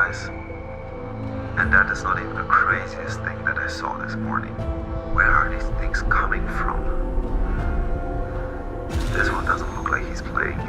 guys. And that is not even the craziest thing that I saw this morning. Where are these things coming from? This one doesn't look like he's playing.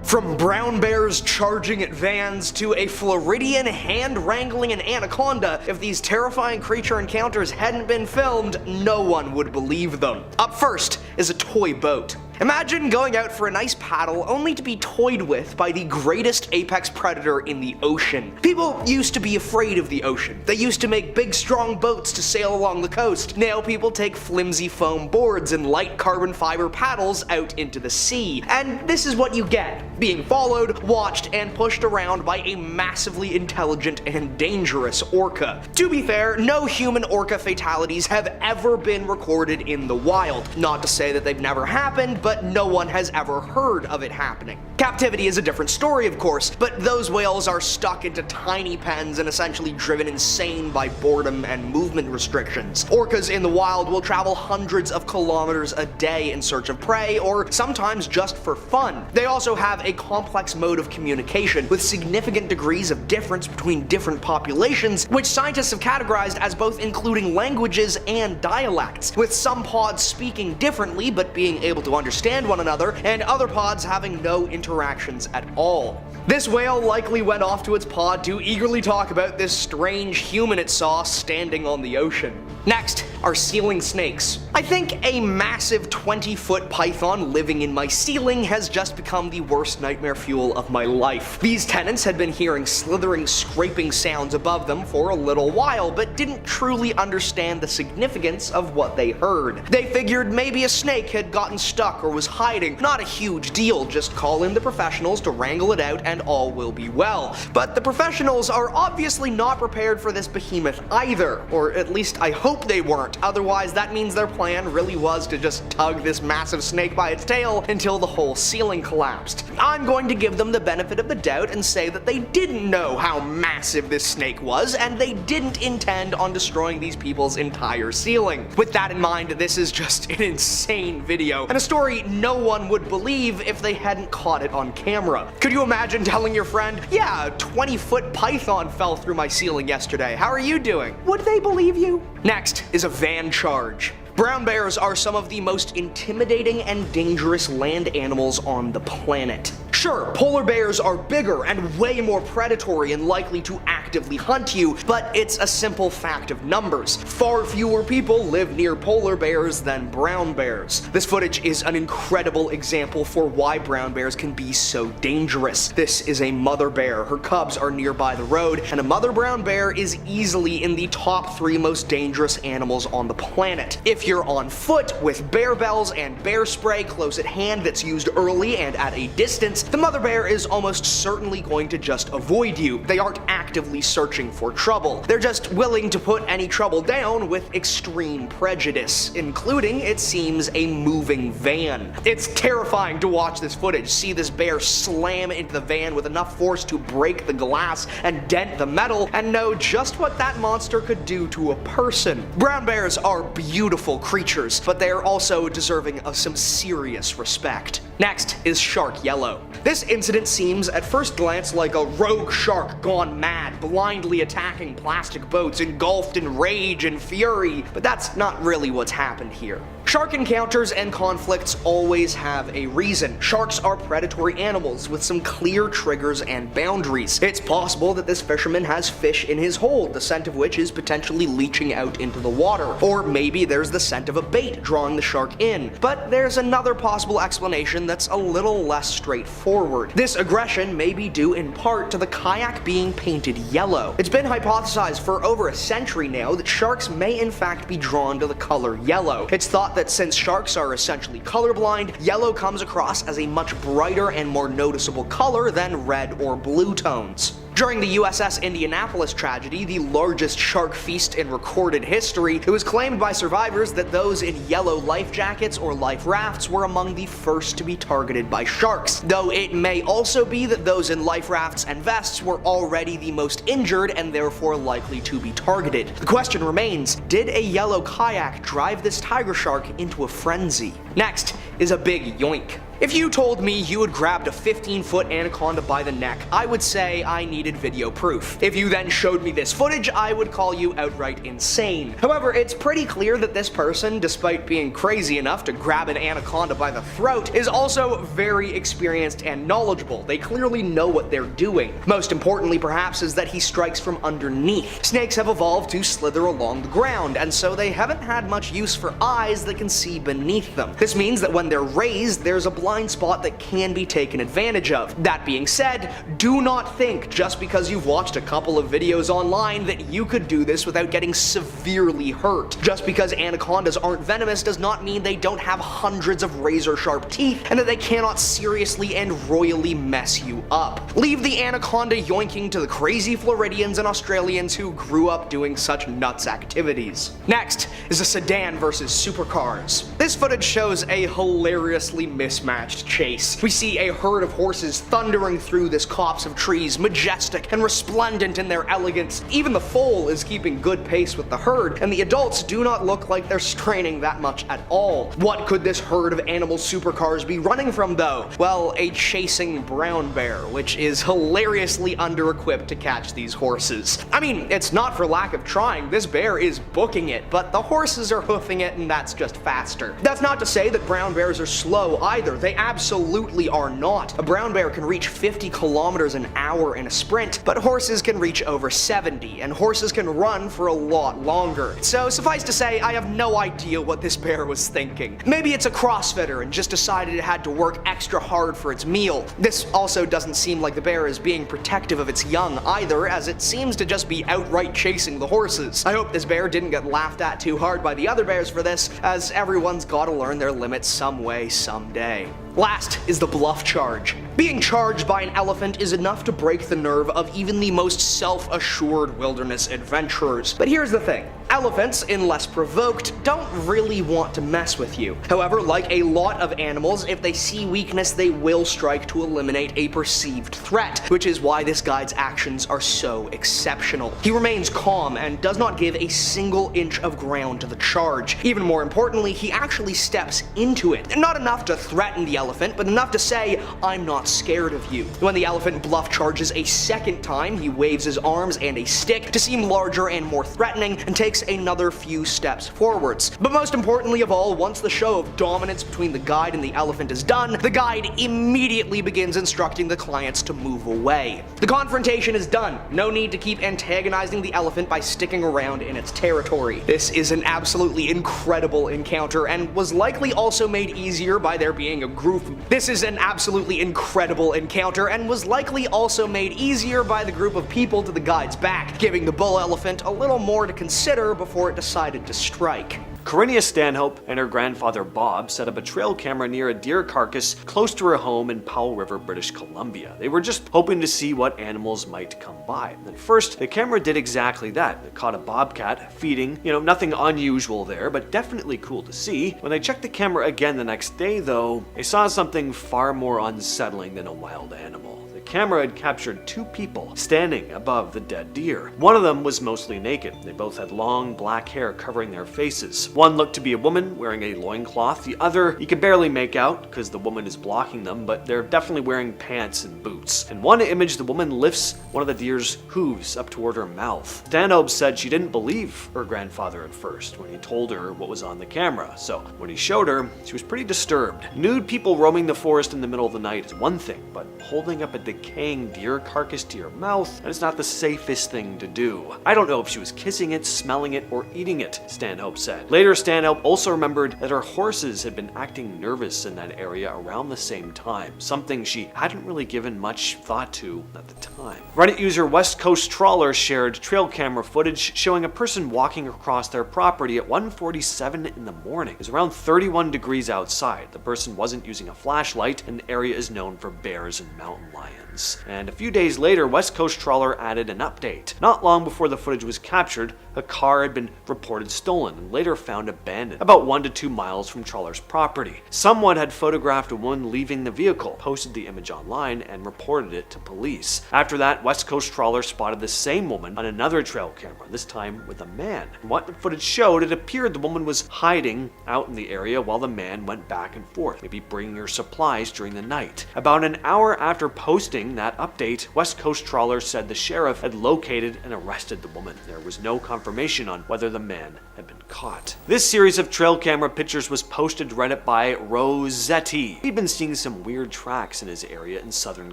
From brown bears charging at vans to a Floridian hand-wrangling an anaconda, if these terrifying creature encounters hadn't been filmed, no one would believe them. Up first is a toy boat. Imagine going out for a nice paddle only to be toyed with by the greatest apex predator in the ocean. People used to be afraid of the ocean. They used to make big strong boats to sail along the coast. Now people take flimsy foam boards and light carbon fiber paddles out into the sea. And this is what you get: being followed, watched, and pushed around by a massively intelligent and dangerous orca. To be fair, no human orca fatalities have ever been recorded in the wild. Not to say that they've never happened, but no one has ever heard of it happening. Captivity is a different story, of course, but those whales are stuck into tiny pens and essentially driven insane by boredom and movement restrictions. Orcas in the wild will travel hundreds of kilometers a day in search of prey, or sometimes just for fun. They also have a complex mode of communication with significant degrees of difference between different populations, which scientists have categorized as both including languages and dialects, with some pods speaking differently but being able to understand one another, and other pods having no interactions at all. This whale likely went off to its pod to eagerly talk about this strange human it saw standing on the ocean. Next are ceiling snakes. I think a massive 20-foot python living in my ceiling has just become the worst nightmare fuel of my life. These tenants had been hearing slithering, scraping sounds above them for a little while, but didn't truly understand the significance of what they heard. They figured maybe a snake had gotten stuck or was hiding. Not a huge deal, just call in the professionals to wrangle it out and all will be well. But the professionals are obviously not prepared for this behemoth either, or at least I hope they weren't. Otherwise, that means their plan really was to just tug this massive snake by its tail until the whole ceiling collapsed. I'm going to give them the benefit of the doubt and say that they didn't know how massive this snake was, and they didn't intend on destroying these people's entire ceiling. With that in mind, this is just an insane video, and a story no one would believe if they hadn't caught it on camera. Could you imagine telling your friend, "Yeah, a 20-foot python fell through my ceiling yesterday. How are you doing?" Would they believe you? Next is a van charge. Brown bears are some of the most intimidating and dangerous land animals on the planet. Sure, polar bears are bigger and way more predatory and likely to actively hunt you, but it's a simple fact of numbers. Far fewer people live near polar bears than brown bears. This footage is an incredible example for why brown bears can be so dangerous. This is a mother bear, her cubs are nearby the road, and a mother brown bear is easily in the top 3 most dangerous animals on the planet. If you're on foot with bear bells and bear spray close at hand that's used early and at a distance, the mother bear is almost certainly going to just avoid you. They aren't actively searching for trouble. They're just willing to put any trouble down with extreme prejudice, including, it seems, a moving van. It's terrifying to watch this footage, see this bear slam into the van with enough force to break the glass and dent the metal, and know just what that monster could do to a person. Brown bears are beautiful creatures, but they are also deserving of some serious respect. Next is shark yellow. This incident seems at first glance like a rogue shark gone mad, blindly attacking plastic boats, engulfed in rage and fury, but that's not really what's happened here. Shark encounters and conflicts always have a reason. Sharks are predatory animals with some clear triggers and boundaries. It's possible that this fisherman has fish in his hold, the scent of which is potentially leaching out into the water. Or maybe there's the scent of a bait drawing the shark in. But there's another possible explanation that's a little less straightforward. This aggression may be due in part to the kayak being painted yellow. It's been hypothesized for over a century now that sharks may in fact be drawn to the color yellow. It's thought that since sharks are essentially colorblind, yellow comes across as a much brighter and more noticeable color than red or blue tones. During the USS Indianapolis tragedy, the largest shark feast in recorded history, it was claimed by survivors that those in yellow life jackets or life rafts were among the first to be targeted by sharks, though it may also be that those in life rafts and vests were already the most injured and therefore likely to be targeted. The question remains, did a yellow kayak drive this tiger shark into a frenzy? Next is a big yoink. If you told me you had grabbed a 15-foot anaconda by the neck, I would say I needed video proof. If you then showed me this footage, I would call you outright insane. However, it's pretty clear that this person, despite being crazy enough to grab an anaconda by the throat, is also very experienced and knowledgeable. They clearly know what they're doing. Most importantly, perhaps, is that he strikes from underneath. Snakes have evolved to slither along the ground, and so they haven't had much use for eyes that can see beneath them. This means that when they're raised, there's a blind spot that can be taken advantage of. That being said, do not think just because you've watched a couple of videos online that you could do this without getting severely hurt. Just because anacondas aren't venomous does not mean they don't have hundreds of razor-sharp teeth and that they cannot seriously and royally mess you up. Leave the anaconda yoinking to the crazy Floridians and Australians who grew up doing such nuts activities. Next is a sedan versus supercars. This footage shows a hilariously mismatched chase. We see a herd of horses thundering through this copse of trees, majestic and resplendent in their elegance. Even the foal is keeping good pace with the herd, and the adults do not look like they're straining that much at all. What could this herd of animal supercars be running from though? Well, a chasing brown bear, which is hilariously under-equipped to catch these horses. I mean, it's not for lack of trying, this bear is booking it, but the horses are hoofing it and that's just faster. That's not to say that brown bears are slow either, they absolutely are not. A brown bear can reach 50 kilometers an hour in a sprint, but horses can reach over 70, and horses can run for a lot longer. So suffice to say, I have no idea what this bear was thinking. Maybe it's a CrossFitter and just decided it had to work extra hard for its meal. This also doesn't seem like the bear is being protective of its young either, as it seems to just be outright chasing the horses. I hope this bear didn't get laughed at too hard by the other bears for this, as everyone's gotta learn their limits some way, someday. Last is the bluff charge. Being charged by an elephant is enough to break the nerve of even the most self-assured wilderness adventurers. But here's the thing. Elephants, unless provoked, don't really want to mess with you. However, like a lot of animals, if they see weakness, they will strike to eliminate a perceived threat, which is why this guide's actions are so exceptional. He remains calm and does not give a single inch of ground to the charge. Even more importantly, he actually steps into it. Not enough to threaten the elephant, but enough to say, I'm not scared of you. When the elephant bluff charges a second time, he waves his arms and a stick to seem larger and more threatening and takes another few steps forwards. But most importantly of all, once the show of dominance between the guide and the elephant is done, the guide immediately begins instructing the clients to move away. The confrontation is done. No need to keep antagonizing the elephant by sticking around in its territory. This is an absolutely incredible encounter and was likely also made easier by there being a group. This is an absolutely incredible encounter and was likely also made easier by the group of people to the guide's back, giving the bull elephant a little more to consider before it decided to strike. Corinnia Stanhope and her grandfather Bob set up a trail camera near a deer carcass close to her home in Powell River, British Columbia. They were just hoping to see what animals might come by. At first, the camera did exactly that. It caught a bobcat feeding, nothing unusual there, but definitely cool to see. When they checked the camera again the next day though, they saw something far more unsettling than a wild animal. The camera had captured two people standing above the dead deer. One of them was mostly naked. They both had long black hair covering their faces. One looked to be a woman wearing a loincloth. The other you can barely make out because the woman is blocking them, but they're definitely wearing pants and boots. In one image, the woman lifts one of the deer's hooves up toward her mouth. Stanhope said she didn't believe her grandfather at first when he told her what was on the camera, so when he showed her, she was pretty disturbed. Nude people roaming the forest in the middle of the night is one thing, but holding up a decaying deer carcass to your mouth, that is not the safest thing to do. I don't know if she was kissing it, smelling it, or eating it, Stanhope said. Later, Stanhope also remembered that her horses had been acting nervous in that area around the same time, something she hadn't really given much thought to at the time. Reddit user West Coast Trawler shared trail camera footage showing a person walking across their property at 1:47 in the morning. It was around 31 degrees outside. The person wasn't using a flashlight, and the area is known for bears and mountain lions. And a few days later, West Coast Trawler added an update. Not long before the footage was captured, a car had been reported stolen and later found found abandoned about 1 to 2 miles from Trawler's property. Someone had photographed a woman leaving the vehicle, posted the image online, and reported it to police. After that, West Coast Trawler spotted the same woman on another trail camera, this time with a man. From what the footage showed, it appeared the woman was hiding out in the area while the man went back and forth, maybe bringing her supplies during the night. About an hour after posting that update, West Coast Trawler said the sheriff had located and arrested the woman. There was no confirmation on whether the man had been caught. This series of trail camera pictures was posted to Reddit by Rosetti. He'd been seeing some weird tracks in his area in southern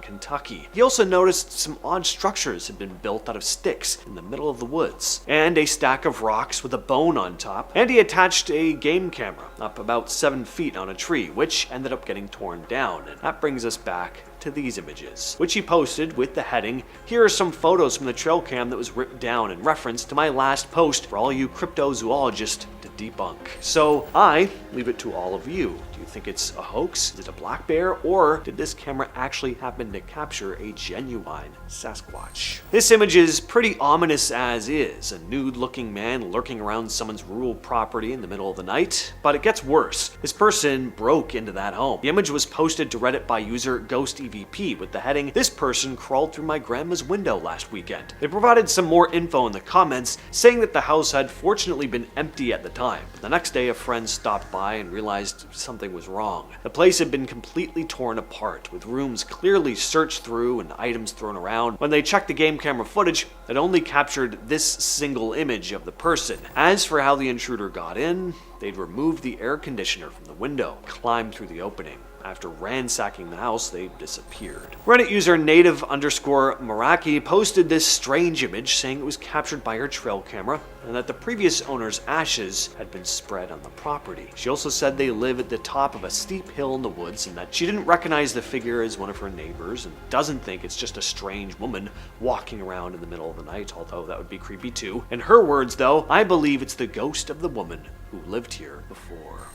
Kentucky. He also noticed some odd structures had been built out of sticks in the middle of the woods, and a stack of rocks with a bone on top, and he attached a game camera up about 7 feet on a tree, which ended up getting torn down. And that brings us back to these images, which he posted with the heading, "Here are some photos from the trail cam that was ripped down in reference to my last post for all you cryptozoologists to debunk." So I leave it to all of you. Do you think it's a hoax? Is it a black bear? Or did this camera actually happen to capture a genuine Sasquatch? This image is pretty ominous as is, a nude-looking man lurking around someone's rural property in the middle of the night. But it gets worse. This person broke into that home. The image was posted to Reddit by user GhostEVP with the heading, "This person crawled through my grandma's window last weekend." They provided some more info in the comments, saying that the house had fortunately been empty at the time. But the next day, a friend stopped by and realized something was wrong. The place had been completely torn apart, with rooms clearly searched through and items thrown around. When they checked the game camera footage, it only captured this single image of the person. As for how the intruder got in, they'd removed the air conditioner from the window, climbed through the opening. After ransacking the house, they disappeared. Reddit user native_Maraki posted this strange image saying it was captured by her trail camera and that the previous owner's ashes had been spread on the property. She also said they live at the top of a steep hill in the woods and that she didn't recognize the figure as one of her neighbors and doesn't think it's just a strange woman walking around in the middle of the night, although that would be creepy too. In her words though, "I believe it's the ghost of the woman who lived here before."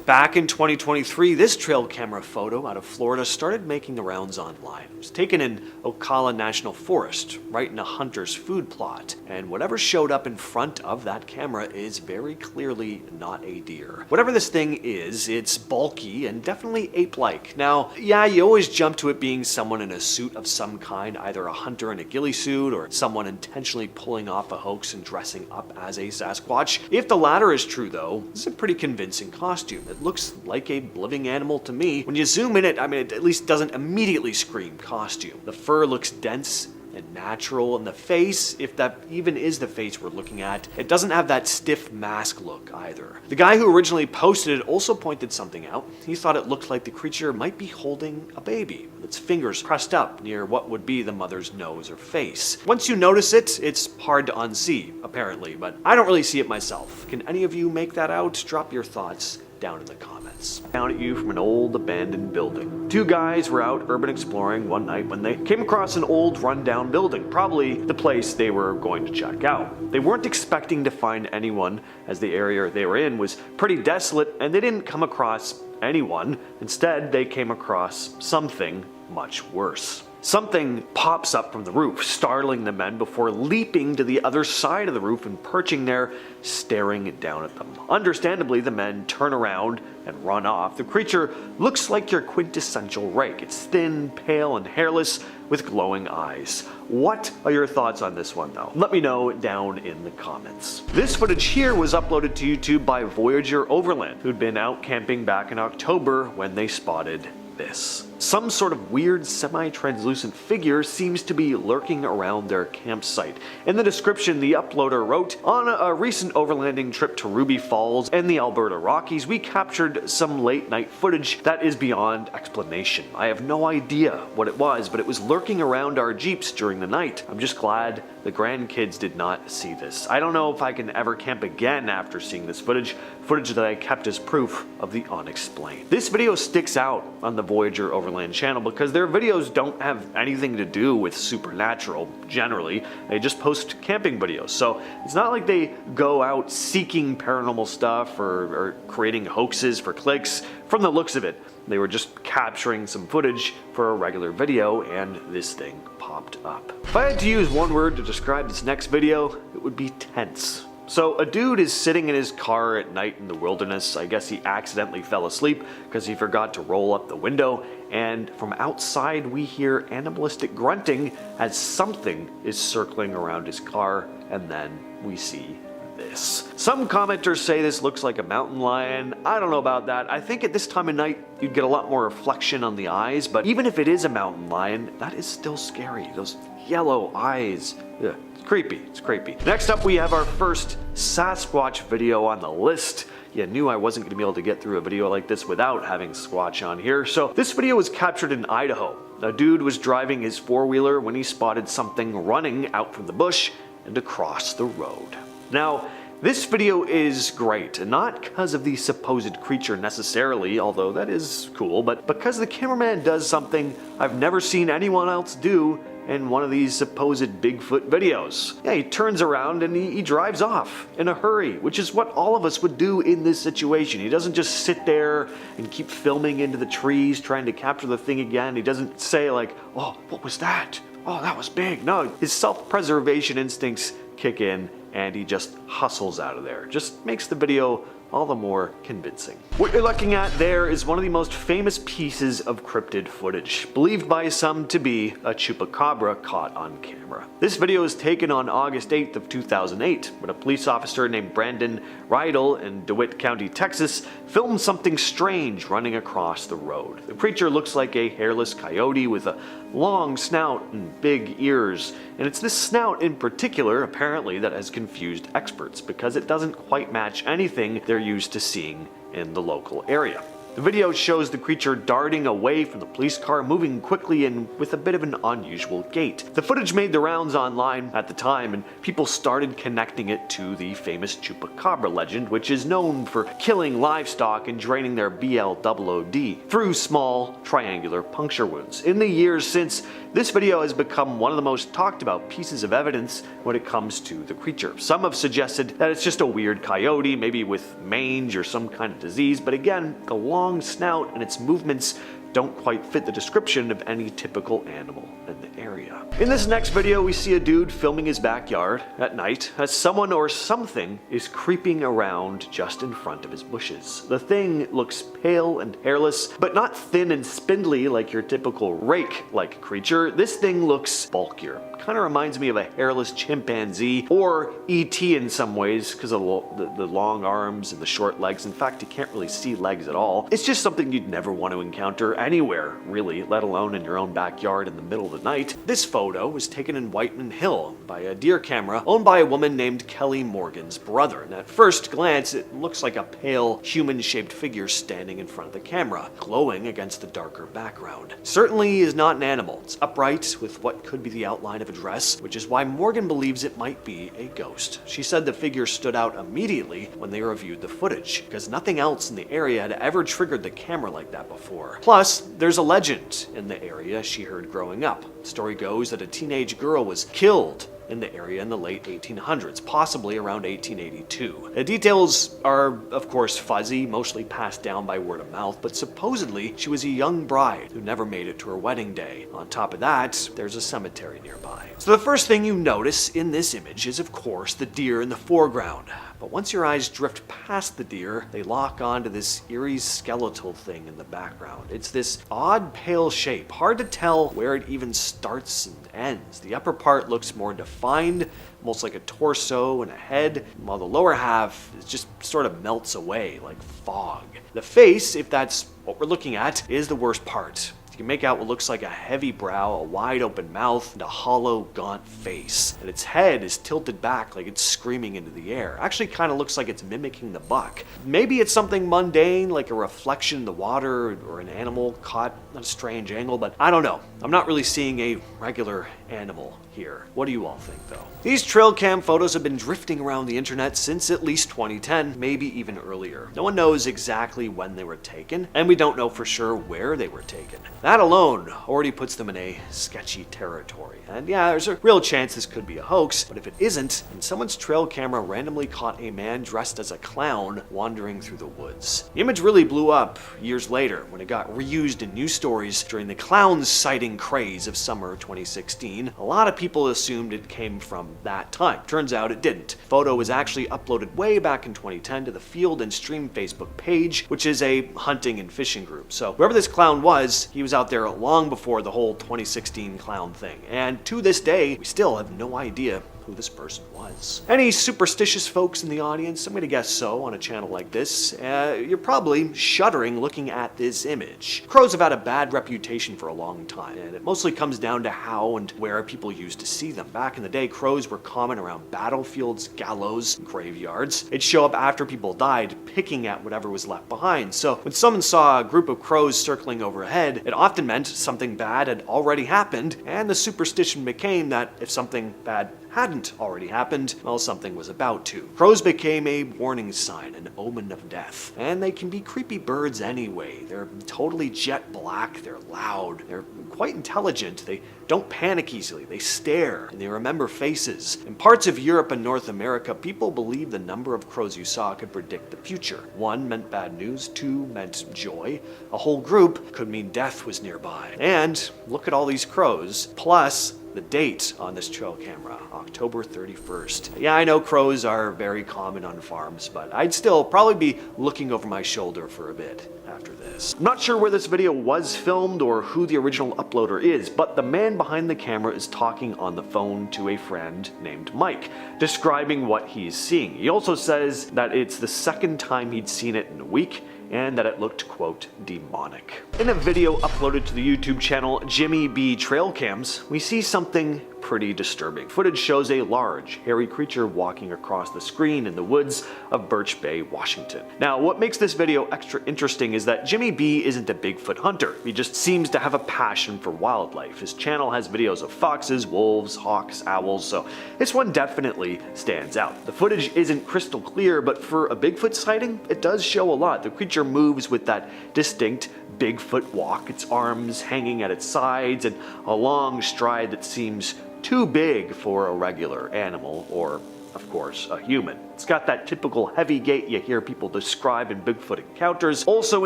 Back in 2023, this trail camera photo out of Florida started making the rounds online. It was taken in Ocala National Forest, right in a hunter's food plot, and whatever showed up in front of that camera is very clearly not a deer. Whatever this thing is, it's bulky and definitely ape-like. Now, yeah, you always jump to it being someone in a suit of some kind, either a hunter in a ghillie suit or someone intentionally pulling off a hoax and dressing up as a Sasquatch. If the latter is true though, this is a pretty convincing costume. It looks like a living animal to me. When you zoom in it, it at least doesn't immediately scream costume. The fur looks dense and natural, and the face, if that even is the face we're looking at, it doesn't have that stiff mask look either. The guy who originally posted it also pointed something out. He thought it looked like the creature might be holding a baby, with its fingers pressed up near what would be the mother's nose or face. Once you notice it, it's hard to unsee, apparently, but I don't really see it myself. Can any of you make that out? Drop your thoughts down in the comments. Down at you from an old abandoned building. Two guys were out urban exploring one night when they came across an old rundown building, probably the place they were going to check out. They weren't expecting to find anyone, as the area they were in was pretty desolate, and they didn't come across anyone. Instead, they came across something much worse. Something pops up from the roof, startling the men before leaping to the other side of the roof and perching there, staring down at them. Understandably, the men turn around and run off. The creature looks like your quintessential rake. It's thin, pale, and hairless with glowing eyes. What are your thoughts on this one though? Let me know down in the comments. This footage here was uploaded to YouTube by Voyager Overland, who'd been out camping back in October when they spotted this. Some sort of weird semi-translucent figure seems to be lurking around their campsite. In the description, the uploader wrote, "On a recent overlanding trip to Ruby Falls and the Alberta Rockies, we captured some late night footage that is beyond explanation. I have no idea what it was, but it was lurking around our Jeeps during the night. I'm just glad the grandkids did not see this. I don't know if I can ever camp again after seeing this footage that I kept as proof of the unexplained." This video sticks out on the Voyager Overland channel because their videos don't have anything to do with supernatural generally. They just post camping videos, so it's not like they go out seeking paranormal stuff or creating hoaxes for clicks. From the looks of it, they were just capturing some footage for a regular video and this thing popped up. If I had to use one word to describe this next video, it would be tense. So a dude is sitting in his car at night in the wilderness. I guess he accidentally fell asleep because he forgot to roll up the window, and from outside we hear animalistic grunting as something is circling around his car, and then we see this. Some commenters say this looks like a mountain lion. I don't know about that. I think at this time of night you'd get a lot more reflection on the eyes, but even if it is a mountain lion, that is still scary. Those yellow eyes. Ugh. Creepy. It's creepy. Next up, we have our first Sasquatch video on the list. You knew I wasn't going to be able to get through a video like this without having Squatch on here. So this video was captured in Idaho. A dude was driving his four-wheeler when he spotted something running out from the bush and across the road. Now, this video is great, and not because of the supposed creature necessarily, although that is cool, but because the cameraman does something I've never seen anyone else do in one of these supposed Bigfoot videos. Yeah, he turns around and he drives off in a hurry, which is what all of us would do in this situation. He doesn't just sit there and keep filming into the trees trying to capture the thing again. He doesn't say like, oh, what was that? Oh, that was big. No, his self-preservation instincts kick in and he just hustles out of there. Just makes the video all the more convincing. What you're looking at there is one of the most famous pieces of cryptid footage, believed by some to be a chupacabra caught on camera. This video was taken on August 8th of 2008, when a police officer named Brandon Rydell in DeWitt County, Texas, filmed something strange running across the road. The creature looks like a hairless coyote with a long snout and big ears, and it's this snout in particular, apparently, that has confused experts because it doesn't quite match anything they're used to seeing in the local area. The video shows the creature darting away from the police car, moving quickly and with a bit of an unusual gait. The footage made the rounds online at the time, and people started connecting it to the famous chupacabra legend, which is known for killing livestock and draining their BLOOD through small triangular puncture wounds. In the years since, this video has become one of the most talked about pieces of evidence when it comes to the creature. Some have suggested that it's just a weird coyote, maybe with mange or some kind of disease, but again, the long snout and its movements don't quite fit the description of any typical animal in the area. In this next video, we see a dude filming his backyard at night as someone or something is creeping around just in front of his bushes. The thing looks pale and hairless, but not thin and spindly like your typical rake-like creature. This thing looks bulkier. Kind of reminds me of a hairless chimpanzee or E.T. in some ways because of the long arms and the short legs. In fact, you can't really see legs at all. It's just something you'd never want to encounter anywhere, really, let alone in your own backyard in the middle of the night. This photo was taken in Whiteman Hill by a deer camera owned by a woman named Kelly Morgan's brother. And at first glance, it looks like a pale, human-shaped figure standing in front of the camera, glowing against the darker background. Certainly he is not an animal. It's upright with what could be the outline of a dress, which is why Morgan believes it might be a ghost. She said the figure stood out immediately when they reviewed the footage, because nothing else in the area had ever triggered the camera like that before. Plus, there's a legend in the area she heard growing up. The story goes that a teenage girl was killed in the area in the late 1800s, possibly around 1882. The details are, of course, fuzzy, mostly passed down by word of mouth, but supposedly she was a young bride who never made it to her wedding day. On top of that, there's a cemetery nearby. So the first thing you notice in this image is, of course, the deer in the foreground. But once your eyes drift past the deer, they lock onto this eerie skeletal thing in the background. It's this odd pale shape, hard to tell where it even starts and ends. The upper part looks more defined, almost like a torso and a head, while the lower half just sort of melts away like fog. The face, if that's what we're looking at, is the worst part. You can make out what looks like a heavy brow, a wide open mouth, and a hollow, gaunt face. And its head is tilted back like it's screaming into the air. Actually kind of looks like it's mimicking the buck. Maybe it's something mundane, like a reflection in the water or an animal caught at a strange angle, but I don't know. I'm not really seeing a regular animal here. What do you all think, though? These trail cam photos have been drifting around the internet since at least 2010, maybe even earlier. No one knows exactly when they were taken, and we don't know for sure where they were taken. That alone already puts them in a sketchy territory. And yeah, there's a real chance this could be a hoax, but if it isn't, then someone's trail camera randomly caught a man dressed as a clown wandering through the woods. The image really blew up years later when it got reused in news stories during the clown sighting craze of summer 2016. A lot of people assumed it came from that time. Turns out it didn't. The photo was actually uploaded way back in 2010 to the Field and Stream Facebook page, which is a hunting and fishing group. So whoever this clown was, he was out there long before the whole 2016 clown thing. And to this day, we still have no idea who this person was. Any superstitious folks in the audience? I'm gonna guess so on a channel like this. You're probably shuddering looking at this image. Crows have had a bad reputation for a long time, and it mostly comes down to how and where people used to see them. Back in the day, crows were common around battlefields, gallows, graveyards. They'd show up after people died, picking at whatever was left behind. So when someone saw a group of crows circling overhead, it often meant something bad had already happened, and the superstition became that if something bad hadn't already happened, well, something was about to. Crows became a warning sign, an omen of death. And they can be creepy birds anyway. They're totally jet black, they're loud, they're quite intelligent, they don't panic easily, they stare, and they remember faces. In parts of Europe and North America, people believed the number of crows you saw could predict the future. 1 meant bad news, 2 meant joy, a whole group could mean death was nearby. And look at all these crows, plus the date on this trail camera, October 31st. Yeah, I know crows are very common on farms, but I'd still probably be looking over my shoulder for a bit after this. I'm not sure where this video was filmed or who the original uploader is, but the man behind the camera is talking on the phone to a friend named Mike, describing what he's seeing. He also says that it's the second time he'd seen it in a week, and that it looked, quote, demonic. In a video uploaded to the YouTube channel Jimmy B Trail Cams, we see something pretty disturbing. Footage shows a large, hairy creature walking across the screen in the woods of Birch Bay, Washington. Now, what makes this video extra interesting is that Jimmy B isn't a Bigfoot hunter. He just seems to have a passion for wildlife. His channel has videos of foxes, wolves, hawks, owls, so this one definitely stands out. The footage isn't crystal clear, but for a Bigfoot sighting, it does show a lot. The creature moves with that distinct Bigfoot walk, its arms hanging at its sides, and a long stride that seems too big for a regular animal, or, of course, a human. It's got that typical heavy gait you hear people describe in Bigfoot encounters. Also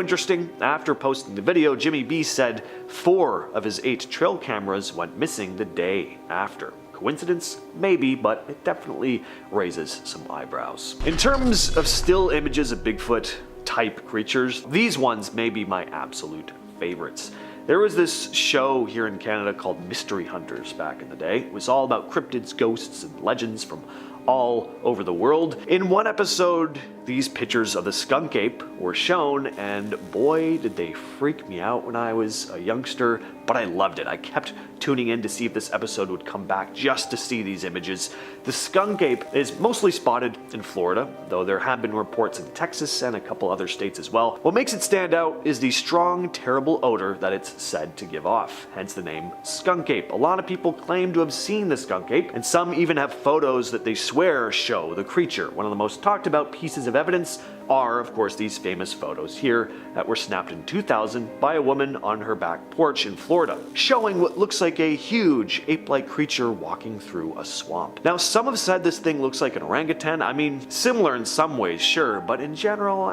interesting, after posting the video, Jimmy B said 4 of his 8 trail cameras went missing the day after. Coincidence? Maybe, but it definitely raises some eyebrows. In terms of still images of Bigfoot type creatures, these ones may be my absolute favorites. There was this show here in Canada called Mystery Hunters back in the day. It was all about cryptids, ghosts, and legends from all over the world. In one episode, these pictures of the skunk ape were shown, and boy did they freak me out when I was a youngster, but I loved it. I kept tuning in to see if this episode would come back just to see these images. The skunk ape is mostly spotted in Florida, though there have been reports in Texas and a couple other states as well. What makes it stand out is the strong, terrible odor that it's said to give off, hence the name skunk ape. A lot of people claim to have seen the skunk ape, and some even have photos that they swear show the creature. One of the most talked about pieces of evidence are, of course, these famous photos here that were snapped in 2000 by a woman on her back porch in Florida, showing what looks like a huge ape-like creature walking through a swamp. Now, some have said this thing looks like an orangutan. I mean, similar in some ways, sure, but in general,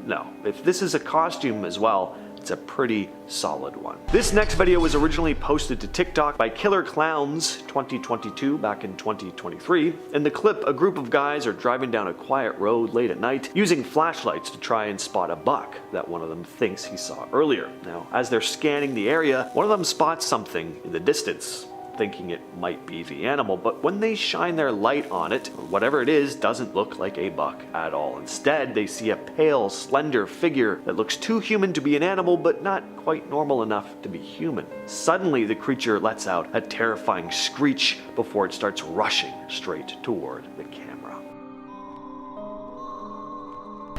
no. If this is a costume as well, it's a pretty solid one. This next video was originally posted to TikTok by Killer Clowns 2022 back in 2023. In the clip, a group of guys are driving down a quiet road late at night using flashlights to try and spot a buck that one of them thinks he saw earlier. Now, as they're scanning the area, one of them spots something in the distance, thinking it might be the animal, but when they shine their light on it, whatever it is doesn't look like a buck at all. Instead, they see a pale, slender figure that looks too human to be an animal, but not quite normal enough to be human. Suddenly, the creature lets out a terrifying screech before it starts rushing straight toward the camera.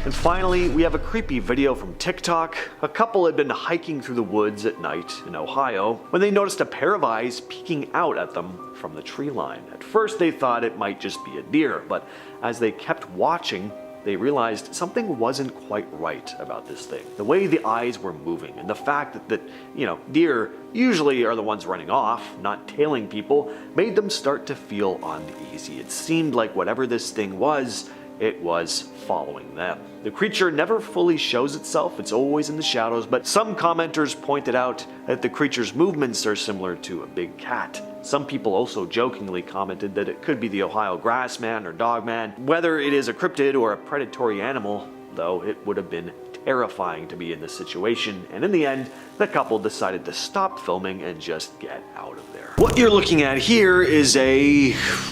And finally, we have a creepy video from TikTok. A couple had been hiking through the woods at night in Ohio when they noticed a pair of eyes peeking out at them from the tree line. At first, they thought it might just be a deer, but as they kept watching, they realized something wasn't quite right about this thing. The way the eyes were moving and the fact that deer usually are the ones running off, not tailing people, made them start to feel uneasy. It seemed like whatever this thing was, it was following them. The creature never fully shows itself, it's always in the shadows, but some commenters pointed out that the creature's movements are similar to a big cat. Some people also jokingly commented that it could be the Ohio grassman or dogman. Whether it is a cryptid or a predatory animal, though, it would have been terrifying to be in this situation, and in the end, the couple decided to stop filming and just get out of there. What you're looking at here is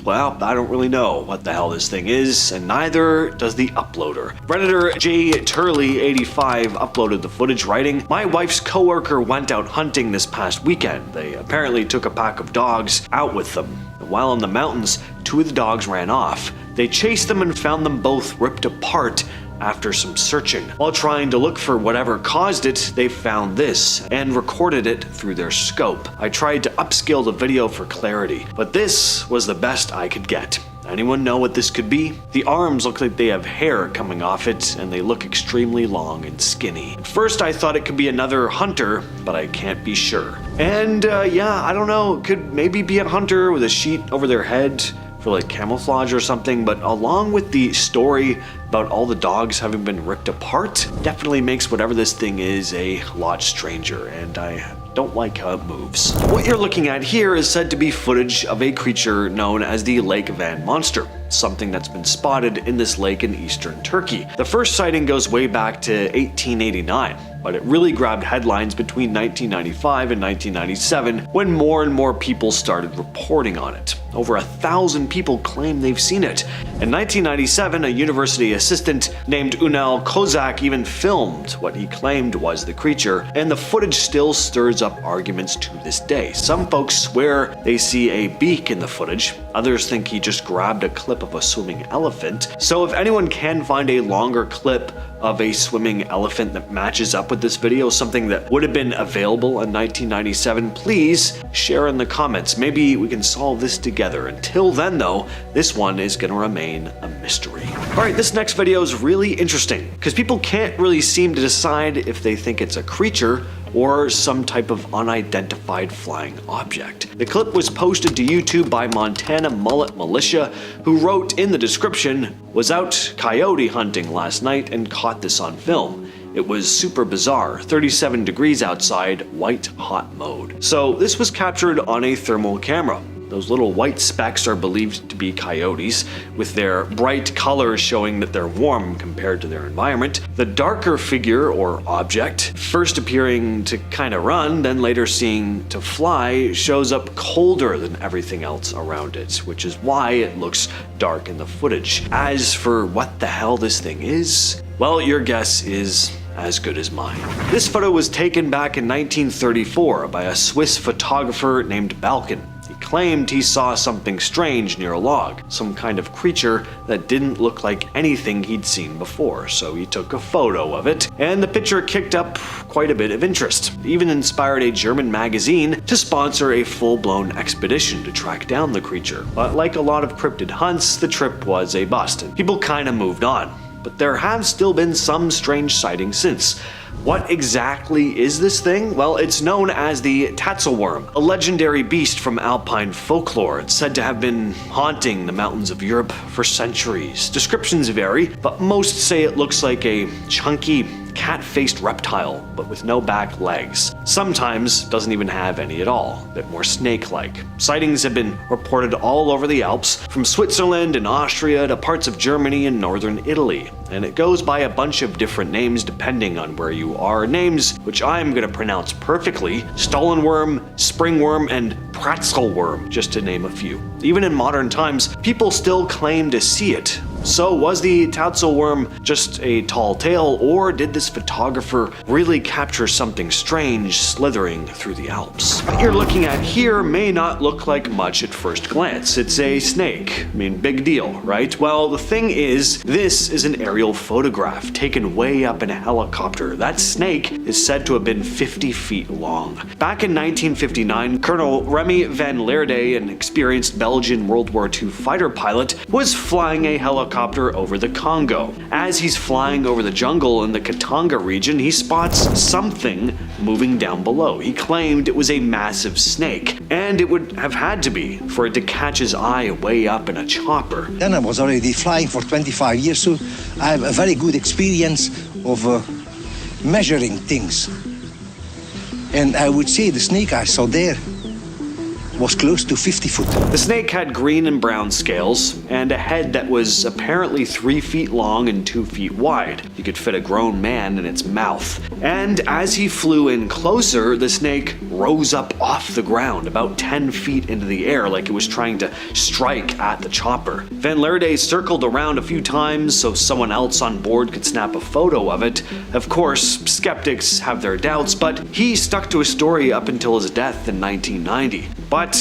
well, I don't really know what the hell this thing is, and neither does the uploader. Redditor J. Turley85 uploaded the footage, writing, "My wife's coworker went out hunting this past weekend. They apparently took a pack of dogs out with them. While in the mountains, 2 of the dogs ran off. They chased them and found them both ripped apart after some searching. While trying to look for whatever caused it, they found this and recorded it through their scope. I tried to upscale the video for clarity, but this was the best I could get. Anyone know what this could be? The arms look like they have hair coming off it, and they look extremely long and skinny. At first I thought it could be another hunter, but I can't be sure. And yeah, I don't know, it could maybe be a hunter with a sheet over their head for like camouflage or something, but along with the story about all the dogs having been ripped apart, definitely makes whatever this thing is a lot stranger, and I don't like how it moves. What you're looking at here is said to be footage of a creature known as the Lake Van monster, something that's been spotted in this lake in eastern Turkey. The first sighting goes way back to 1889, but it really grabbed headlines between 1995 and 1997 when more and more people started reporting on it. Over 1,000 people claim they've seen it. In 1997, a university assistant named Unal Kozak even filmed what he claimed was the creature, and the footage still stirs up arguments to this day. Some folks swear they see a beak in the footage, others think he just grabbed a clip of a swimming elephant. So if anyone can find a longer clip of a swimming elephant that matches up with this video, something that would have been available in 1997, please share in the comments. Maybe we can solve this together. Until then though, this one is gonna remain a mystery. Alright, this next video is really interesting because people can't really seem to decide if they think it's a creature or some type of unidentified flying object. The clip was posted to YouTube by Montana Mullet Militia, who wrote in the description, "Was out coyote hunting last night and caught this on film. It was super bizarre, 37 degrees outside, white hot mode." So this was captured on a thermal camera. Those little white specks are believed to be coyotes, with their bright colors showing that they're warm compared to their environment. The darker figure or object, first appearing to kind of run, then later seeing to fly, shows up colder than everything else around it, which is why it looks dark in the footage. As for what the hell this thing is, well, your guess is as good as mine. This photo was taken back in 1934 by a Swiss photographer named Balkan. He claimed he saw something strange near a log, some kind of creature that didn't look like anything he'd seen before, so he took a photo of it, and the picture kicked up quite a bit of interest. It even inspired a German magazine to sponsor a full-blown expedition to track down the creature. But like a lot of cryptid hunts, the trip was a bust, and people kinda moved on. But there have still been some strange sightings since. What exactly is this thing? Well, it's known as the Tatzelworm, a legendary beast from alpine folklore. It's said to have been haunting the mountains of Europe for centuries. Descriptions vary, but most say it looks like a chunky, cat-faced reptile, but with no back legs. Sometimes doesn't even have any at all, a bit more snake-like. Sightings have been reported all over the Alps, from Switzerland and Austria to parts of Germany and northern Italy. And it goes by a bunch of different names depending on where you are. Names which I'm gonna pronounce perfectly: Stollenworm, Springworm, and Pratzelworm, just to name a few. Even in modern times, people still claim to see it. So was the Tatzelworm just a tall tale, or did this photographer really capture something strange slithering through the Alps? What you're looking at here may not look like much at first glance. It's a snake. I mean, big deal, right? Well, the thing is, this is an aerial photograph taken way up in a helicopter. That snake is said to have been 50 feet long. Back in 1959, Colonel Remy van Leerde, an experienced Belgian World War II fighter pilot, was flying a helicopter helicopter over the Congo. As he's flying over the jungle in the Katanga region, he spots something moving down below. He claimed it was a massive snake, and it would have had to be for it to catch his eye way up in a chopper. Then I was already flying for 25 years, so I have a very good experience of measuring things. And I would say the snake I saw there was close to 50 foot. The snake had green and brown scales and a head that was apparently 3 feet long and 2 feet wide. You could fit a grown man in its mouth. And as he flew in closer, the snake rose up off the ground about 10 feet into the air like it was trying to strike at the chopper. Van Lierde circled around a few times so someone else on board could snap a photo of it. Of course, skeptics have their doubts, but he stuck to his story up until his death in 1990. But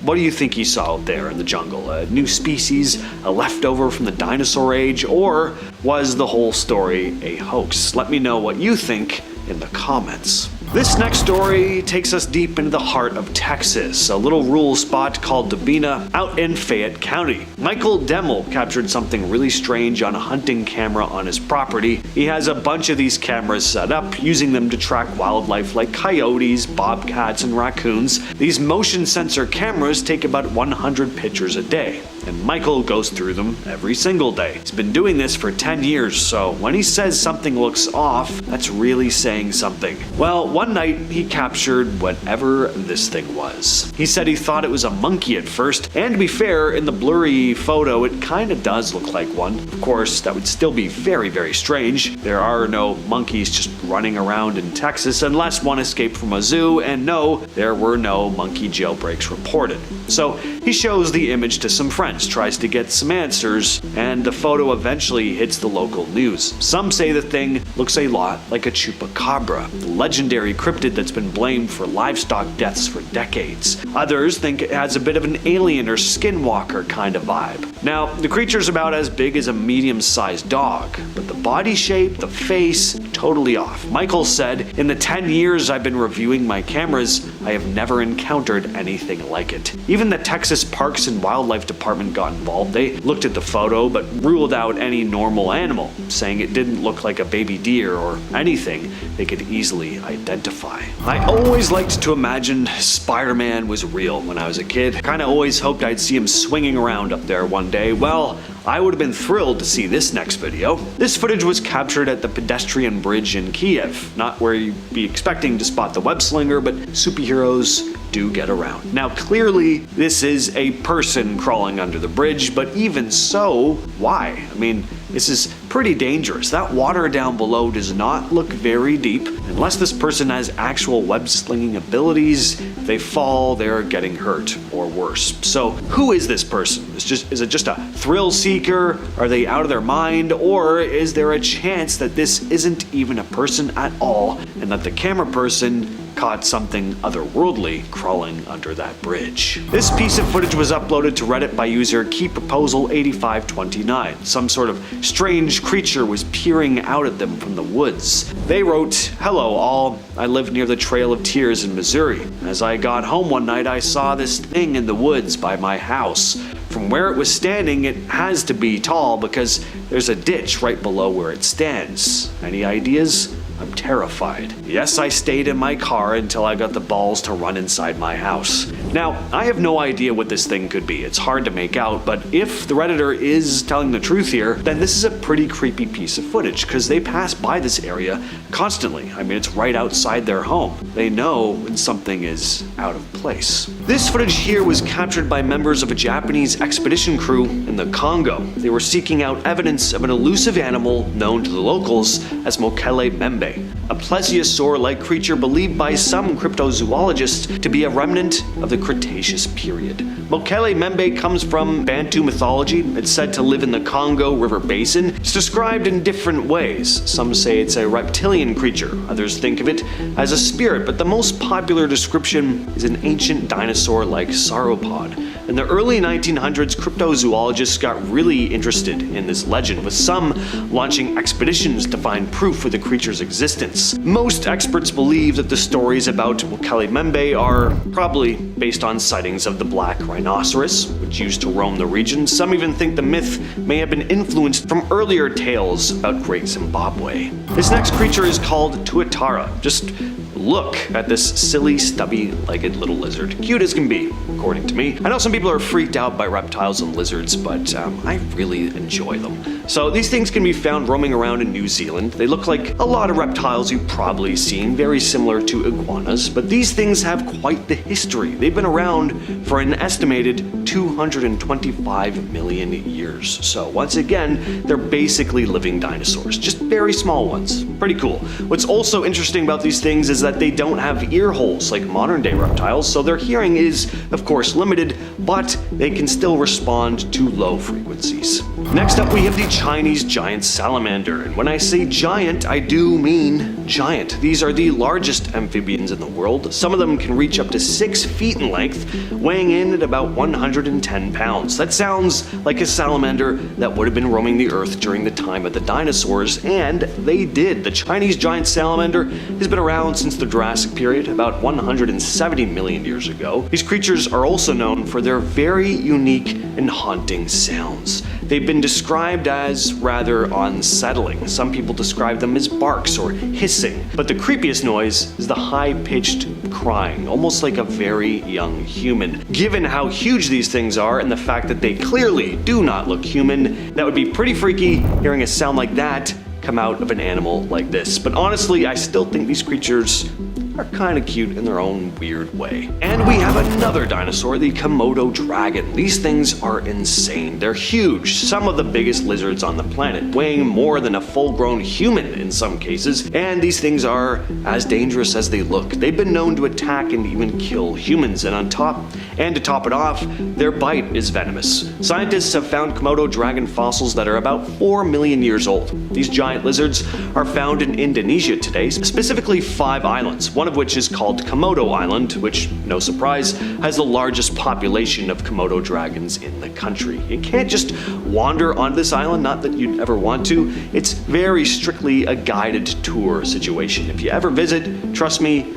what do you think he saw out there in the jungle? A new species, a leftover from the dinosaur age, or was the whole story a hoax? Let me know what you think in the comments. This next story takes us deep into the heart of Texas, a little rural spot called Dabina out in Fayette County. Michael Demmel captured something really strange on a hunting camera on his property. He has a bunch of these cameras set up, using them to track wildlife like coyotes, bobcats, and raccoons. These motion sensor cameras take about 100 pictures a day, and Michael goes through them every single day. He's been doing this for 10 years, so when he says something looks off, that's really saying something. Well, one night he captured whatever this thing was. He said he thought it was a monkey at first, and to be fair, in the blurry photo it kinda does look like one. Of course, that would still be very, very strange. There are no monkeys just running around in Texas unless one escaped from a zoo, and no, there were no monkey jailbreaks reported. So he shows the image to some friends, tries to get some answers, and the photo eventually hits the local news. Some say the thing looks a lot like a chupacabra, the legendary cryptid that's been blamed for livestock deaths for decades. Others think it has a bit of an alien or skinwalker kind of vibe. Now, the creature's about as big as a medium-sized dog, but the body shape, the face, totally off. Michael said, "In the 10 years I've been reviewing my cameras, I have never encountered anything like it." Even the Texas Parks and Wildlife Department got involved. They looked at the photo but ruled out any normal animal, saying it didn't look like a baby deer or anything they could easily identify. I always liked to imagine Spider-Man was real when I was a kid. Kinda always hoped I'd see him swinging around up there one day. Well, I would have been thrilled to see this next video. This footage was captured at the pedestrian bridge in Kiev, not where you'd be expecting to spot the web slinger, but superheroes do get around. Now clearly this is a person crawling under the bridge, but even so, why? I mean, this is pretty dangerous. That water down below does not look very deep. Unless this person has actual web slinging abilities, if they fall, they're getting hurt or worse. So who is this person? Is it just a thrill seeker? Are they out of their mind? Or is there a chance that this isn't even a person at all and that the camera person caught something otherworldly crawling under that bridge? This piece of footage was uploaded to Reddit by user KeyProposal8529. Some sort of strange creature was peering out at them from the woods. They wrote, "Hello all, I live near the Trail of Tears in Missouri. As I got home one night I saw this thing in the woods by my house. From where it was standing, it has to be tall because there's a ditch right below where it stands. Any ideas? I'm terrified. Yes, I stayed in my car until I got the balls to run inside my house." Now, I have no idea what this thing could be. It's hard to make out, but if the Redditor is telling the truth here, then this is a pretty creepy piece of footage because they pass by this area constantly. I mean, it's right outside their home. They know when something is out of place. This footage here was captured by members of a Japanese expedition crew in the Congo. They were seeking out evidence of an elusive animal known to the locals as Mokele Membe, a plesiosaur-like creature believed by some cryptozoologists to be a remnant of the Cretaceous period. Mokele Membe comes from Bantu mythology. It's said to live in the Congo River Basin. It's described in different ways. Some say it's a reptilian creature, others think of it as a spirit, but the most popular description is an ancient dinosaur-like sauropod. In the early 1900s, cryptozoologists got really interested in this legend, with some launching expeditions to find proof for the creature's existence. Most experts believe that the stories about Mokele-mbembe are probably based on sightings of the black rhinoceros, which used to roam the region. Some even think the myth may have been influenced from earlier tales about Great Zimbabwe. This next creature is called Tuatara. Just look at this silly, stubby-legged little lizard. Cute as can be, according to me. I know some people are freaked out by reptiles and lizards, but I really enjoy them. So these things can be found roaming around in New Zealand. They look like a lot of reptiles you've probably seen, very similar to iguanas, but these things have quite the history. They've been around for an estimated 225 million years. So once again, they're basically living dinosaurs, just very small ones. Pretty cool. What's also interesting about these things is that they don't have ear holes like modern day reptiles, so their hearing is, of course, limited, but they can still respond to low frequencies. Next up, we have the Chinese giant salamander, and when I say giant, I do mean giant. These are the largest amphibians in the world. Some of them can reach up to 6 feet in length, weighing in at about 110 pounds. That sounds like a salamander that would have been roaming the earth during the time of the dinosaurs, and they did. The Chinese giant salamander has been around since the Jurassic period, about 170 million years ago. These creatures are also known for their very unique and haunting sounds. They've been described as rather unsettling. Some people describe them as barks or hissing, but the creepiest noise is the high-pitched crying, almost like a very young human. Given how huge these things are and the fact that they clearly do not look human, that would be pretty freaky hearing a sound like that come out of an animal like this. But honestly, I still think these creatures are kind of cute in their own weird way. And we have another dinosaur, the Komodo dragon. These things are insane. They're huge, some of the biggest lizards on the planet, weighing more than a full-grown human in some cases, and these things are as dangerous as they look. They've been known to attack and even kill humans, and to top it off, their bite is venomous. Scientists have found Komodo dragon fossils that are about 4 million years old. These giant lizards are found in Indonesia today, specifically 5 islands, one of which is called Komodo Island, which, no surprise, has the largest population of Komodo dragons in the country. You can't just wander onto this island, not that you'd ever want to. It's very strictly a guided tour situation. If you ever visit, trust me,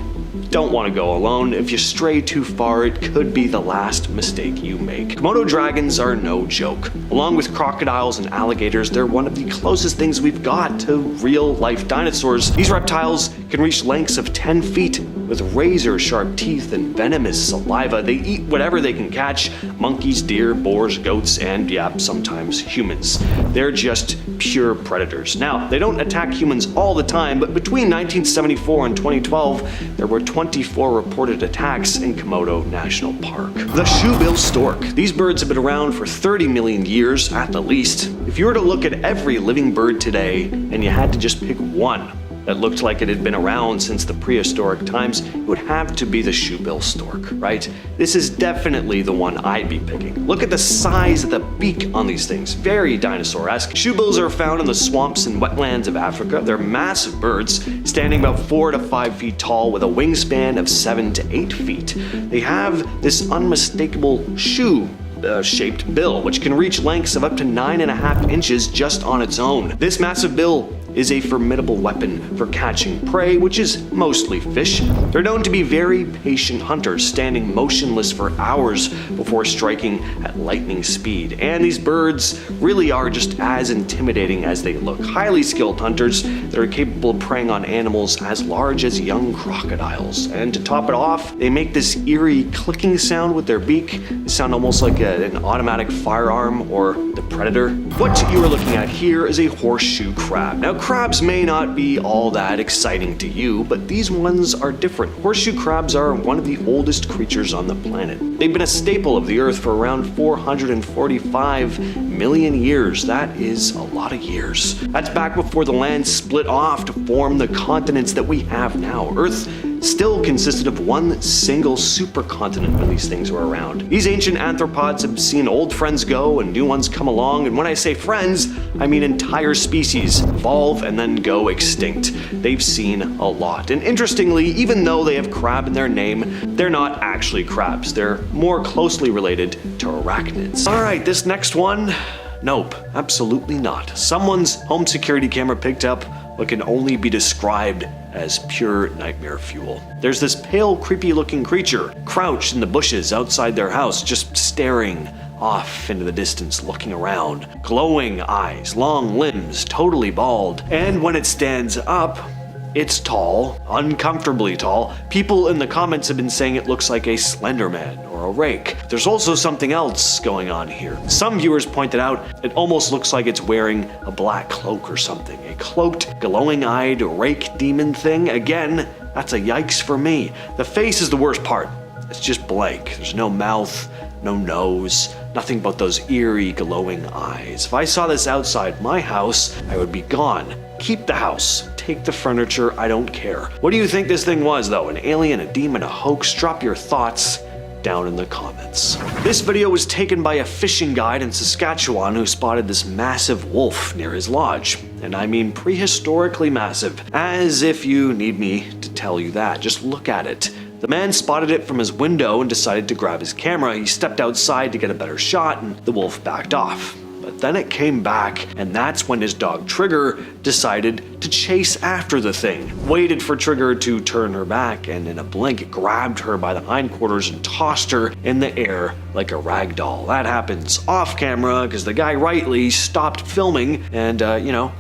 don't want to go alone. If you stray too far, it could be the last mistake you make. Komodo dragons are no joke. Along with crocodiles and alligators, they're one of the closest things we've got to real-life dinosaurs. These reptiles can reach lengths of 10 feet with razor-sharp teeth and venomous saliva. They eat whatever they can catch: monkeys, deer, boars, goats, and, yeah, sometimes humans. They're just pure predators. Now, they don't attack humans all the time, but between 1974 and 2012, there were 24 reported attacks in Komodo National Park. The shoebill stork. These birds have been around for 30 million years at the least. If you were to look at every living bird today and you had to just pick one that looked like it had been around since the prehistoric times, it would have to be the shoebill stork, right? This is definitely the one I'd be picking. Look at the size of the beak on these things, very dinosaur-esque. Shoebills are found in the swamps and wetlands of Africa. They're massive birds, standing about 4 to 5 feet tall with a wingspan of 7 to 8 feet. They have this unmistakable shaped bill, which can reach lengths of up to 9.5 inches just on its own. This massive bill is a formidable weapon for catching prey, which is mostly fish. They're known to be very patient hunters, standing motionless for hours before striking at lightning speed. And these birds really are just as intimidating as they look. Highly skilled hunters that are capable of preying on animals as large as young crocodiles. And to top it off, they make this eerie clicking sound with their beak. They sound almost like an automatic firearm or the predator. What you are looking at here is a horseshoe crab. Now, crabs may not be all that exciting to you, but these ones are different. Horseshoe crabs are one of the oldest creatures on the planet. They've been a staple of the Earth for around 445 million years. That is a lot of years. That's back before the land split off to form the continents that we have now. Earth still consisted of one single supercontinent when these things were around. These ancient arthropods have seen old friends go and new ones come along, and when I say friends, I mean entire species evolve and then go extinct. They've seen a lot. And interestingly, even though they have crab in their name, they're not actually crabs. They're more closely related to arachnids. Alright, this next one, nope, absolutely not. Someone's home security camera picked up what can only be described as pure nightmare fuel. There's this pale, creepy looking creature crouched in the bushes outside their house, just staring off into the distance, looking around. Glowing eyes, long limbs, totally bald. And when it stands up, it's tall, uncomfortably tall. People in the comments have been saying it looks like a Slender Man or a rake. There's also something else going on here. Some viewers pointed out it almost looks like it's wearing a black cloak or something. A cloaked, glowing-eyed rake demon thing. Again, that's a yikes for me. The face is the worst part. It's just blank. There's no mouth, no nose, nothing but those eerie, glowing eyes. If I saw this outside my house, I would be gone. Keep the house. Take the furniture, I don't care. What do you think this thing was though? An alien, a demon, a hoax? Drop your thoughts down in the comments. This video was taken by a fishing guide in Saskatchewan who spotted this massive wolf near his lodge. And I mean prehistorically massive. As if you need me to tell you that. Just look at it. The man spotted it from his window and decided to grab his camera. He stepped outside to get a better shot and the wolf backed off. But then it came back, and that's when his dog Trigger decided to chase after the thing. Waited for Trigger to turn her back, and in a blink grabbed her by the hindquarters and tossed her in the air like a rag doll. That happens off camera because the guy rightly stopped filming and,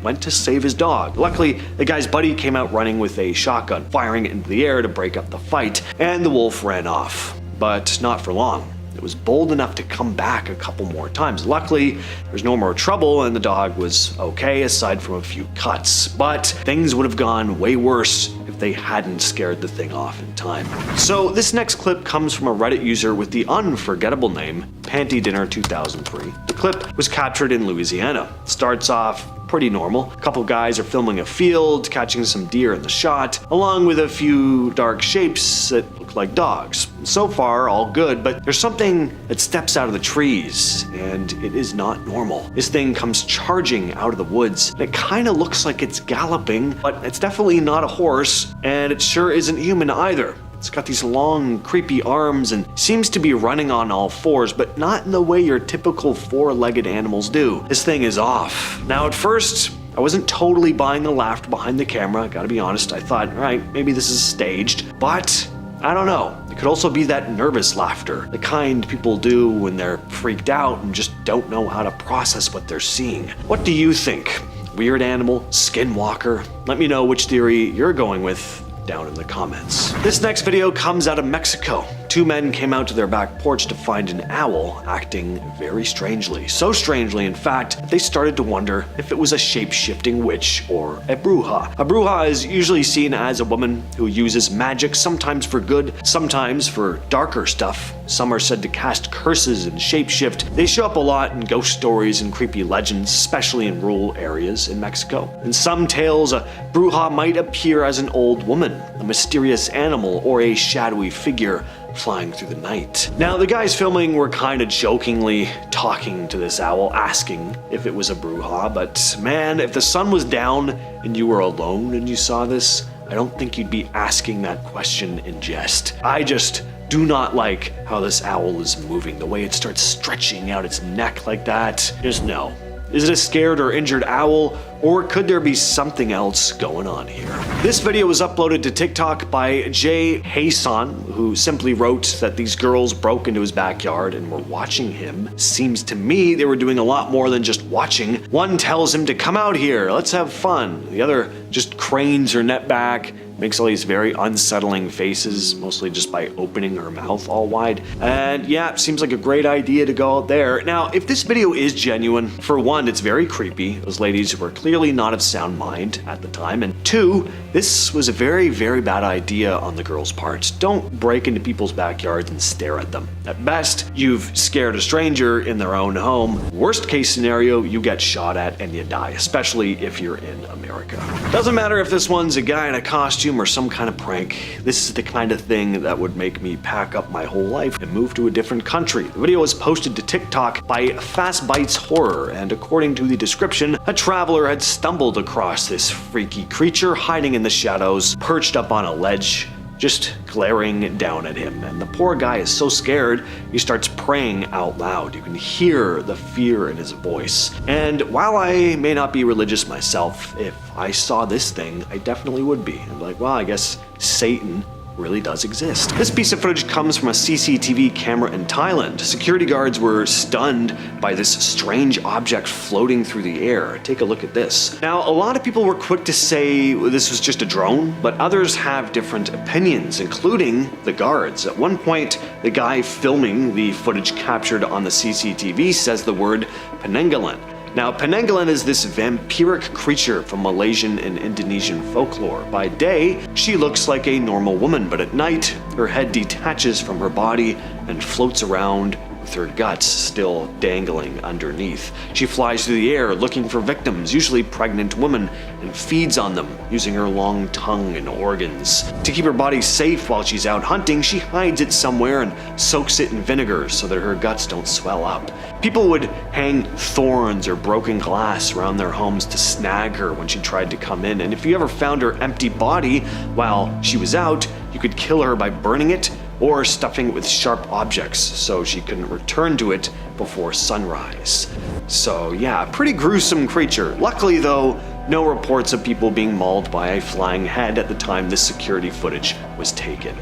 went to save his dog. Luckily, the guy's buddy came out running with a shotgun, firing it into the air to break up the fight, and the wolf ran off. But not for long. It was bold enough to come back a couple more times. Luckily, there was no more trouble and the dog was okay aside from a few cuts. But things would have gone way worse if they hadn't scared the thing off in time. So this next clip comes from a Reddit user with the unforgettable name Panty Dinner 2003. The clip was captured in Louisiana. It starts off pretty normal. A couple guys are filming a field, catching some deer in the shot, along with a few dark shapes that look like dogs. So far, all good, but there's something that steps out of the trees, and it is not normal. This thing comes charging out of the woods, and it kind of looks like it's galloping, but it's definitely not a horse, and it sure isn't human either. It's got these long, creepy arms and seems to be running on all fours, but not in the way your typical four-legged animals do. This thing is off. Now, at first, I wasn't totally buying the laughter behind the camera, gotta be honest. I thought, all right, maybe this is staged, but I don't know. It could also be that nervous laughter, the kind people do when they're freaked out and just don't know how to process what they're seeing. What do you think? Weird animal? Skinwalker? Let me know which theory you're going with down in the comments. This next video comes out of Mexico. Two men came out to their back porch to find an owl acting very strangely. So strangely, in fact, that they started to wonder if it was a shape-shifting witch or a bruja. A bruja is usually seen as a woman who uses magic, sometimes for good, sometimes for darker stuff. Some are said to cast curses and shapeshift. They show up a lot in ghost stories and creepy legends, especially in rural areas in Mexico. In some tales, a bruja might appear as an old woman, a mysterious animal, or a shadowy figure flying through the night. Now, the guys filming were kind of jokingly talking to this owl, asking if it was a bruja, but man, if the sun was down and you were alone and you saw this, I don't think you'd be asking that question in jest. I just do not like how this owl is moving, the way it starts stretching out its neck like that. Just no. Is it a scared or injured owl, or could there be something else going on here? This video was uploaded to TikTok by Jay Hayson, who simply wrote that these girls broke into his backyard and were watching him. Seems to me they were doing a lot more than just watching. One tells him to come out here, let's have fun. The other just cranes her net back, makes all these very unsettling faces, mostly just by opening her mouth all wide. And yeah, it seems like a great idea to go out there. Now, if this video is genuine, for one, it's very creepy. Those ladies were clearly not of sound mind at the time. And two, this was a very, very bad idea on the girls' part. Don't break into people's backyards and stare at them. At best, you've scared a stranger in their own home. Worst case scenario, you get shot at and you die, especially if you're in America. Doesn't matter if this one's a guy in a costume costume or some kind of prank. This is the kind of thing that would make me pack up my whole life and move to a different country. The video was posted to TikTok by Fast Bites Horror, and according to the description, a traveler had stumbled across this freaky creature hiding in the shadows, perched up on a ledge, just glaring down at him. And the poor guy is so scared, he starts praying out loud. You can hear the fear in his voice. And while I may not be religious myself, if I saw this thing, I definitely would be. I'd be like, well, I guess Satan really does exist. This piece of footage comes from a CCTV camera in Thailand. Security guards were stunned by this strange object floating through the air. Take a look at this. Now, a lot of people were quick to say this was just a drone, but others have different opinions, including the guards. At one point, the guy filming the footage captured on the CCTV says the word Penanggalan. Now, Penanggalan is this vampiric creature from Malaysian and Indonesian folklore. By day, she looks like a normal woman, but at night, her head detaches from her body and floats around with her guts still dangling underneath. She flies through the air looking for victims, usually pregnant women, and feeds on them using her long tongue and organs. To keep her body safe while she's out hunting, she hides it somewhere and soaks it in vinegar so that her guts don't swell up. People would hang thorns or broken glass around their homes to snag her when she tried to come in, and if you ever found her empty body while she was out, you could kill her by burning it or stuffing it with sharp objects so she couldn't return to it before sunrise. So yeah, a pretty gruesome creature. Luckily though, no reports of people being mauled by a flying head at the time this security footage was taken.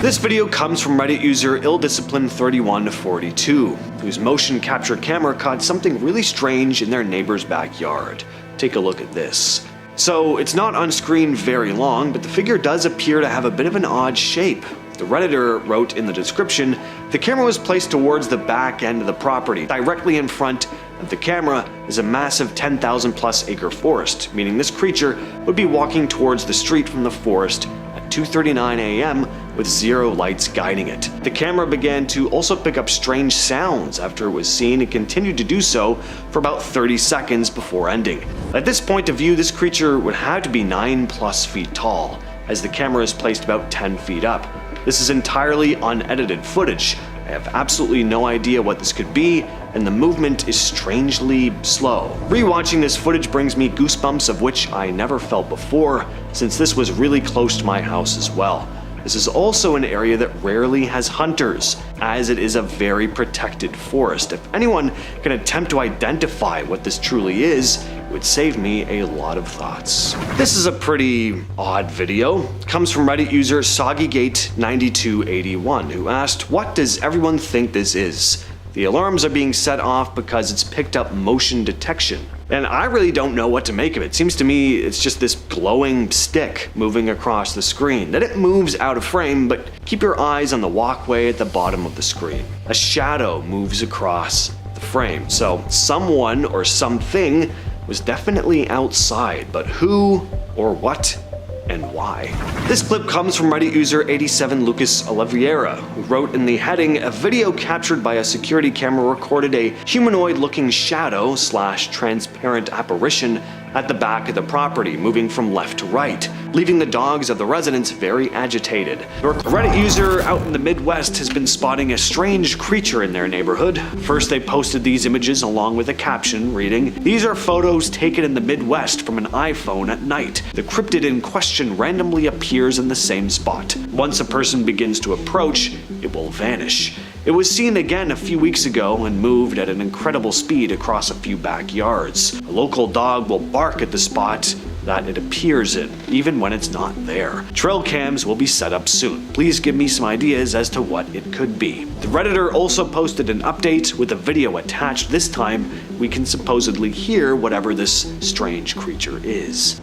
This video comes from Reddit user illdisciplined3142, whose motion capture camera caught something really strange in their neighbor's backyard. Take a look at this. So it's not on screen very long, but the figure does appear to have a bit of an odd shape. The Redditor wrote in the description, the camera was placed towards the back end of the property. Directly in front of the camera is a massive 10,000 plus acre forest, meaning this creature would be walking towards the street from the forest at 2:39 a.m. with zero lights guiding it. The camera began to also pick up strange sounds after it was seen and continued to do so for about 30 seconds before ending. At this point of view, this creature would have to be 9+ feet tall, as the camera is placed about 10 feet up. This is entirely unedited footage. I have absolutely no idea what this could be, and the movement is strangely slow. Rewatching this footage brings me goosebumps of which I never felt before, since this was really close to my house as well. This is also an area that rarely has hunters, as it is a very protected forest. If anyone can attempt to identify what this truly is, it would save me a lot of thoughts. This is a pretty odd video. It comes from Reddit user SoggyGate9281, who asked, what does everyone think this is? The alarms are being set off because it's picked up motion detection. And I really don't know what to make of it. Seems to me it's just this glowing stick moving across the screen. Then it moves out of frame, but keep your eyes on the walkway at the bottom of the screen. A shadow moves across the frame. So someone or something was definitely outside, but who or what and why? This clip comes from Reddit user 87 Lucas Oliveira, who wrote in the heading, a video captured by a security camera recorded a humanoid-looking shadow / transparent apparition at the back of the property, moving from left to right, leaving the dogs of the residents very agitated. A Reddit user out in the Midwest has been spotting a strange creature in their neighborhood. First, they posted these images along with a caption reading, these are photos taken in the Midwest from an iPhone at night. The cryptid in question randomly appears in the same spot. Once a person begins to approach, it will vanish. It was seen again a few weeks ago and moved at an incredible speed across a few backyards. A local dog will bark at the spot that it appears in, even when it's not there. Trail cams will be set up soon. Please give me some ideas as to what it could be. The Redditor also posted an update with a video attached. This time, we can supposedly hear whatever this strange creature is.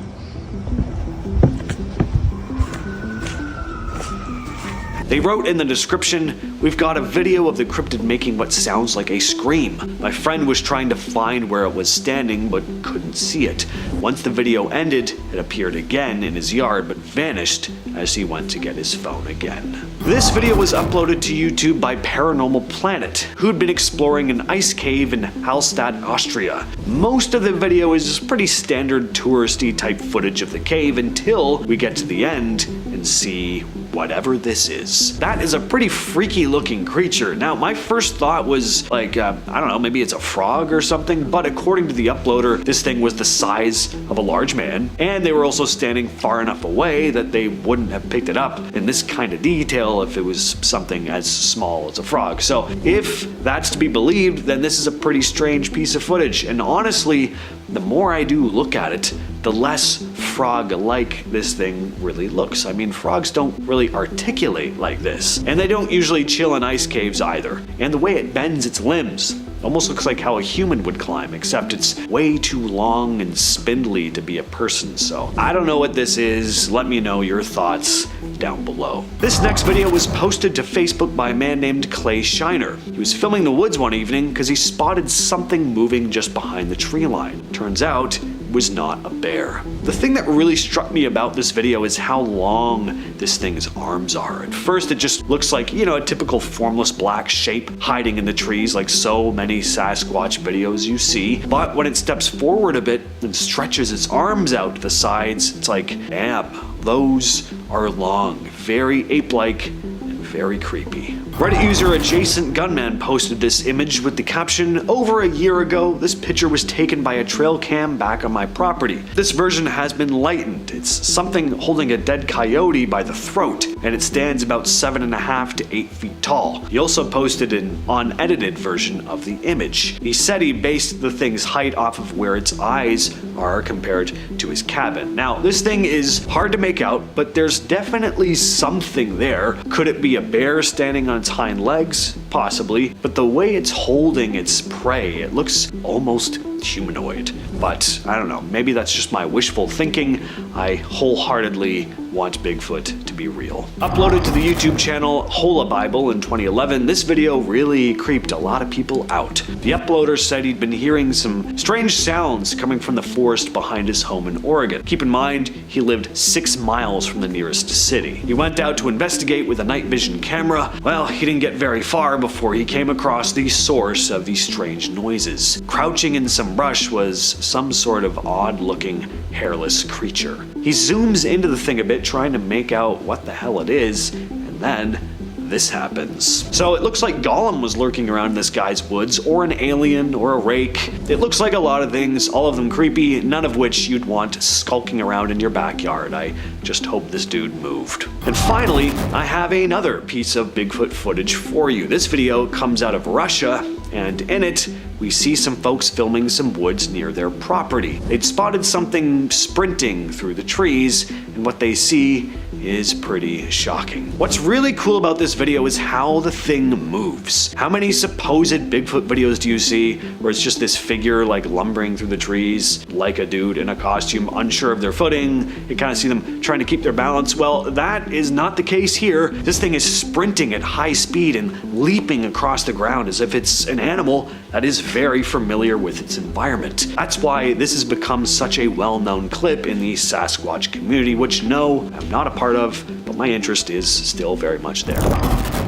They wrote in the description, we've got a video of the cryptid making what sounds like a scream. My friend was trying to find where it was standing but couldn't see it. Once the video ended, it appeared again in his yard but vanished as he went to get his phone again. This video was uploaded to YouTube by Paranormal Planet, who'd been exploring an ice cave in Hallstatt, Austria. Most of the video is pretty standard touristy type footage of the cave until we get to the end and see whatever this is. That is a pretty freaky looking creature. Now, my first thought was like, I don't know, maybe it's a frog or something, but according to the uploader, this thing was the size of a large man, and they were also standing far enough away that they wouldn't have picked it up in this kind of detail if it was something as small as a frog. So if that's to be believed, then this is a pretty strange piece of footage, and honestly, the more I do look at it, the less frog-like this thing really looks. I mean, frogs don't really articulate like this, and they don't usually chill in ice caves either. And the way it bends its limbs almost looks like how a human would climb, except it's way too long and spindly to be a person. So I don't know what this is. Let me know your thoughts down below. This next video was posted to Facebook by a man named Clay Shiner. He was filming the woods one evening because he spotted something moving just behind the tree line. Turns out it was not a bear. The thing that really struck me about this video is how long this thing's arms are. At first it just looks like, you know, a typical formless black shape hiding in the trees like so many Sasquatch videos you see. But when it steps forward a bit and stretches its arms out to the sides, it's like, damn, those are long, very ape-like and very creepy. Reddit user Adjacent Gunman posted this image with the caption, "Over a year ago, this picture was taken by a trail cam back on my property. This version has been lightened. It's something holding a dead coyote by the throat, and it stands about 7.5 to 8 feet tall." He also posted an unedited version of the image. He said he based the thing's height off of where its eyes are compared to his cabin. Now, this thing is hard to make out, but there's definitely something there. Could it be a bear standing on its hind legs? Possibly, but the way it's holding its prey, it looks almost humanoid. But I don't know, maybe that's just my wishful thinking. I wholeheartedly want Bigfoot to be real. Uploaded to the YouTube channel Hola Bible in 2011, this video really creeped a lot of people out. The uploader said he'd been hearing some strange sounds coming from the forest behind his home in Oregon. Keep in mind, he lived 6 miles from the nearest city. He went out to investigate with a night vision camera. Well, he didn't get very far before he came across the source of these strange noises. Crouching in some brush was some sort of odd-looking, hairless creature. He zooms into the thing a bit, trying to make out what the hell it is, and then this happens. So it looks like Gollum was lurking around this guy's woods, or an alien, or a rake. It looks like a lot of things, all of them creepy, none of which you'd want skulking around in your backyard. I just hope this dude moved. And finally, I have another piece of Bigfoot footage for you. This video comes out of Russia, and in it, we see some folks filming some woods near their property. They'd spotted something sprinting through the trees, and what they see is pretty shocking. What's really cool about this video is how the thing moves. How many supposed Bigfoot videos do you see where it's just this figure like lumbering through the trees like a dude in a costume, unsure of their footing? You kind of see them trying to keep their balance. Well, that is not the case here. This thing is sprinting at high speed and leaping across the ground as if it's an animal that is very familiar with its environment. That's why this has become such a well-known clip in the Sasquatch community, which no, I'm not a part of, but my interest is still very much there.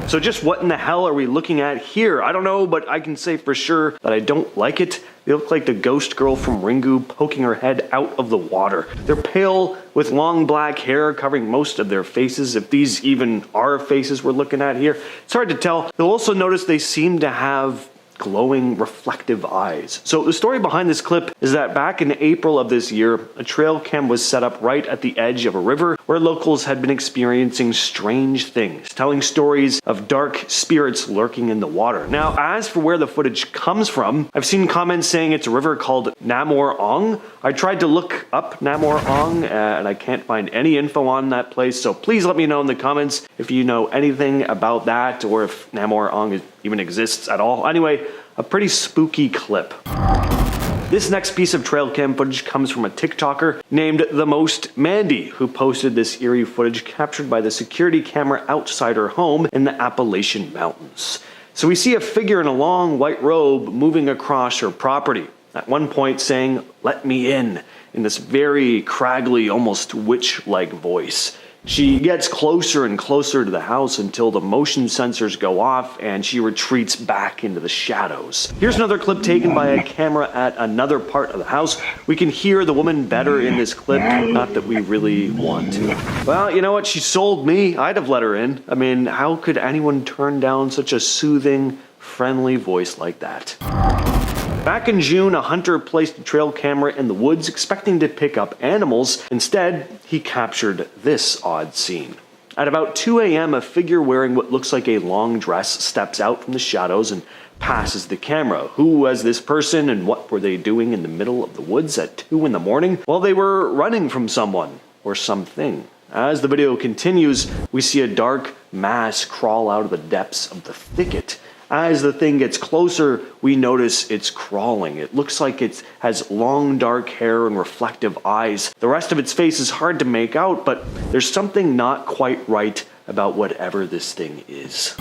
So just what in the hell are we looking at here? I don't know, but I can say for sure that I don't like it. They look like the ghost girl from Ringu poking her head out of the water. They're pale with long black hair covering most of their faces, if these even are faces we're looking at here. It's hard to tell. You'll also notice they seem to have glowing, reflective eyes. So the story behind this clip is that back in April of this year, a trail cam was set up right at the edge of a river where locals had been experiencing strange things, telling stories of dark spirits lurking in the water. Now, as for where the footage comes from, I've seen comments saying it's a river called Namor Ong. I tried to look up Namor Ong and I can't find any info on that place, so please let me know in the comments if you know anything about that or if Namor Ong even exists at all. Anyway, a pretty spooky clip. This next piece of trail cam footage comes from a TikToker named The Most Mandy, who posted this eerie footage captured by the security camera outside her home in the Appalachian Mountains. So we see a figure in a long white robe moving across her property, at one point saying, "Let me in this very craggly, almost witch-like voice. She gets closer and closer to the house until the motion sensors go off and she retreats back into the shadows. Here's another clip taken by a camera at another part of the house. We can hear the woman better in this clip, not that we really want to. Well, you know what? She sold me. I'd have let her in. I mean, how could anyone turn down such a soothing, friendly voice like that? Back in June, a hunter placed a trail camera in the woods expecting to pick up animals. Instead, he captured this odd scene. At about 2 a.m., a figure wearing what looks like a long dress steps out from the shadows and passes the camera. Who was this person and what were they doing in the middle of the woods at 2 in the morning? Well, they were running from someone or something. As the video continues, we see a dark mass crawl out of the depths of the thicket. As the thing gets closer, we notice it's crawling. It looks like it has long dark hair and reflective eyes. The rest of its face is hard to make out, but there's something not quite right about whatever this thing is.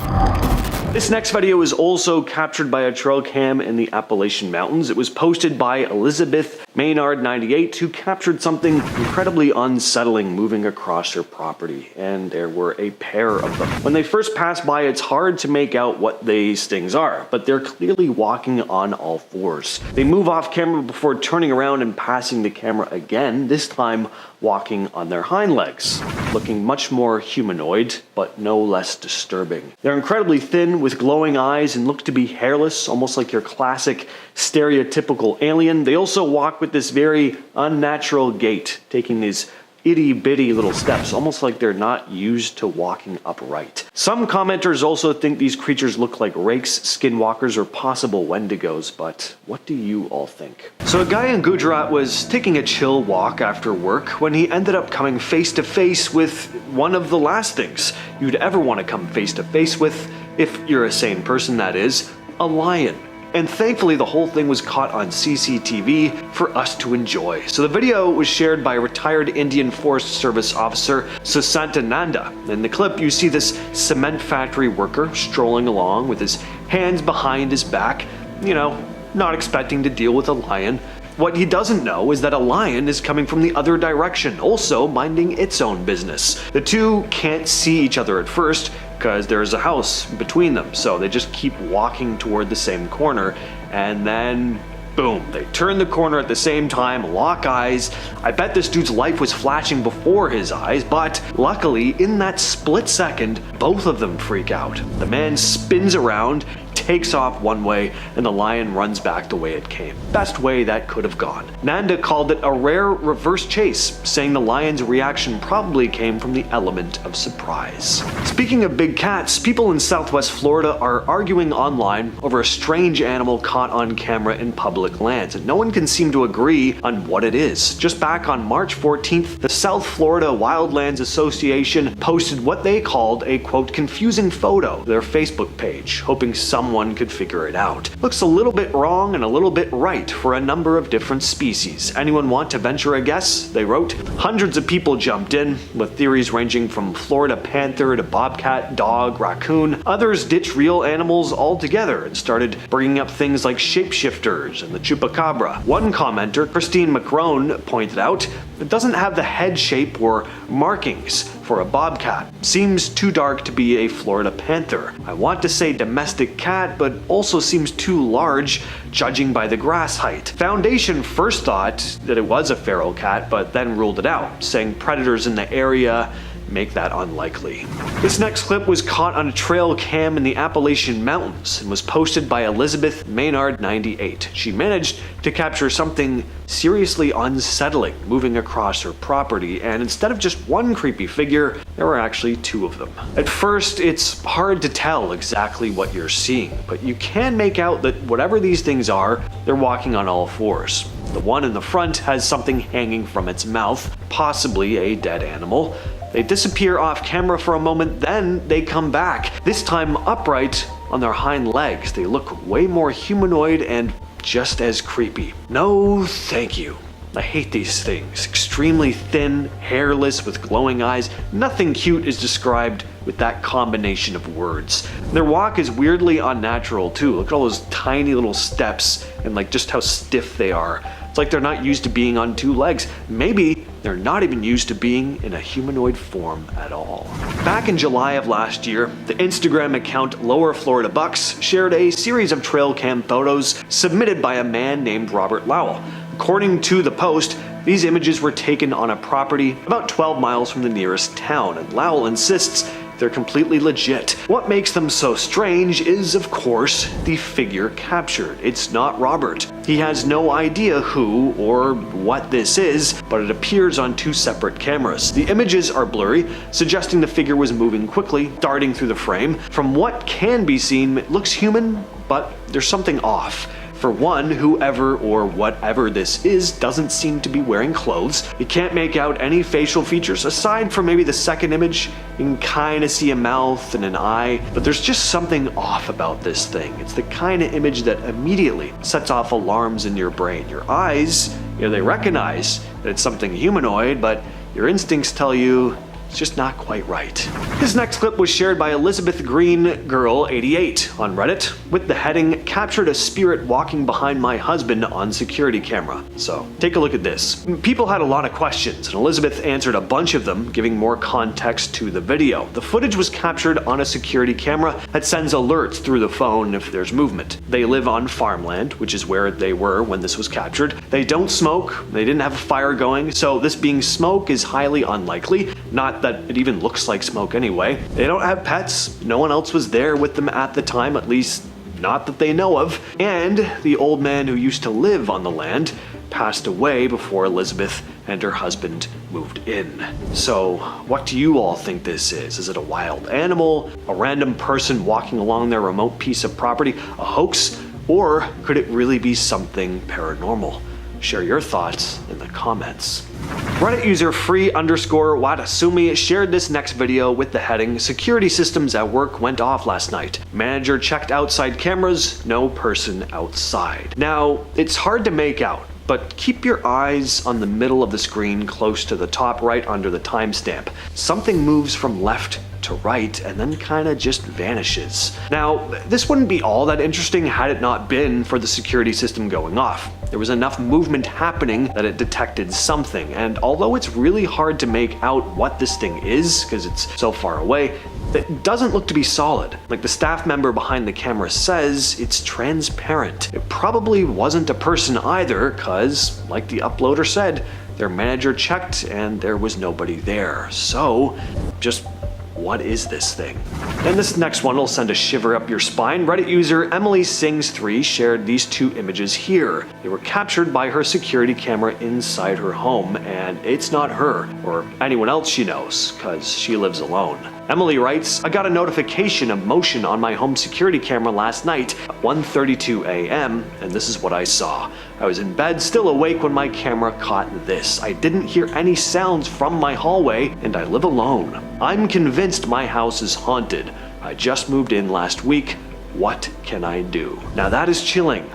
This next video is also captured by a trail cam in the Appalachian Mountains. It was posted by Elizabeth Maynard 98, who captured something incredibly unsettling moving across her property, and there were a pair of them. When they first pass by, it's hard to make out what these things are, but they're clearly walking on all fours. They move off camera before turning around and passing the camera again, this time walking on their hind legs, looking much more humanoid, but no less disturbing. They're incredibly thin with glowing eyes and look to be hairless, almost like your classic stereotypical alien. They also walk with this very unnatural gait, taking these itty-bitty little steps, almost like they're not used to walking upright. Some commenters also think these creatures look like rakes, skinwalkers, or possible wendigos, but what do you all think? So a guy in Gujarat was taking a chill walk after work when he ended up coming face to face with one of the last things you'd ever want to come face to face with, if you're a sane person that is, a lion. And thankfully the whole thing was caught on CCTV for us to enjoy. So the video was shared by retired Indian Forest Service officer Susanta Nanda. In the clip you see this cement factory worker strolling along with his hands behind his back, not expecting to deal with a lion. What he doesn't know is that a lion is coming from the other direction, also minding its own business. The two can't see each other at first because there's a house between them, so they just keep walking toward the same corner, and then boom, they turn the corner at the same time, lock eyes. I bet this dude's life was flashing before his eyes, but luckily in that split second, both of them freak out. The man spins around, takes off one way, and the lion runs back the way it came. Best way that could have gone. Nanda called it a rare reverse chase, saying the lion's reaction probably came from the element of surprise. Speaking of big cats, people in Southwest Florida are arguing online over a strange animal caught on camera in public lands, and no one can seem to agree on what it is. Just back on March 14th, the South Florida Wildlands Association posted what they called a, quote, confusing photo to their Facebook page, hoping someone could figure it out. Looks a little bit wrong and a little bit right for a number of different species. Anyone want to venture a guess? They wrote. Hundreds of people jumped in, with theories ranging from Florida panther to bobcat, dog, raccoon. Others ditched real animals altogether and started bringing up things like shapeshifters and the chupacabra. One commenter, Christine McCrone, pointed out, it doesn't have the head shape or markings for a bobcat. Seems too dark to be a Florida panther. I want to say domestic cat, but also seems too large, judging by the grass height. Foundation first thought that it was a feral cat, but then ruled it out, saying predators in the area make that unlikely. This next clip was caught on a trail cam in the Appalachian Mountains and was posted by Elizabeth Maynard 98. She managed to capture something seriously unsettling moving across her property, and instead of just one creepy figure, there were actually two of them. At first, it's hard to tell exactly what you're seeing, but you can make out that whatever these things are, they're walking on all fours. The one in the front has something hanging from its mouth, possibly a dead animal. They disappear off camera for a moment, then they come back, this time upright on their hind legs. They look way more humanoid and just as creepy. No, thank you. I hate these things. Extremely thin, hairless, with glowing eyes. Nothing cute is described with that combination of words. Their walk is weirdly unnatural too. Look at all those tiny little steps and just how stiff they are. It's like they're not used to being on two legs. Maybe they're not even used to being in a humanoid form at all. Back in July of last year, the Instagram account Lower Florida Bucks shared a series of trail cam photos submitted by a man named Robert Lowell. According to the post, these images were taken on a property about 12 miles from the nearest town, and Lowell insists they're completely legit. What makes them so strange is, of course, the figure captured. It's not Robert. He has no idea who or what this is, but it appears on two separate cameras. The images are blurry, suggesting the figure was moving quickly, darting through the frame. From what can be seen, it looks human, but there's something off. For one, whoever or whatever this is doesn't seem to be wearing clothes. You can't make out any facial features. Aside from maybe the second image, you can kind of see a mouth and an eye, but there's just something off about this thing. It's the kind of image that immediately sets off alarms in your brain. Your eyes, they recognize that it's something humanoid, but your instincts tell you it's just not quite right. This next clip was shared by Elizabeth Green Girl 88 on Reddit with the heading, "Captured a spirit walking behind my husband on security camera." So take a look at this. People had a lot of questions, and Elizabeth answered a bunch of them, giving more context to the video. The footage was captured on a security camera that sends alerts through the phone if there's movement. They live on farmland, which is where they were when this was captured. They don't smoke, they didn't have a fire going, so this being smoke is highly unlikely. Not that it even looks like smoke anyway. They don't have pets. No one else was there with them at the time, at least not that they know of. And the old man who used to live on the land passed away before Elizabeth and her husband moved in. So what do you all think this is? Is it a wild animal? A random person walking along their remote piece of property? A hoax? Or could it really be something paranormal? Share your thoughts in the comments. Reddit user free_watasumi shared this next video with the heading, "Security systems at work went off last night. Manager checked outside cameras, no person outside." Now, it's hard to make out, but keep your eyes on the middle of the screen close to the top right under the timestamp. Something moves from left to right and then kinda just vanishes. Now, this wouldn't be all that interesting had it not been for the security system going off. There was enough movement happening that it detected something, and although it's really hard to make out what this thing is because it's so far away, it doesn't look to be solid. Like the staff member behind the camera says, it's transparent. It probably wasn't a person either, cause like the uploader said, their manager checked and there was nobody there. So, just what is this thing? And this next one will send a shiver up your spine. Reddit user Emily Sings3 shared these two images here. They were captured by her security camera inside her home, and it's not her or anyone else she knows, cause she lives alone. Emily writes, "I got a notification of motion on my home security camera last night at 1:32 a.m. and this is what I saw. I was in bed, still awake when my camera caught this. I didn't hear any sounds from my hallway and I live alone. I'm convinced my house is haunted. I just moved in last week. What can I do?" Now that is chilling.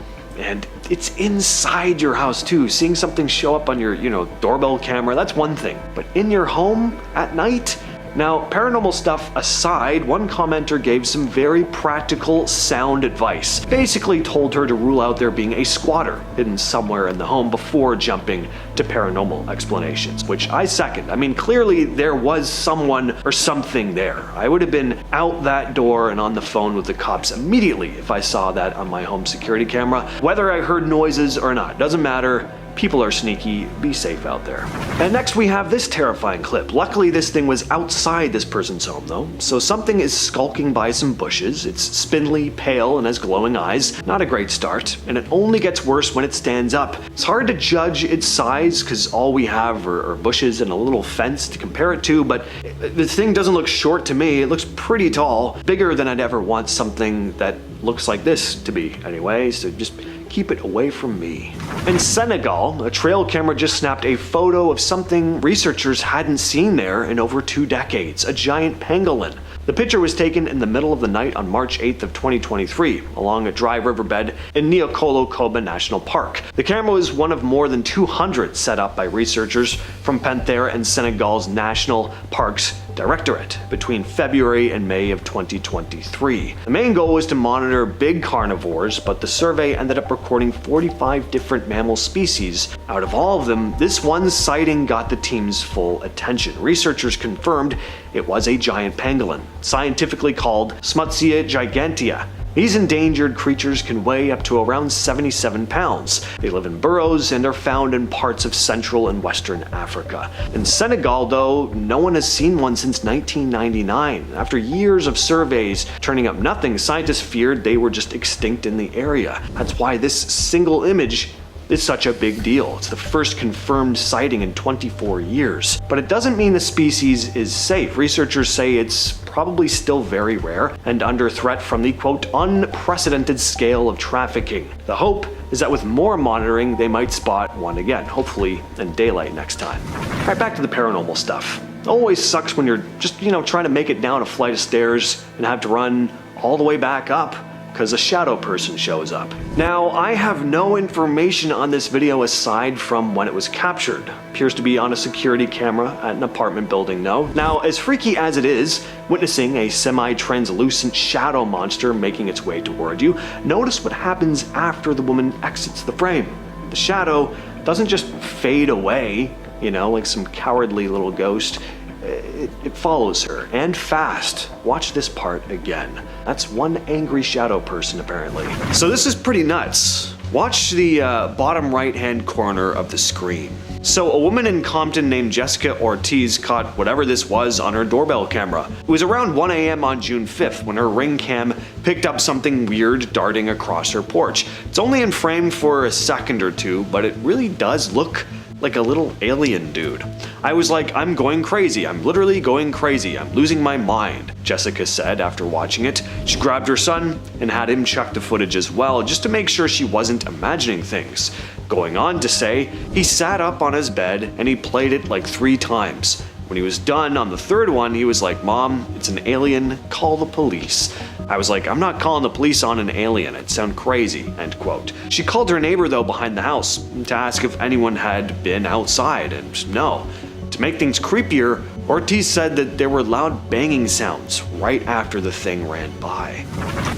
And it's inside your house too. Seeing something show up on your, doorbell camera, that's one thing. But in your home at night? Now, paranormal stuff aside, one commenter gave some very practical, sound advice. Basically told her to rule out there being a squatter hidden somewhere in the home before jumping to paranormal explanations, which I second. I mean, clearly there was someone or something there. I would have been out that door and on the phone with the cops immediately if I saw that on my home security camera. Whether I heard noises or not, doesn't matter. People are sneaky, be safe out there. And next we have this terrifying clip. Luckily this thing was outside this person's home though, so something is skulking by some bushes. It's spindly, pale, and has glowing eyes. Not a great start, and it only gets worse when it stands up. It's hard to judge its size because all we have are bushes and a little fence to compare it to, but the thing doesn't look short to me. It looks pretty tall, bigger than I'd ever want something that looks like this to be anyway, so just keep it away from me. In Senegal, a trail camera just snapped a photo of something researchers hadn't seen there in over 2 decades, a giant pangolin. The picture was taken in the middle of the night on March 8th of 2023, along a dry riverbed in Niokolo-Koba National Park. The camera was one of more than 200 set up by researchers from Panther and Senegal's National Parks Directorate between February and May of 2023. The main goal was to monitor big carnivores, but the survey ended up recording 45 different mammal species. Out of all of them, this one sighting got the team's full attention. Researchers confirmed it was a giant pangolin, scientifically called Smutsia gigantea. These endangered creatures can weigh up to around 77 pounds. They live in burrows and are found in parts of Central and Western Africa. In Senegal, though, no one has seen one since 1999. After years of surveys turning up nothing, scientists feared they were just extinct in the area. That's why this single image is such a big deal. It's the first confirmed sighting in 24 years. But it doesn't mean the species is safe. Researchers say it's probably still very rare and under threat from the quote unprecedented scale of trafficking. The hope is that with more monitoring they might spot one again, hopefully in daylight next time. Alright, back to the paranormal stuff. It always sucks when you're just, trying to make it down a flight of stairs and have to run all the way back up because a shadow person shows up. Now, I have no information on this video aside from when it was captured. Appears to be on a security camera at an apartment building though. Now, as freaky as it is, witnessing a semi-translucent shadow monster making its way toward you, notice what happens after the woman exits the frame. The shadow doesn't just fade away, like some cowardly little ghost. It follows her, and fast. Watch this part again. That's one angry shadow person, apparently. So this is pretty nuts. Watch the bottom right-hand corner of the screen. So a woman in Compton named Jessica Ortiz caught whatever this was on her doorbell camera. It was around 1 a.m. on June 5th when her Ring cam picked up something weird darting across her porch. It's only in frame for a second or two, but it really does look like a little alien dude. I was like, I'm going crazy. I'm literally going crazy. I'm losing my mind, Jessica said after watching it. She grabbed her son and had him check the footage as well, just to make sure she wasn't imagining things. Going on to say, he sat up on his bed and he played it like 3 times. When he was done on the 3rd one, he was like, Mom, it's an alien, call the police. I was like, I'm not calling the police on an alien, it'd sound crazy, end quote. She called her neighbor though behind the house to ask if anyone had been outside, and no. To make things creepier, Ortiz said that there were loud banging sounds right after the thing ran by.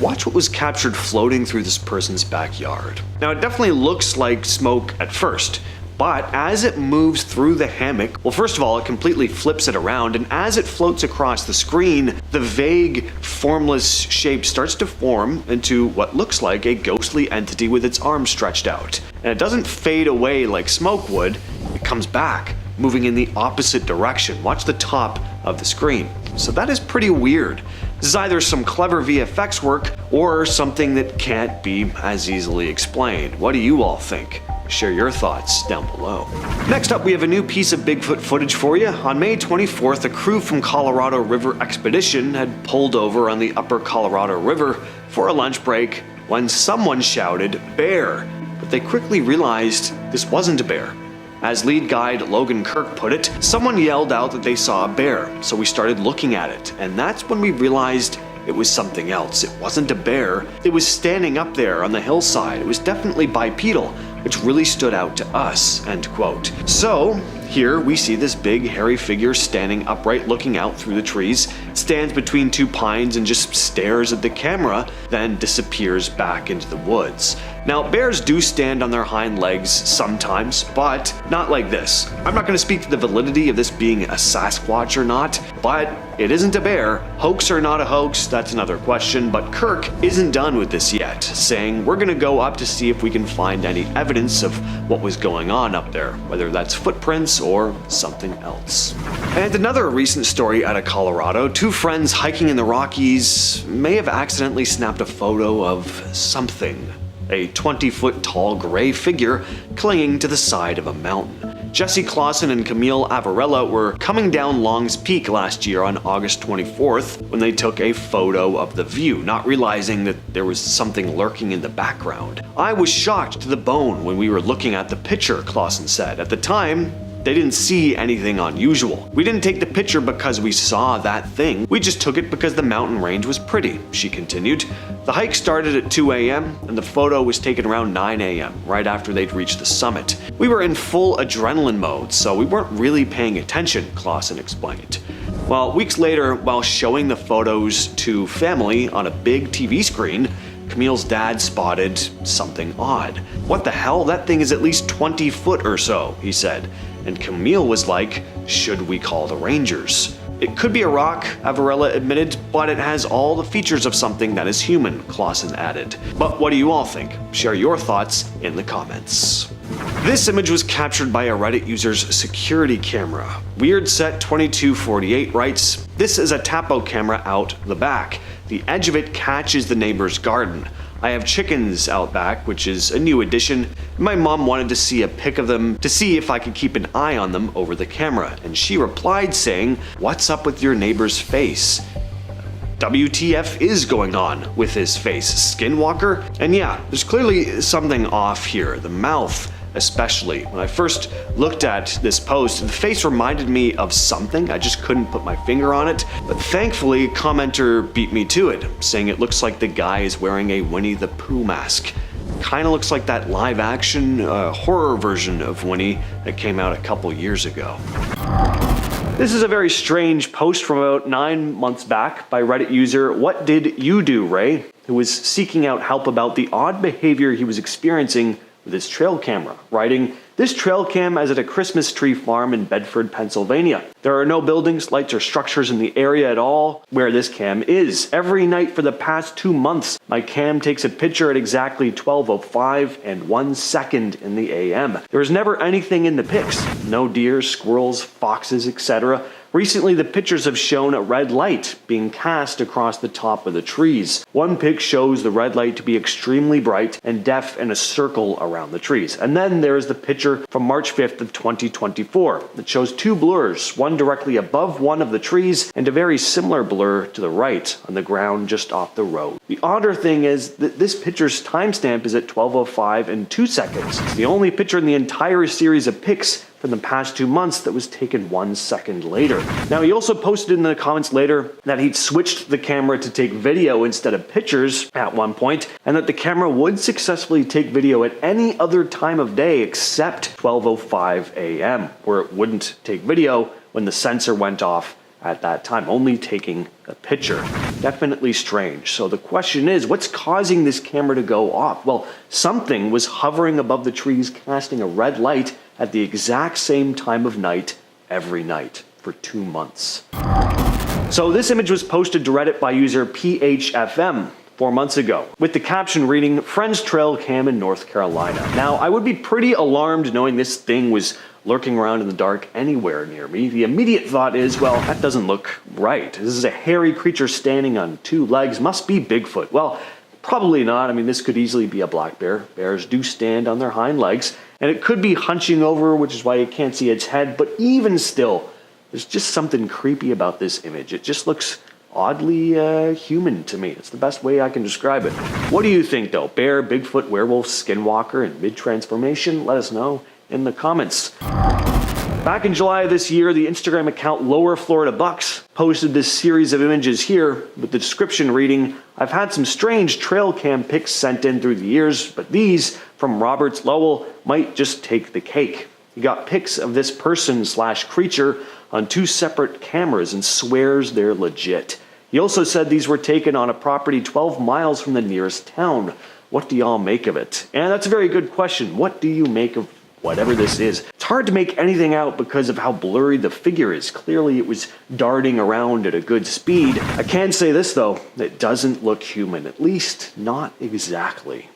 Watch what was captured floating through this person's backyard. Now it definitely looks like smoke at first, but as it moves through the hammock, well, first of all, it completely flips it around, and as it floats across the screen, the vague, formless shape starts to form into what looks like a ghostly entity with its arms stretched out. And it doesn't fade away like smoke would, it comes back, moving in the opposite direction. Watch the top of the screen. So that is pretty weird. This is either some clever VFX work or something that can't be as easily explained. What do you all think? Share your thoughts down below. Next up, we have a new piece of Bigfoot footage for you. On May 24th, a crew from Colorado River Expedition had pulled over on the upper Colorado River for a lunch break when someone shouted, "Bear!" But they quickly realized this wasn't a bear. As lead guide Logan Kirk put it, someone yelled out that they saw a bear, so we started looking at it, and that's when we realized it was something else. It wasn't a bear. It was standing up there on the hillside. It was definitely bipedal, which really stood out to us, end quote. So, here we see this big hairy figure standing upright looking out through the trees, stands between 2 pines and just stares at the camera, then disappears back into the woods. Now, bears do stand on their hind legs sometimes, but not like this. I'm not going to speak to the validity of this being a Sasquatch or not, but it isn't a bear. Hoax or not a hoax, that's another question, but Kirk isn't done with this yet, saying we're going to go up to see if we can find any evidence of what was going on up there, whether that's footprints or something else. And another recent story out of Colorado, 2 friends hiking in the Rockies may have accidentally snapped a photo of something. A 20-foot tall gray figure clinging to the side of a mountain. Jesse Clausen and Camille Avarella were coming down Long's Peak last year on August 24th when they took a photo of the view, not realizing that there was something lurking in the background. I was shocked to the bone when we were looking at the picture, Clausen said. At the time, they didn't see anything unusual. We didn't take the picture because we saw that thing. We just took it because the mountain range was pretty, she continued. The hike started at 2 a.m. and the photo was taken around 9 a.m., right after they'd reached the summit. We were in full adrenaline mode, so we weren't really paying attention, Clausen explained. Well, weeks later, while showing the photos to family on a big TV screen, Camille's dad spotted something odd. "What the hell? That thing is at least 20 foot or so," he said. And Camille was like, "Should we call the Rangers?" "It could be a rock," Avarella admitted, "but it has all the features of something that is human," Clausen added. But what do you all think? Share your thoughts in the comments. This image was captured by a Reddit user's security camera. WeirdSet2248 writes, "This is a Tapo camera out the back. The edge of it catches the neighbor's garden. I have chickens out back, which is a new addition. My mom wanted to see a pic of them to see if I could keep an eye on them over the camera. And she replied saying, 'What's up with your neighbor's face?' WTF is going on with his face, Skinwalker?" And yeah, there's clearly something off here. The mouth, especially. When I first looked at this post, the face reminded me of something. I just couldn't put my finger on it. But thankfully, a commenter beat me to it, saying it looks like the guy is wearing a Winnie the Pooh mask. Kinda looks like that live action horror version of Winnie that came out a couple years ago. This is a very strange post from about 9 months back by Reddit user "What Did You Do, Ray?" who was seeking out help about the odd behavior he was experiencing with his trail camera, writing, "This trail cam is at a Christmas tree farm in Bedford, Pennsylvania. There are no buildings, lights, or structures in the area at all where this cam is. Every night for the past 2 months, my cam takes a picture at exactly 12:05 and 1 second in the AM. There is never anything in the pics. No deer, squirrels, foxes, etc. Recently, the pictures have shown a red light being cast across the top of the trees. One pic shows the red light to be extremely bright and def in a circle around the trees. And then there is the picture from March 5th of 2024 that shows 2 blurs, one directly above one of the trees and a very similar blur to the right on the ground just off the road. The odder thing is that this picture's timestamp is at 12:05 and 2 seconds. It's the only picture in the entire series of pics from the past 2 months that was taken 1 second later." Now, he also posted in the comments later that he'd switched the camera to take video instead of pictures at one point, and that the camera would successfully take video at any other time of day except 12:05 AM, where it wouldn't take video when the sensor went off at that time, only taking a picture. Definitely strange. So the question is, what's causing this camera to go off? Well, something was hovering above the trees, casting a red light at the exact same time of night every night for 2 months. So this image was posted to Reddit by user PHFM 4 months ago, with the caption reading, "Friend's trail cam in North Carolina." Now, I would be pretty alarmed knowing this thing was lurking around in the dark anywhere near me. The immediate thought is, well, that doesn't look right. This is a hairy creature standing on 2 legs, must be Bigfoot. Well, probably not. I mean, this could easily be a black bear. Bears do stand on their hind legs, and it could be hunching over, which is why you can't see its head, but even still, there's just something creepy about this image. It just looks oddly human to me. It's the best way I can describe it. What do you think, though? Bear, Bigfoot, werewolf, skinwalker, and mid-transformation? Let us know in the comments. Back in July of this year, the Instagram account Lower Florida Bucks posted this series of images here with the description reading, "I've had some strange trail cam pics sent in through the years, but these from Roberts Lowell might just take the cake." He got pics of this person/creature on 2 separate cameras and swears they're legit. He also said these were taken on a property 12 miles from the nearest town. What do y'all make of it? And that's a very good question. What do you make of whatever this is? It's hard to make anything out because of how blurry the figure is. Clearly it was darting around at a good speed. I can say this though, it doesn't look human, at least not exactly.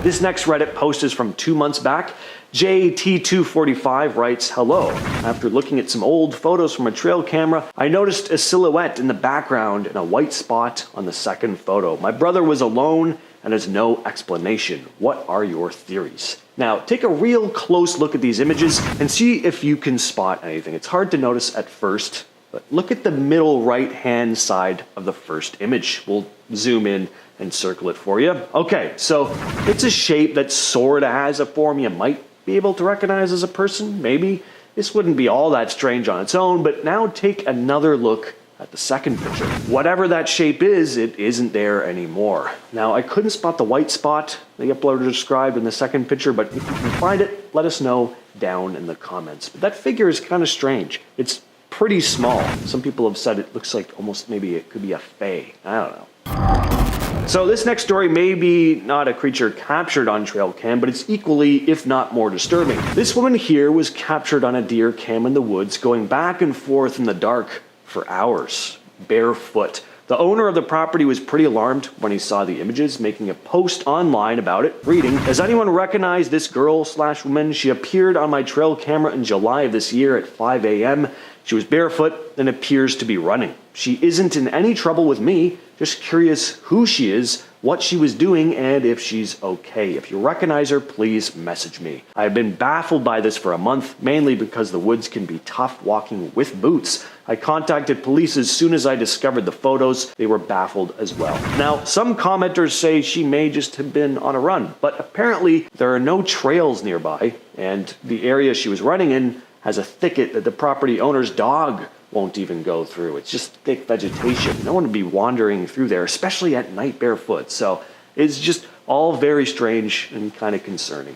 This next Reddit post is from 2 months back. JT245 writes, "Hello. After looking at some old photos from a trail camera, I noticed a silhouette in the background and a white spot on the second photo. My brother was alone and has no explanation. What are your theories?" Now, take a real close look at these images and see if you can spot anything. It's hard to notice at first, but look at the middle right-hand side of the first image. We'll zoom in and circle it for you. Okay, so it's a shape that sort of has a form you might be able to recognize as a person, maybe. This wouldn't be all that strange on its own, but now take another look at the second picture. Whatever that shape is, it isn't there anymore. Now, I couldn't spot the white spot the uploader described in the second picture, but if you can find it, let us know down in the comments. But that figure is kind of strange. It's pretty small. Some people have said it looks like almost maybe it could be a fae. I don't know. So this next story may be not a creature captured on trail cam, but it's equally, if not more disturbing. This woman here was captured on a deer cam in the woods, going back and forth in the dark for hours, barefoot. The owner of the property was pretty alarmed when he saw the images, making a post online about it, reading, "Does anyone recognize this girl/woman? She appeared on my trail camera in July of this year at 5 a.m. She was barefoot and appears to be running. She isn't in any trouble with me, just curious who she is, what she was doing, and if she's okay. If you recognize her, please message me." I have been baffled by this for a month, mainly because the woods can be tough walking with boots. I contacted police as soon as I discovered the photos. They were baffled as well. Now, some commenters say she may just have been on a run, but apparently there are no trails nearby, and the area she was running in has a thicket that the property owner's dog won't even go through. It's just thick vegetation. No one would be wandering through there, especially at night barefoot. So it's just all very strange and kind of concerning.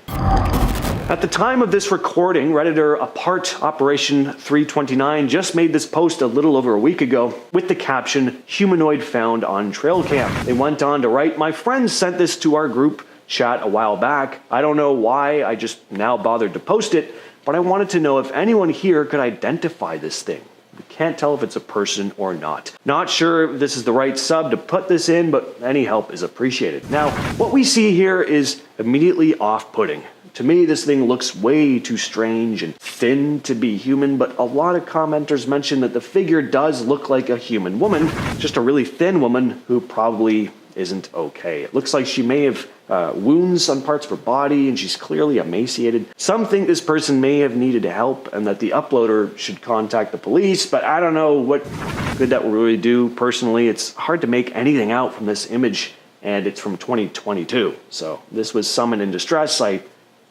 At the time of this recording, Redditor Apart Operation 329 just made this post a little over a week ago with the caption, "Humanoid found on trail cam." They went on to write, "My friend sent this to our group chat a while back. I don't know why I just now bothered to post it, but I wanted to know if anyone here could identify this thing. We can't tell if it's a person or not. Not sure if this is the right sub to put this in, but any help is appreciated." Now, what we see here is immediately off-putting. To me, this thing looks way too strange and thin to be human, but a lot of commenters mention that the figure does look like a human woman, just a really thin woman who probably isn't okay. It looks like she may have wounds on parts of her body, and she's clearly emaciated. Some think this person may have needed help and that the uploader should contact the police, but I don't know what good that will really do. Personally, it's hard to make anything out from this image, and it's from 2022. So this was someone in distress. I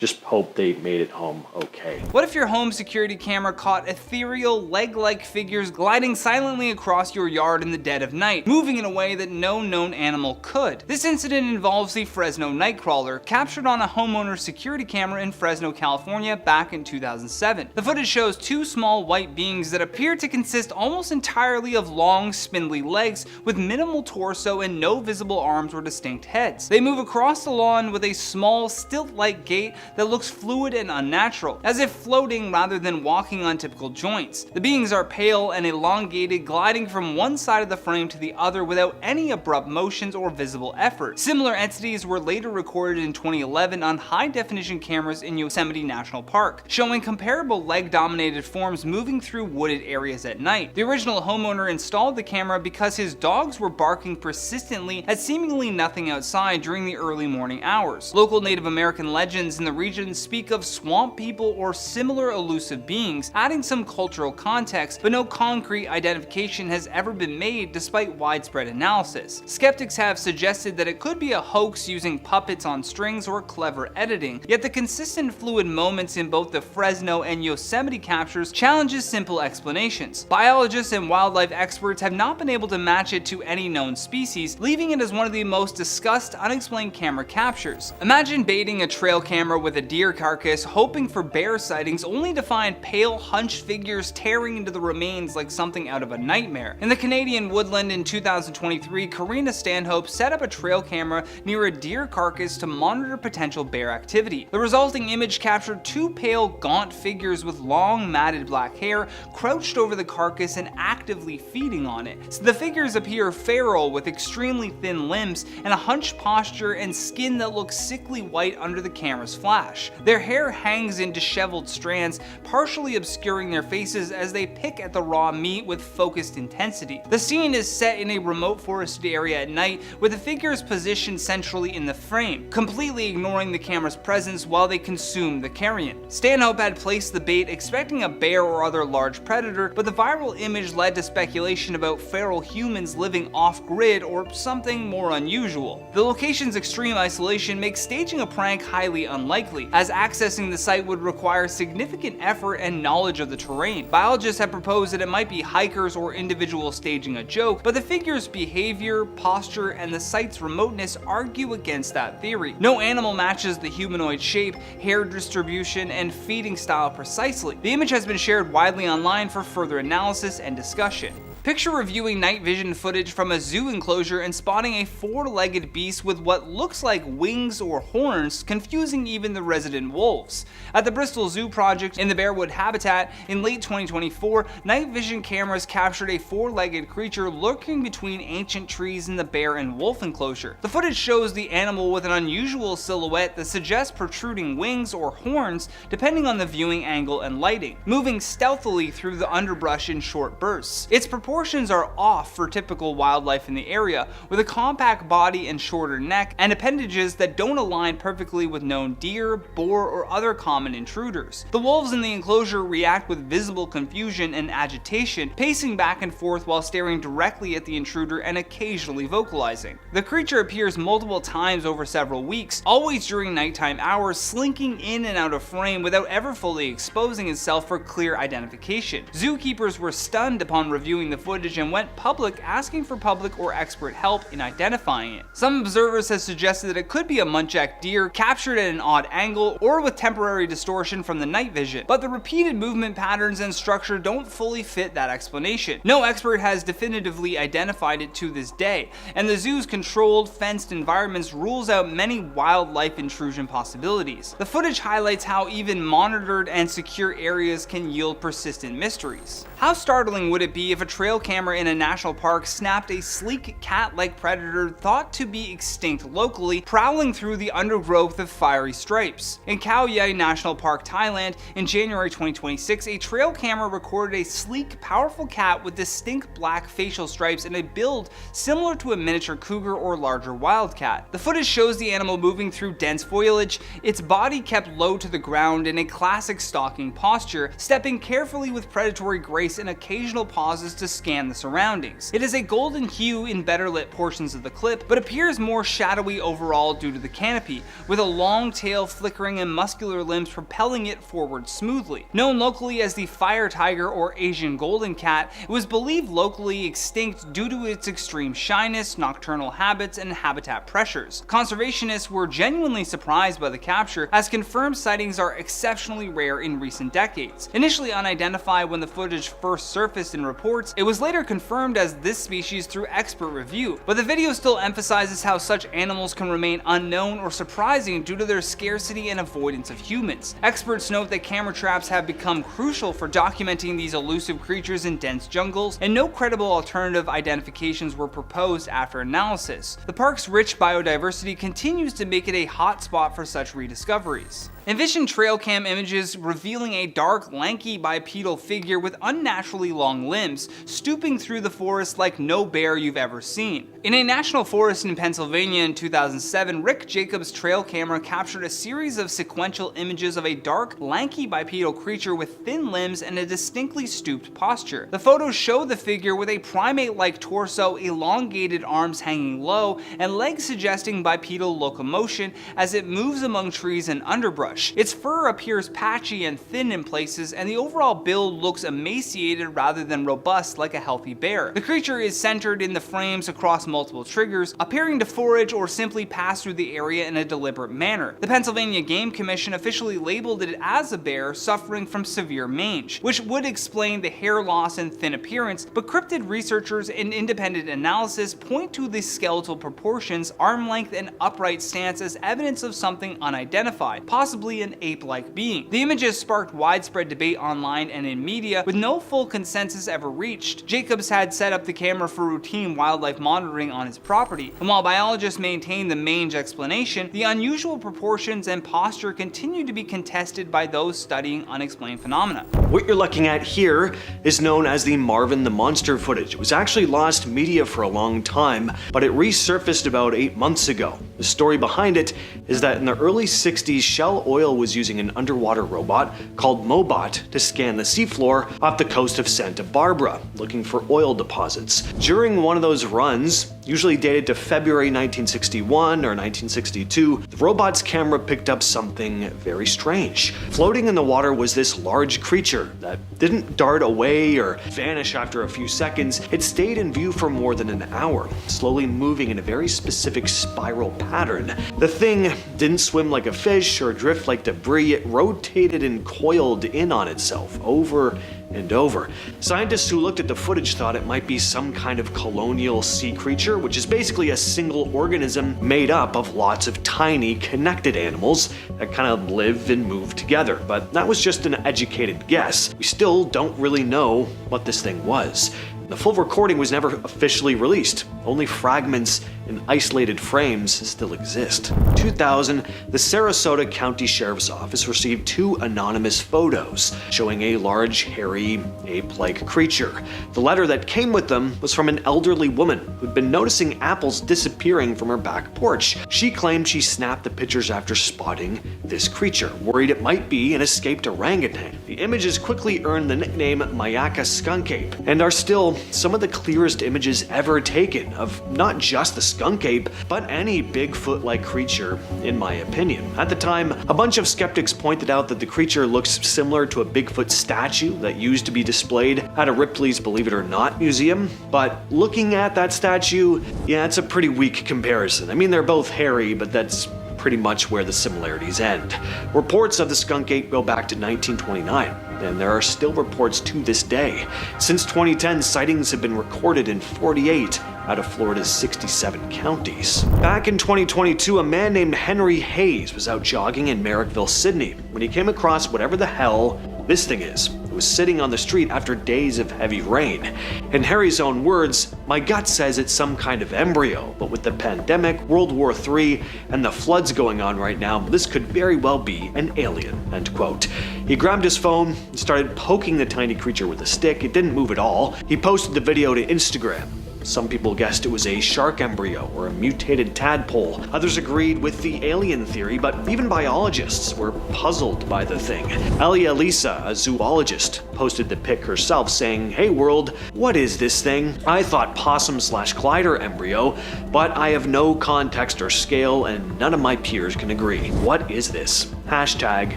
just hope they made it home okay. What if your home security camera caught ethereal, leg-like figures gliding silently across your yard in the dead of night, moving in a way that no known animal could? This incident involves the Fresno Nightcrawler, captured on a homeowner's security camera in Fresno, California back in 2007. The footage shows two small white beings that appear to consist almost entirely of long, spindly legs with minimal torso and no visible arms or distinct heads. They move across the lawn with a small, stilt-like gait that looks fluid and unnatural, as if floating rather than walking on typical joints. The beings are pale and elongated, gliding from one side of the frame to the other without any abrupt motions or visible effort. Similar entities were later recorded in 2011 on high-definition cameras in Yosemite National Park, showing comparable leg-dominated forms moving through wooded areas at night. The original homeowner installed the camera because his dogs were barking persistently at seemingly nothing outside during the early morning hours. Local Native American legends in the region speak of swamp people or similar elusive beings, adding some cultural context, but no concrete identification has ever been made despite widespread analysis. Skeptics have suggested that it could be a hoax using puppets on strings or clever editing, yet the consistent fluid moments in both the Fresno and Yosemite captures challenges simple explanations. Biologists and wildlife experts have not been able to match it to any known species, leaving it as one of the most discussed unexplained camera captures. Imagine baiting a trail camera with a deer carcass, hoping for bear sightings, only to find pale, hunched figures tearing into the remains like something out of a nightmare. In the Canadian woodland in 2023, Karina Stanhope set up a trail camera near a deer carcass to monitor potential bear activity. The resulting image captured two pale, gaunt figures with long, matted black hair crouched over the carcass and actively feeding on it. So the figures appear feral with extremely thin limbs and a hunched posture and skin that looks sickly white under the camera's flash. Their hair hangs in disheveled strands, partially obscuring their faces as they pick at the raw meat with focused intensity. The scene is set in a remote forested area at night, with the figures positioned centrally in the frame, completely ignoring the camera's presence while they consume the carrion. Stanhope had placed the bait expecting a bear or other large predator, but the viral image led to speculation about feral humans living off-grid or something more unusual. The location's extreme isolation makes staging a prank highly unlikely, unlikely, as accessing the site would require significant effort and knowledge of the terrain. Biologists have proposed that it might be hikers or individuals staging a joke, but the figure's behavior, posture, and the site's remoteness argue against that theory. No animal matches the humanoid shape, hair distribution, and feeding style precisely. The image has been shared widely online for further analysis and discussion. Picture reviewing night vision footage from a zoo enclosure and spotting a four-legged beast with what looks like wings or horns, confusing even the resident wolves. At the Bristol Zoo project in the Bearwood habitat in late 2024, night vision cameras captured a four-legged creature lurking between ancient trees in the bear and wolf enclosure. The footage shows the animal with an unusual silhouette that suggests protruding wings or horns depending on the viewing angle and lighting, moving stealthily through the underbrush in short bursts. Its proportions are off for typical wildlife in the area, with a compact body and shorter neck, and appendages that don't align perfectly with known deer, boar, or other common intruders. The wolves in the enclosure react with visible confusion and agitation, pacing back and forth while staring directly at the intruder and occasionally vocalizing. The creature appears multiple times over several weeks, always during nighttime hours, slinking in and out of frame without ever fully exposing itself for clear identification. Zookeepers were stunned upon reviewing the footage and went public, asking for public or expert help in identifying it. Some observers have suggested that it could be a muntjac deer captured at an odd angle or with temporary distortion from the night vision, but the repeated movement patterns and structure don't fully fit that explanation. No expert has definitively identified it to this day, and the zoo's controlled, fenced environments rules out many wildlife intrusion possibilities. The footage highlights how even monitored and secure areas can yield persistent mysteries. How startling would it be if a trail camera in a national park snapped a sleek cat-like predator thought to be extinct locally, prowling through the undergrowth of fiery stripes? In Khao Yai National Park, Thailand, in January 2026, a trail camera recorded a sleek, powerful cat with distinct black facial stripes and a build similar to a miniature cougar or larger wildcat. The footage shows the animal moving through dense foliage, its body kept low to the ground in a classic stalking posture, stepping carefully with predatory grace and occasional pauses to scan the surroundings. It is a golden hue in better lit portions of the clip, but appears more shadowy overall due to the canopy, with a long tail flickering and muscular limbs propelling it forward smoothly. Known locally as the fire tiger or Asian golden cat, it was believed locally extinct due to its extreme shyness, nocturnal habits, and habitat pressures. Conservationists were genuinely surprised by the capture, as confirmed sightings are exceptionally rare in recent decades. Initially unidentified when the footage first surfaced in reports, it was later confirmed as this species through expert review, but the video still emphasizes how such animals can remain unknown or surprising due to their scarcity and avoidance of humans. Experts note that camera traps have become crucial for documenting these elusive creatures in dense jungles, and no credible alternative identifications were proposed after analysis. The park's rich biodiversity continues to make it a hotspot for such rediscoveries. Envision trail cam images revealing a dark, lanky bipedal figure with unnaturally long limbs, stooping through the forest like no bear you've ever seen. In a national forest in Pennsylvania in 2007, Rick Jacobs' trail camera captured a series of sequential images of a dark, lanky bipedal creature with thin limbs and a distinctly stooped posture. The photos show the figure with a primate-like torso, elongated arms hanging low, and legs suggesting bipedal locomotion as it moves among trees and underbrush. Its fur appears patchy and thin in places, and the overall build looks emaciated rather than robust like a healthy bear. The creature is centered in the frames across multiple triggers, appearing to forage or simply pass through the area in a deliberate manner. The Pennsylvania Game Commission officially labeled it as a bear suffering from severe mange, which would explain the hair loss and thin appearance, but cryptid researchers and independent analysis point to the skeletal proportions, arm length, and upright stance as evidence of something unidentified, possibly an ape-like being. The images sparked widespread debate online and in media, with no full consensus ever reached. Jacobs had set up the camera for routine wildlife monitoring on his property, and while biologists maintained the mange explanation, the unusual proportions and posture continue to be contested by those studying unexplained phenomena. What you're looking at here is known as the Marvin the Monster footage. It was actually lost media for a long time, but it resurfaced about 8 months ago. The story behind it is that in the early 60s, Shell Oil was using an underwater robot called Mobot to scan the seafloor off the coast of Santa Barbara, looking for oil deposits. During one of those runs, usually dated to February 1961 or 1962, the robot's camera picked up something very strange. Floating in the water was this large creature that didn't dart away or vanish after a few seconds. It stayed in view for more than an hour, slowly moving in a very specific spiral pattern. The thing didn't swim like a fish or drift like debris. It rotated and coiled in on itself over and over. Scientists who looked at the footage thought it might be some kind of colonial sea creature, which is basically a single organism made up of lots of tiny connected animals that kind of live and move together. But that was just an educated guess. We still don't really know what this thing was. The full recording was never officially released. Only fragments and isolated frames still exist. In 2000, the Sarasota County Sheriff's Office received 2 anonymous photos showing a large, hairy, ape-like creature. The letter that came with them was from an elderly woman who'd been noticing apples disappearing from her back porch. She claimed she snapped the pictures after spotting this creature, worried it might be an escaped orangutan. The images quickly earned the nickname Mayaka skunk ape and are still some of the clearest images ever taken of not just the skunk ape, but any Bigfoot-like creature, in my opinion. At the time, a bunch of skeptics pointed out that the creature looks similar to a Bigfoot statue that used to be displayed at a Ripley's Believe It or Not museum, but looking at that statue, yeah, it's a pretty weak comparison. I mean, they're both hairy, but that's pretty much where the similarities end. Reports of the skunk ape go back to 1929, and there are still reports to this day. Since 2010, sightings have been recorded in 48 out of Florida's 67 counties. Back in 2022, a man named Henry Hayes was out jogging in Merrickville, Sydney, when he came across whatever the hell this thing is. It was sitting on the street after days of heavy rain. In Harry's own words, "My gut says it's some kind of embryo, but with the pandemic, World War III, and the floods going on right now, this could very well be an alien," end quote. He grabbed his phone and started poking the tiny creature with a stick. It didn't move at all. He posted the video to Instagram. Some people guessed it was a shark embryo or a mutated tadpole. Others agreed with the alien theory, but even biologists were puzzled by the thing. Elia Lisa, a zoologist, posted the pic herself saying, "Hey world, what is this thing? I thought possum/glider embryo, but I have no context or scale and none of my peers can agree. What is this? Hashtag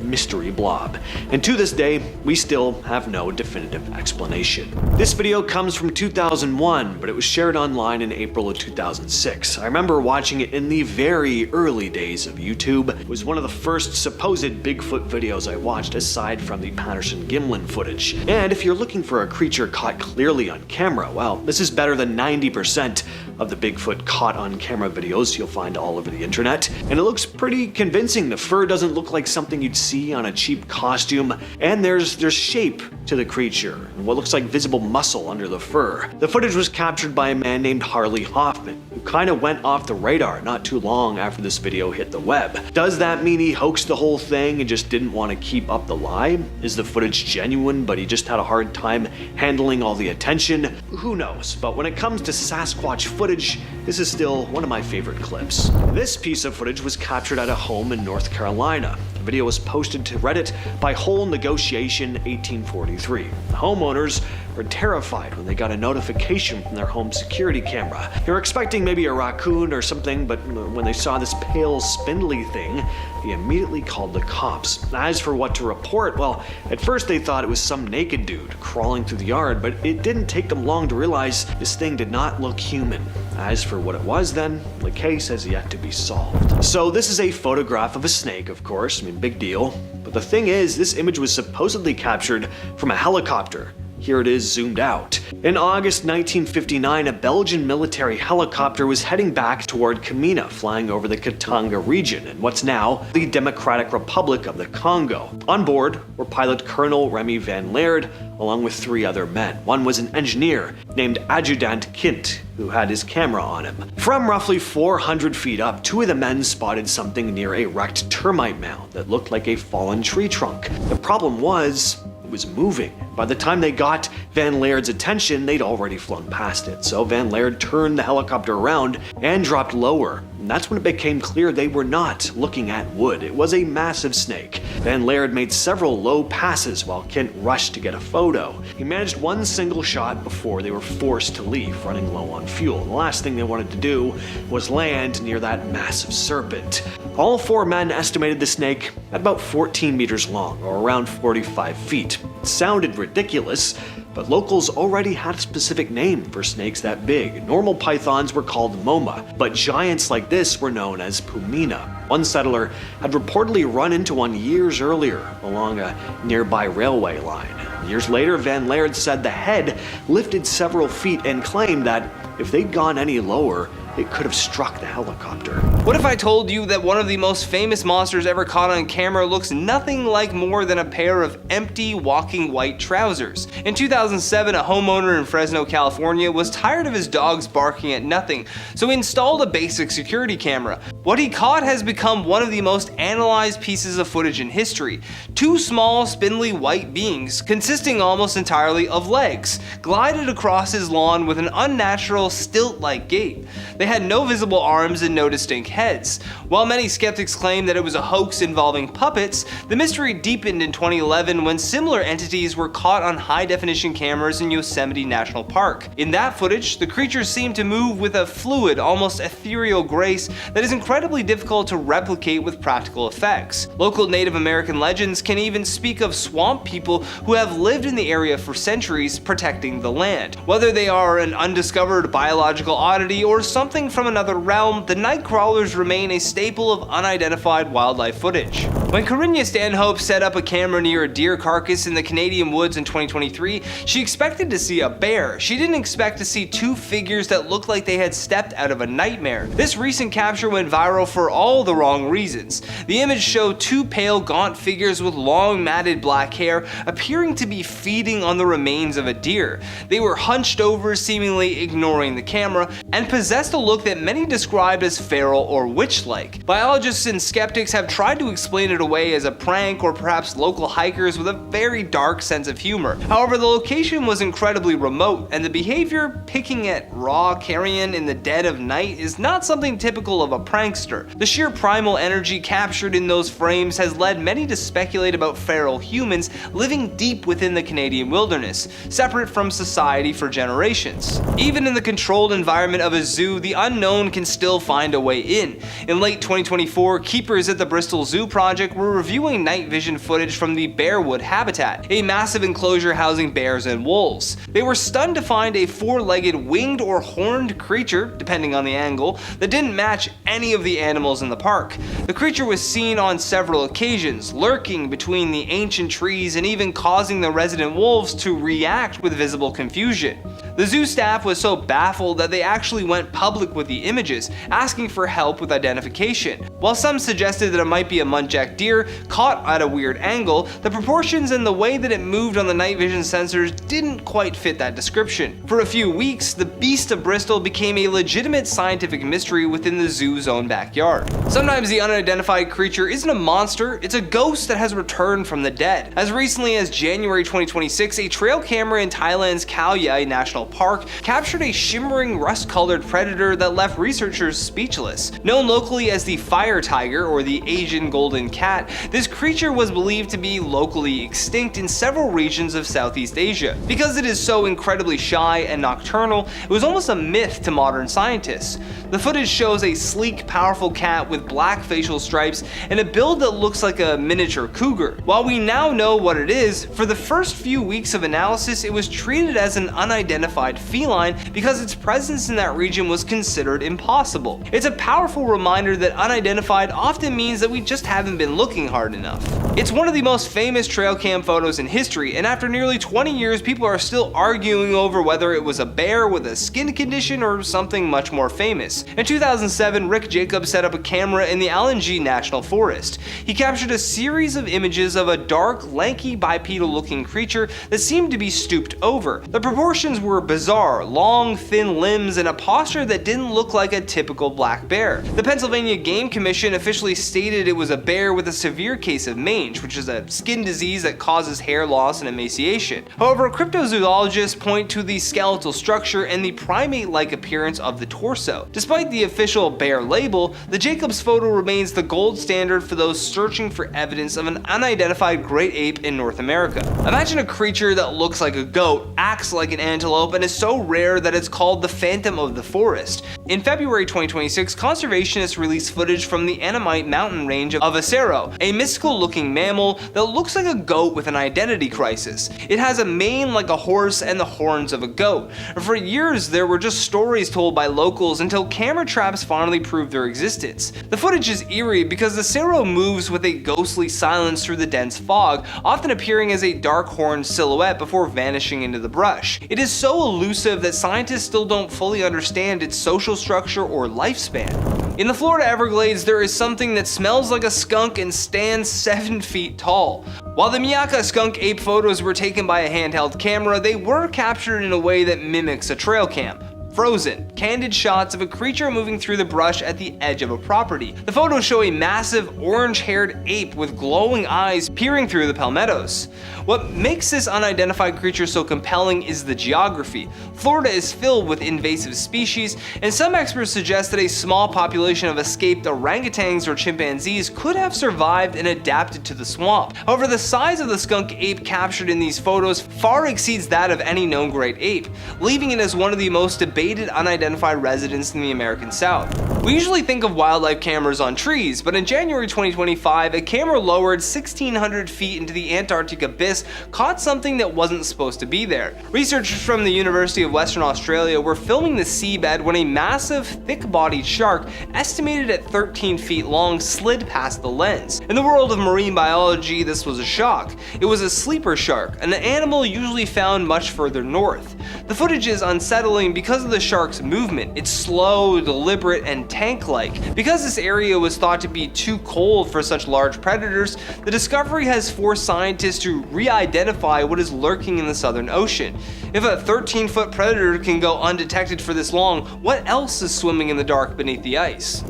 mystery blob." And to this day, we still have no definitive explanation. This video comes from 2001, but it was shared online in April of 2006. I remember watching it in the very early days of YouTube. It was one of the first supposed Bigfoot videos I watched aside from the Patterson-Gimlin footage. And if you're looking for a creature caught clearly on camera, well, this is better than 90% of the Bigfoot caught on camera videos you'll find all over the internet. And it looks pretty convincing. The fur doesn't look like something you'd see on a cheap costume, and there's shape to the creature, and what looks like visible muscle under the fur. The footage was captured by a man named Harley Hoffman, who kind of went off the radar not too long after this video hit the web. Does that mean he hoaxed the whole thing and just didn't want to keep up the lie? Is the footage genuine, but he just had a hard time handling all the attention? Who knows, but when it comes to Sasquatch footage, this is still one of my favorite clips. This piece of footage was captured at a home in North Carolina. The video was posted to Reddit by Whole Negotiation 1843. The homeowners were terrified when they got a notification from their home security camera. They were expecting maybe a raccoon or something, but when they saw this pale, spindly thing, they immediately called the cops. As for what to report, well, at first they thought it was some naked dude crawling through the yard, but it didn't take them long to realize this thing did not look human. As for what it was then, the case has yet to be solved. So this is a photograph of a snake, of course, I mean, big deal. But the thing is, this image was supposedly captured from a helicopter. Here it is zoomed out. In August 1959, a Belgian military helicopter was heading back toward Kamina, flying over the Katanga region in what's now the Democratic Republic of the Congo. On board were pilot Colonel Remy Van Laird, along with 3 other men. One was an engineer named Adjutant Kint, who had his camera on him. From roughly 400 feet up, 2 of the men spotted something near a wrecked termite mound that looked like a fallen tree trunk. The problem was, it was moving. By the time they got Van Laird's attention, they'd already flown past it, so Van Laird turned the helicopter around and dropped lower. And that's when it became clear they were not looking at wood. It was a massive snake. Van Laird made several low passes while Kent rushed to get a photo. He managed one single shot before they were forced to leave, running low on fuel. The last thing they wanted to do was land near that massive serpent. All four men estimated the snake at about 14 meters long, or around 45 feet. It sounded ridiculous, but locals already had a specific name for snakes that big. Normal pythons were called moma, but giants like this were known as pumina. One settler had reportedly run into one years earlier along a nearby railway line. Years later, Van Laird said the head lifted several feet and claimed that if they'd gone any lower, it could have struck the helicopter. What if I told you that one of the most famous monsters ever caught on camera looks nothing like more than a pair of empty walking white trousers? In 2007, a homeowner in Fresno, California was tired of his dogs barking at nothing, so he installed a basic security camera. What he caught has become one of the most analyzed pieces of footage in history. Two small, spindly white beings, consisting almost entirely of legs, glided across his lawn with an unnatural, stilt-like gait. They had no visible arms and no distinct heads. While many skeptics claim that it was a hoax involving puppets, the mystery deepened in 2011 when similar entities were caught on high-definition cameras in Yosemite National Park. In that footage, the creatures seemed to move with a fluid, almost ethereal grace that is incredibly difficult to replicate with practical effects. Local Native American legends can even speak of swamp people who have lived in the area for centuries protecting the land. Whether they are an undiscovered biological oddity or something from another realm, the night crawlers remain a staple of unidentified wildlife footage. When Corinna Stanhope set up a camera near a deer carcass in the Canadian woods in 2023, she expected to see a bear. She didn't expect to see two figures that looked like they had stepped out of a nightmare. This recent capture went viral for all the wrong reasons. The image showed two pale, gaunt figures with long, matted black hair appearing to be feeding on the remains of a deer. They were hunched over, seemingly ignoring the camera, and possessed a look that many described as feral or witch-like. Biologists and skeptics have tried to explain it away as a prank or perhaps local hikers with a very dark sense of humor. However, the location was incredibly remote, and the behavior, picking at raw carrion in the dead of night, is not something typical of a prankster. The sheer primal energy captured in those frames has led many to speculate about feral humans living deep within the Canadian wilderness, separate from society for generations. Even in the controlled environment of a zoo, the unknown can still find a way in. In late 2024, keepers at the Bristol Zoo Project were reviewing night vision footage from the Bearwood habitat, a massive enclosure housing bears and wolves. They were stunned to find a four-legged winged or horned creature, depending on the angle, that didn't match any of the animals in the park. The creature was seen on several occasions, lurking between the ancient trees and even causing the resident wolves to react with visible confusion. The zoo staff was so baffled that they actually went public with the images, asking for help with identification. While some suggested that it might be a muntjac deer caught at a weird angle, the proportions and the way that it moved on the night vision sensors didn't quite fit that description. For a few weeks, the Beast of Bristol became a legitimate scientific mystery within the zoo's own backyard. Sometimes the unidentified creature isn't a monster, it's a ghost that has returned from the dead. As recently as January 2026, a trail camera in Thailand's Khao Yai National Park captured a shimmering rust-colored predator that left researchers speechless. Known locally as the fire tiger or the Asian golden cat, this creature was believed to be locally extinct in several regions of Southeast Asia. Because it is so incredibly shy and nocturnal, it was almost a myth to modern scientists. The footage shows a sleek, powerful cat with black facial stripes and a build that looks like a miniature cougar. While we now know what it is, for the first few weeks of analysis it was treated as an unidentified feline because its presence in that region was considered impossible. It's a powerful reminder that unidentified often means that we just haven't been looking hard enough. It's one of the most famous trail cam photos in history, and after nearly 20 years people are still arguing over whether it was a bear with a skin condition or something much more famous. In 2007, Rick Jacobs set up a camera in the Alangi National Forest. He captured a series of images of a dark, lanky, bipedal-looking creature that seemed to be stooped over. The proportions were bizarre, long, thin limbs and a posture that didn't look like a typical black bear. bear. The Pennsylvania Game Commission officially stated it was a bear with a severe case of mange, which is a skin disease that causes hair loss and emaciation. However, cryptozoologists point to the skeletal structure and the primate-like appearance of the torso. Despite the official bear label, the Jacobs photo remains the gold standard for those searching for evidence of an unidentified great ape in North America. Imagine a creature that looks like a goat, acts like an antelope, and is so rare that it's called the Phantom of the Forest. In February 2026, conservationists released footage from the Annamite mountain range of Acero, a mystical-looking mammal that looks like a goat with an identity crisis. It has a mane like a horse and the horns of a goat. For years, there were just stories told by locals until camera traps finally proved their existence. The footage is eerie because the Acero moves with a ghostly silence through the dense fog, often appearing as a dark horned silhouette before vanishing into the brush. It is so elusive that scientists still don't fully understand its social structure or lifespan. In the Florida Everglades, there is something that smells like a skunk and stands 7 feet tall. While the Miyaka skunk ape photos were taken by a handheld camera, they were captured in a way that mimics a trail cam. Frozen, candid shots of a creature moving through the brush at the edge of a property. The photos show a massive orange-haired ape with glowing eyes peering through the palmettos. What makes this unidentified creature so compelling is the geography. Florida is filled with invasive species, and some experts suggest that a small population of escaped orangutans or chimpanzees could have survived and adapted to the swamp. However, the size of the skunk ape captured in these photos far exceeds that of any known great ape, leaving it as one of the most debated unidentified residents in the American South. We usually think of wildlife cameras on trees, but in January 2025, a camera lowered 1,600 feet into the Antarctic abyss caught something that wasn't supposed to be there. Researchers from the University of Western Australia were filming the seabed when a massive, thick-bodied shark, estimated at 13 feet long, slid past the lens. In the world of marine biology, this was a shock. It was a sleeper shark, an animal usually found much further north. The footage is unsettling because of the shark's movement. It's slow, deliberate, and tank-like. Because this area was thought to be too cold for such large predators, the discovery has forced scientists to re-identify what is lurking in the Southern Ocean. If a 13-foot predator can go undetected for this long, what else is swimming in the dark beneath the ice?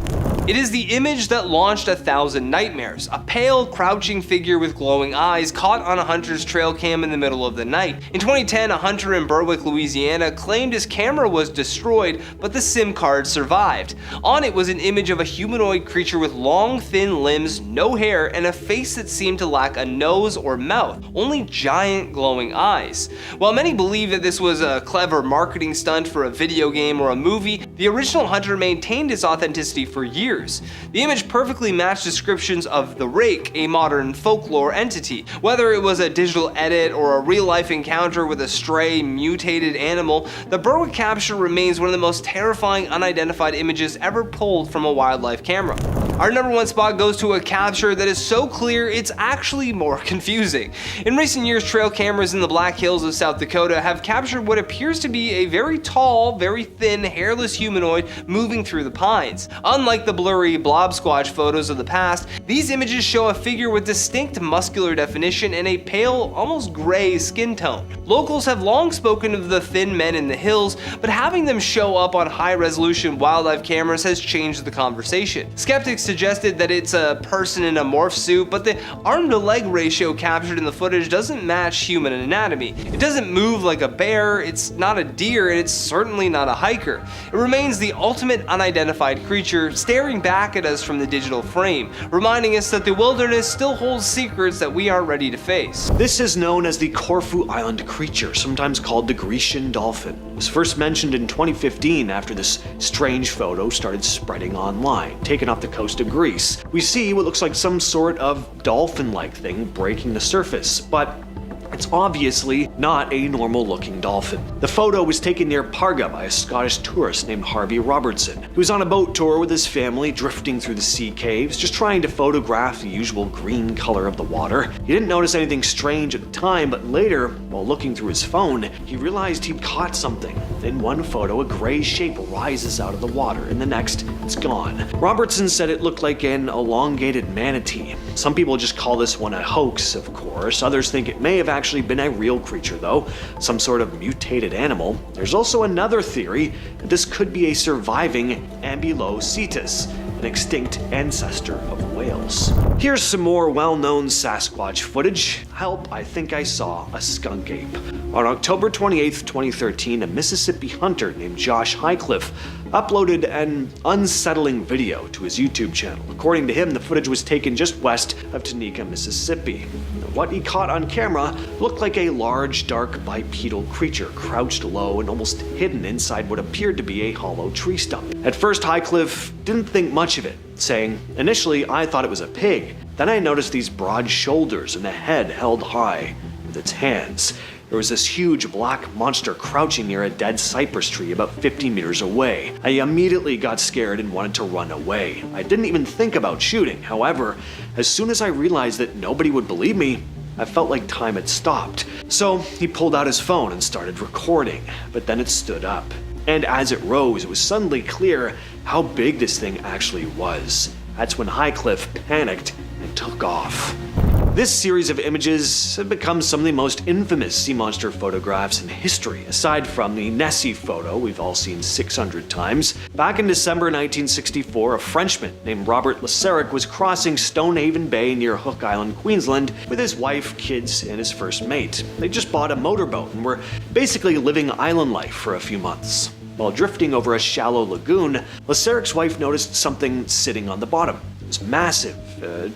It is the image that launched 1,000 nightmares, a pale, crouching figure with glowing eyes caught on a hunter's trail cam in the middle of the night. In 2010, a hunter in Berwick, Louisiana claimed his camera was destroyed, but the SIM card survived. On it was an image of a humanoid creature with long, thin limbs, no hair, and a face that seemed to lack a nose or mouth, only giant glowing eyes. While many believe that this was a clever marketing stunt for a video game or a movie, the original hunter maintained its authenticity for years. The image perfectly matched descriptions of the Rake, a modern folklore entity. Whether it was a digital edit or a real-life encounter with a stray, mutated animal, the Berwick capture remains one of the most terrifying unidentified images ever pulled from a wildlife camera. Our #1 spot goes to a capture that is so clear it's actually more confusing. In recent years, trail cameras in the Black Hills of South Dakota have captured what appears to be a very tall, very thin, hairless humanoid moving through the pines. Unlike the blurry blob squatch photos of the past, these images show a figure with distinct muscular definition and a pale, almost gray skin tone. Locals have long spoken of the thin men in the hills, but having them show up on high-resolution wildlife cameras has changed the conversation. Skeptics suggested that it's a person in a morph suit, but the arm-to-leg ratio captured in the footage doesn't match human anatomy. It doesn't move like a bear, it's not a deer, and it's certainly not a hiker. It remains the ultimate unidentified creature, staring back at us from the digital frame, reminding us that the wilderness still holds secrets that we aren't ready to face. This is known as the Corfu Island creature, sometimes called the Grecian dolphin. It was first mentioned in 2015 after this strange photo started spreading online, taken off the coast of Greece. We see what looks like some sort of dolphin-like thing breaking the surface, but it's obviously not a normal-looking dolphin. The photo was taken near Parga by a Scottish tourist named Harvey Robertson. He was on a boat tour with his family, drifting through the sea caves, just trying to photograph the usual green color of the water. He didn't notice anything strange at the time, but later, while looking through his phone, he realized he'd caught something. In one photo, a gray shape rises out of the water. In the next, it's gone. Robertson said it looked like an elongated manatee. Some people just call this one a hoax, of course. Others think it may have actually been a real creature though, some sort of mutated animal. There's also another theory that this could be a surviving Ambulocetus, an extinct ancestor of whales. Here's some more well-known Sasquatch footage. Help, I think I saw a skunk ape. On October 28, 2013, a Mississippi hunter named Josh Highcliffe uploaded an unsettling video to his YouTube channel. According to him, the footage was taken just west of Tunica, Mississippi. What he caught on camera looked like a large, dark, bipedal creature crouched low and almost hidden inside what appeared to be a hollow tree stump. At first, Highcliffe didn't think much of it, saying, "Initially, I thought it was a pig. Then I noticed these broad shoulders and a head held high with its hands. There was this huge black monster crouching near a dead cypress tree about 50 meters away. I immediately got scared and wanted to run away. I didn't even think about shooting. However, as soon as I realized that nobody would believe me, I felt like time had stopped. So he pulled out his phone and started recording, but then it stood up. And as it rose, it was suddenly clear how big this thing actually was. That's when Highcliffe panicked and took off. This series of images have become some of the most infamous sea monster photographs in history, aside from the Nessie photo we've all seen 600 times. Back in December 1964, a Frenchman named Robert Laseric was crossing Stonehaven Bay near Hook Island, Queensland, with his wife, kids, and his first mate. They just bought a motorboat and were basically living island life for a few months. While drifting over a shallow lagoon, Laseric's wife noticed something sitting on the bottom. It was massive,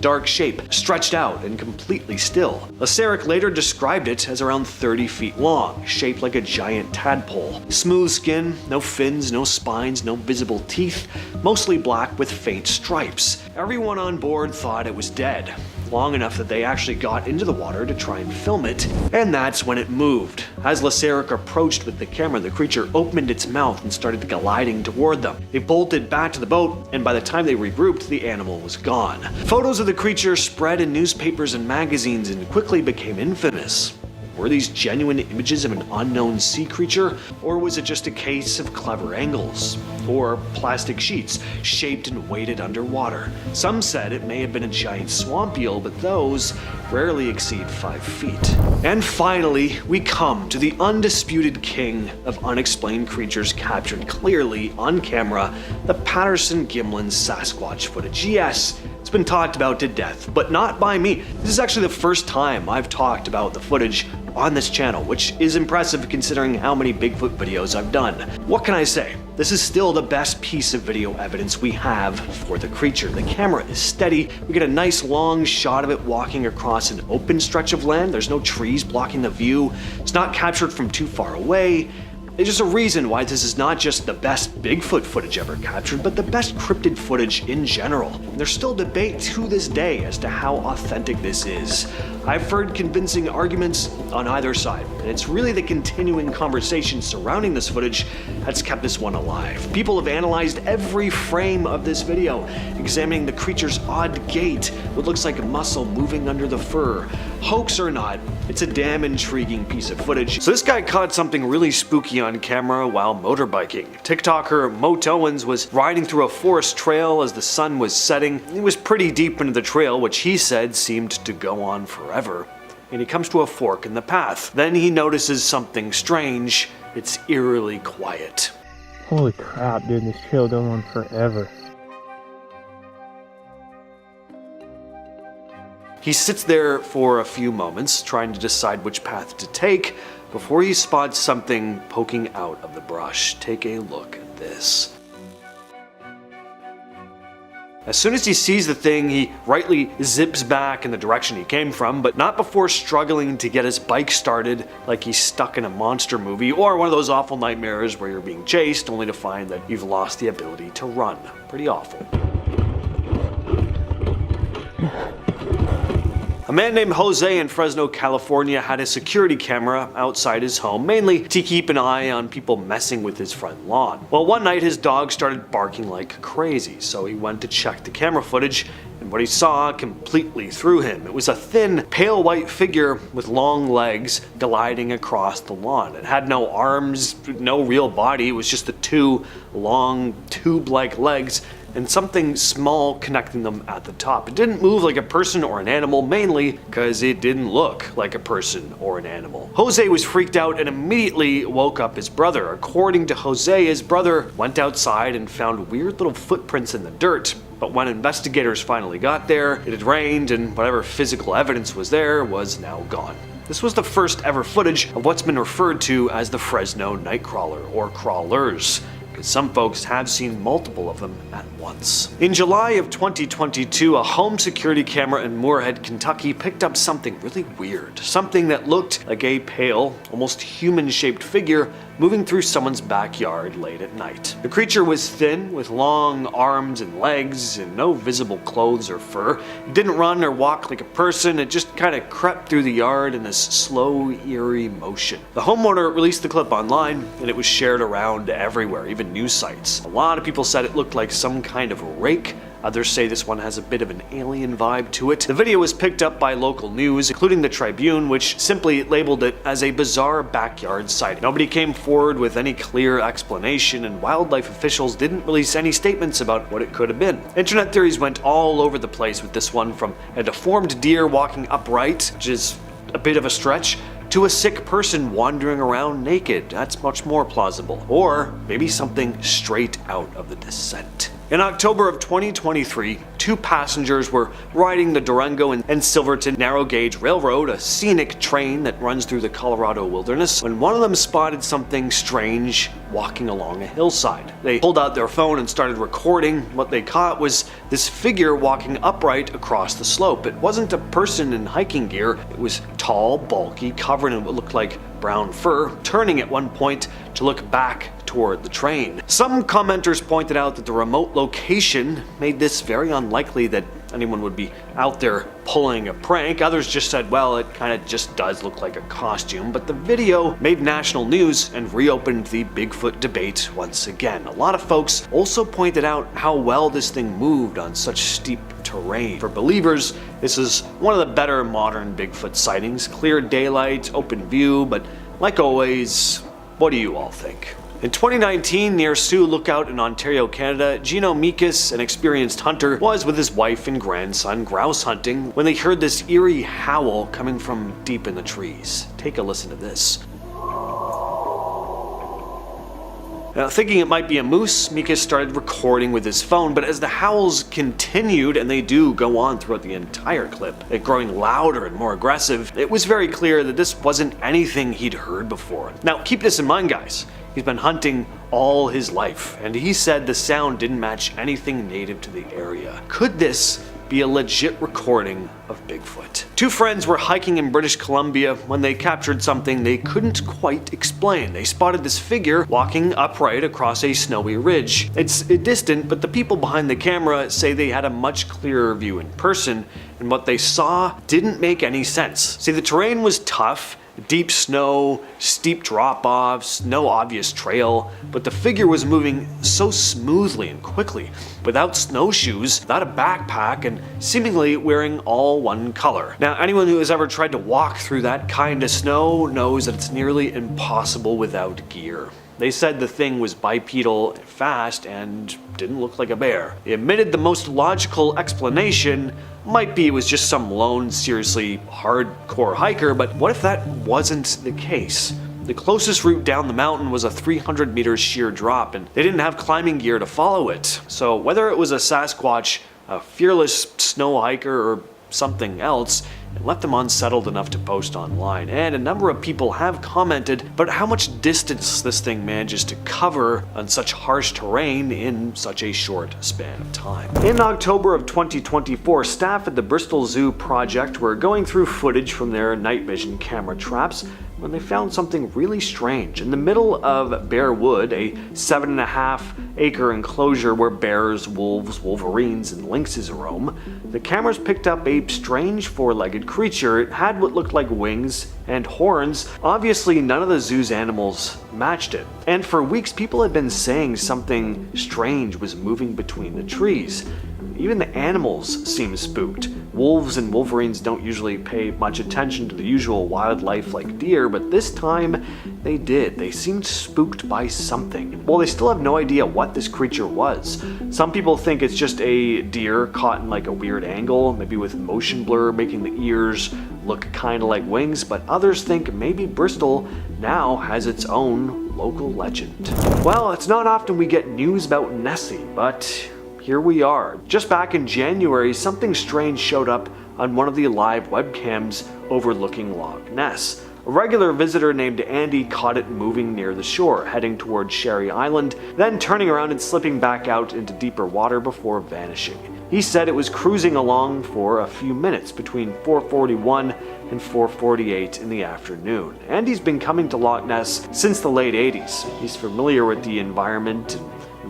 dark shape, stretched out and completely still. Laseric later described it as around 30 feet long, shaped like a giant tadpole. Smooth skin, no fins, no spines, no visible teeth, mostly black with faint stripes. Everyone on board thought it was dead, long enough that they actually got into the water to try and film it, and that's when it moved. As Laseric approached with the camera, the creature opened its mouth and started gliding toward them. They bolted back to the boat, and by the time they regrouped, the animal was gone. Photos of the creature spread in newspapers and magazines and quickly became infamous. Were these genuine images of an unknown sea creature, or was it just a case of clever angles? Or plastic sheets shaped and weighted underwater? Some said it may have been a giant swamp eel, but those rarely exceed 5 feet. And finally, we come to the undisputed king of unexplained creatures captured clearly on camera, the Patterson-Gimlin Sasquatch footage. Yes, it's been talked about to death, but not by me. This is actually the first time I've talked about the footage on this channel, which is impressive considering how many Bigfoot videos I've done. What can I say? This is still the best piece of video evidence we have for the creature. The camera is steady. We get a nice long shot of it walking across an open stretch of land. There's no trees blocking the view. It's not captured from too far away. There's just a reason why this is not just the best Bigfoot footage ever captured, but the best cryptid footage in general. There's still debate to this day as to how authentic this is. I've heard convincing arguments on either side, and it's really the continuing conversation surrounding this footage that's kept this one alive. People have analyzed every frame of this video, examining the creature's odd gait, what looks like muscle moving under the fur. Hoax or not, it's a damn intriguing piece of footage. So this guy caught something really spooky on camera while motorbiking. TikToker Moat Owens was riding through a forest trail as the sun was setting. He was pretty deep into the trail, which he said seemed to go on forever. And he comes to a fork in the path. Then he notices something strange. It's eerily quiet. Holy crap, dude, this trail going on forever. He sits there for a few moments, trying to decide which path to take, before he spots something poking out of the brush. Take a look at this. As soon as he sees the thing, he rightly zips back in the direction he came from, but not before struggling to get his bike started like he's stuck in a monster movie or one of those awful nightmares where you're being chased only to find that you've lost the ability to run. Pretty awful. A man named Jose in Fresno, California had a security camera outside his home, mainly to keep an eye on people messing with his front lawn. Well, one night his dog started barking like crazy, so he went to check the camera footage, and what he saw completely threw him. It was a thin, pale white figure with long legs gliding across the lawn. It had no arms, no real body, it was just the two long, tube-like legs and something small connecting them at the top. It didn't move like a person or an animal, mainly because it didn't look like a person or an animal. Jose was freaked out and immediately woke up his brother. According to Jose, his brother went outside and found weird little footprints in the dirt. But when investigators finally got there, it had rained and whatever physical evidence was there was now gone. This was the first ever footage of what's been referred to as the Fresno Nightcrawler, or crawlers, because some folks have seen multiple of them at once. In July of 2022, a home security camera in Moorhead, Kentucky picked up something really weird. Something that looked like a pale, almost human-shaped figure moving through someone's backyard late at night. The creature was thin, with long arms and legs, and no visible clothes or fur. It didn't run or walk like a person, it just kind of crept through the yard in this slow, eerie motion. The homeowner released the clip online, and it was shared around everywhere, even news sites. A lot of people said it looked like some kind of rake. Others say this one has a bit of an alien vibe to it. The video was picked up by local news, including the Tribune, which simply labeled it as a bizarre backyard sighting. Nobody came forward with any clear explanation, and wildlife officials didn't release any statements about what it could have been. Internet theories went all over the place with this one, from a deformed deer walking upright, which is a bit of a stretch, to a sick person wandering around naked. That's much more plausible. Or maybe something straight out of The Descent. In October of 2023, two passengers were riding the Durango and Silverton Narrow Gauge Railroad, a scenic train that runs through the Colorado wilderness, when one of them spotted something strange walking along a hillside. They pulled out their phone and started recording. What they caught was this figure walking upright across the slope. It wasn't a person in hiking gear. It was tall, bulky, covered in what looked like brown fur, turning at one point to look back toward the train. Some commenters pointed out that the remote location made this very unlikely that anyone would be out there pulling a prank. Others just said, well, it kind of just does look like a costume. But the video made national news and reopened the Bigfoot debate once again. A lot of folks also pointed out how well this thing moved on such steep terrain. For believers, this is one of the better modern Bigfoot sightings. Clear daylight, open view, but like always, what do you all think? In 2019, near Sioux Lookout in Ontario, Canada, Gino Mikas, an experienced hunter, was with his wife and grandson grouse hunting when they heard this eerie howl coming from deep in the trees. Take a listen to this. Now, thinking it might be a moose, Mikas started recording with his phone, but as the howls continued, and they do go on throughout the entire clip, it growing louder and more aggressive, it was very clear that this wasn't anything he'd heard before. Now, keep this in mind, guys. He's been hunting all his life, and he said the sound didn't match anything native to the area. Could this be a legit recording of Bigfoot? Two friends were hiking in British Columbia when they captured something they couldn't quite explain. They spotted this figure walking upright across a snowy ridge. It's distant, but the people behind the camera say they had a much clearer view in person, and what they saw didn't make any sense. See, the terrain was tough. Deep snow, steep drop-offs, no obvious trail, but the figure was moving so smoothly and quickly, without snowshoes, without a backpack, and seemingly wearing all one color. Now, anyone who has ever tried to walk through that kind of snow knows that it's nearly impossible without gear. They said the thing was bipedal, fast, and didn't look like a bear. They admitted the most logical explanation might be it was just some lone, seriously hardcore hiker, but what if that wasn't the case? The closest route down the mountain was a 300-meter sheer drop, and they didn't have climbing gear to follow it. So whether it was a Sasquatch, a fearless snow hiker, or something else, it left them unsettled enough to post online, and a number of people have commented about how much distance this thing manages to cover on such harsh terrain in such a short span of time. In October of 2024, staff at the Bristol Zoo project were going through footage from their night vision camera traps when they found something really strange. In the middle of Bear Wood, a 7.5-acre enclosure where bears, wolves, wolverines, and lynxes roam, the cameras picked up a strange four-legged creature. It had what looked like wings and horns. Obviously, none of the zoo's animals matched it. And for weeks, people had been saying something strange was moving between the trees. Even the animals seemed spooked. Wolves and wolverines don't usually pay much attention to the usual wildlife like deer, but this time they did. They seemed spooked by something. Well, they still have no idea what this creature was. Some people think it's just a deer caught in like a weird angle, maybe with motion blur making the ears look kind of like wings, but others think maybe Bristol now has its own local legend. Well, it's not often we get news about Nessie, but here we are. Just back in January, something strange showed up on one of the live webcams overlooking Loch Ness. A regular visitor named Andy caught it moving near the shore, heading towards Sherry Island, then turning around and slipping back out into deeper water before vanishing. He said it was cruising along for a few minutes between 4:41 and 4:48 in the afternoon. Andy's been coming to Loch Ness since the late 80s. He's familiar with the environment and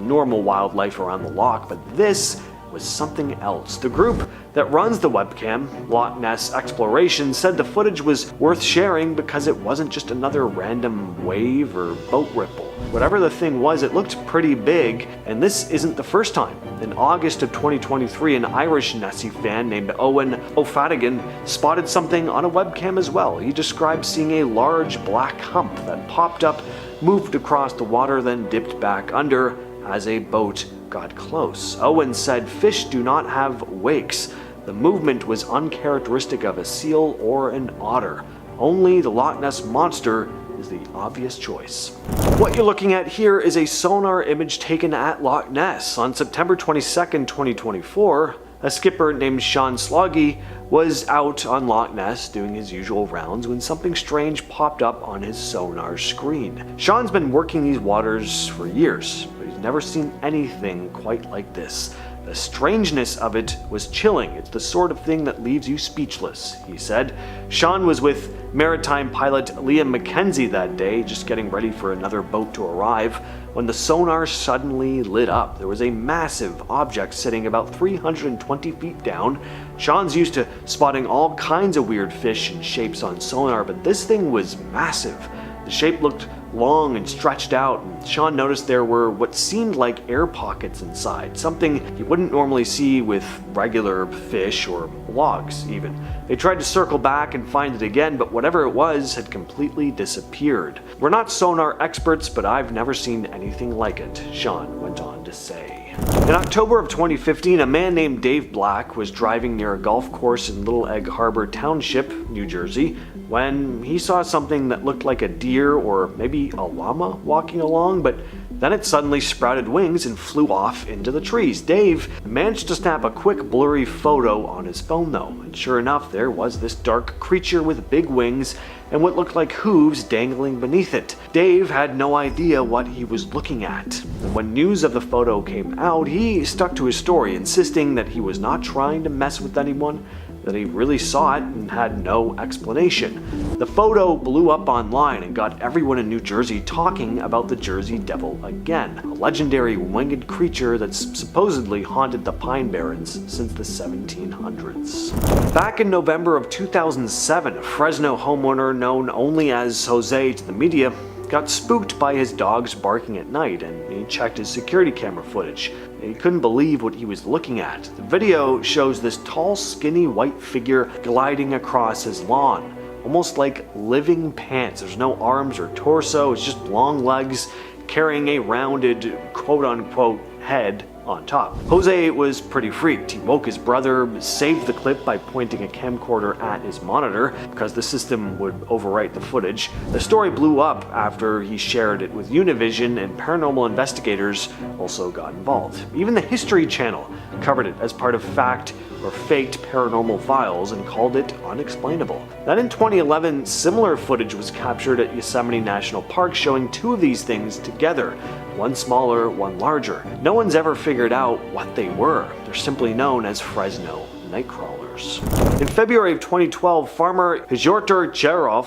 normal wildlife around the loch, but this was something else. The group that runs the webcam, Loch Ness Exploration, said the footage was worth sharing because it wasn't just another random wave or boat ripple. Whatever the thing was, it looked pretty big, and this isn't the first time. In August of 2023, an Irish Nessie fan named Owen O'Fadigan spotted something on a webcam as well. He described seeing a large black hump that popped up, moved across the water, then dipped back under as a boat got close. Owen said fish do not have wakes. The movement was uncharacteristic of a seal or an otter. Only the Loch Ness Monster is the obvious choice. What you're looking at here is a sonar image taken at Loch Ness. On September 22nd, 2024, a skipper named Sean Sloggy was out on Loch Ness doing his usual rounds when something strange popped up on his sonar screen. Sean's been working these waters for years, but he's never seen anything quite like this. The strangeness of it was chilling. It's the sort of thing that leaves you speechless, he said. Sean was with maritime pilot Liam Mackenzie that day, just getting ready for another boat to arrive, when the sonar suddenly lit up. There was a massive object sitting about 320 feet down. Sean's used to spotting all kinds of weird fish and shapes on sonar, but this thing was massive. The shape looked long and stretched out, and Sean noticed there were what seemed like air pockets inside, something you wouldn't normally see with regular fish or logs even. They tried to circle back and find it again, but whatever it was had completely disappeared. We're not sonar experts, but I've never seen anything like it, Sean went on to say. In October of 2015, a man named Dave Black was driving near a golf course in Little Egg Harbor Township, New Jersey, when he saw something that looked like a deer or maybe a llama walking along, but then it suddenly sprouted wings and flew off into the trees. Dave managed to snap a quick blurry photo on his phone though, and sure enough, there was this dark creature with big wings and what looked like hooves dangling beneath it. Dave had no idea what he was looking at. And when news of the photo came out, he stuck to his story, insisting that he was not trying to mess with anyone, that he really saw it and had no explanation. The photo blew up online and got everyone in New Jersey talking about the Jersey Devil again, a legendary winged creature that's supposedly haunted the Pine Barrens since the 1700s. Back in November of 2007, a Fresno homeowner known only as Jose to the media got spooked by his dogs barking at night, and he checked his security camera footage. He couldn't believe what he was looking at. The video shows this tall, skinny white figure gliding across his lawn, almost like living pants. There's no arms or torso, it's just long legs carrying a rounded quote-unquote head on top. Jose was pretty freaked. He woke his brother, saved the clip by pointing a camcorder at his monitor because the system would overwrite the footage. The story blew up after he shared it with Univision, and paranormal investigators also got involved. Even the History Channel covered it as part of fact or faked paranormal files and called it unexplainable. Then in 2011, similar footage was captured at Yosemite National Park showing two of these things together, one smaller, one larger. No one's ever figured out what they were. They're simply known as Fresno nightcrawlers. In February of 2012, farmer Hjortur Jerov,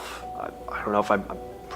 I don't know if I'm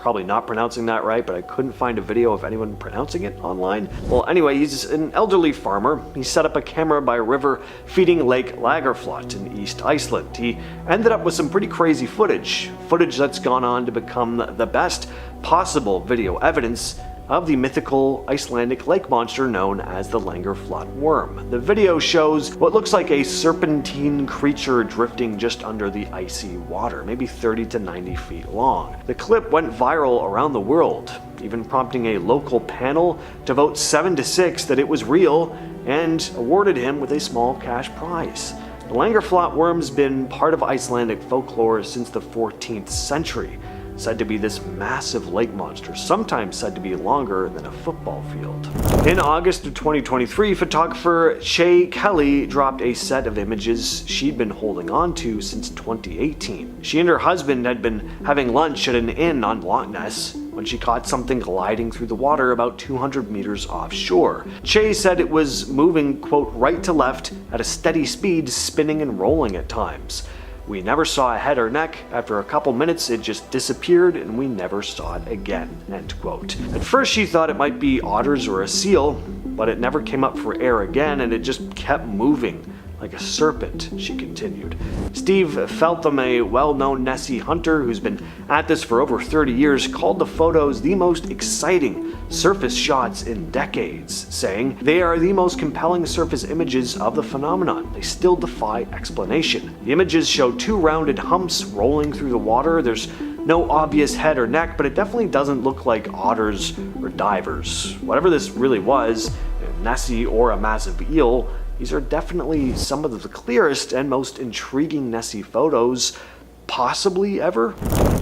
probably not pronouncing that right, but I couldn't find a video of anyone pronouncing it online. Well, anyway, he's an elderly farmer. He set up a camera by a river feeding Lake Lagerflot in East Iceland. He ended up with some pretty crazy footage that's gone on to become the best possible video evidence of the mythical Icelandic lake monster known as the Langerflot worm. The video shows what looks like a serpentine creature drifting just under the icy water, maybe 30 to 90 feet long. The clip went viral around the world, even prompting a local panel to vote 7-6 that it was real and awarded him with a small cash prize. The Langerflot worm's been part of Icelandic folklore since the 14th century. said to be this massive lake monster, sometimes said to be longer than a football field. In August of 2023, photographer Che Kelly dropped a set of images she'd been holding on to since 2018. She and her husband had been having lunch at an inn on Loch Ness when she caught something gliding through the water about 200 meters offshore. Che said it was moving, quote, right to left at a steady speed, spinning and rolling at times. We never saw a head or neck. After a couple minutes, it just disappeared and we never saw it again, end quote. At first, she thought it might be otters or a seal, but it never came up for air again and it just kept moving. Like a serpent, she continued. Steve Feltham, a well-known Nessie hunter who's been at this for over 30 years, called the photos the most exciting surface shots in decades, saying they are the most compelling surface images of the phenomenon. They still defy explanation. The images show two rounded humps rolling through the water. There's no obvious head or neck, but it definitely doesn't look like otters or divers. Whatever this really was, a Nessie or a massive eel, these are definitely some of the clearest and most intriguing Nessie photos possibly ever.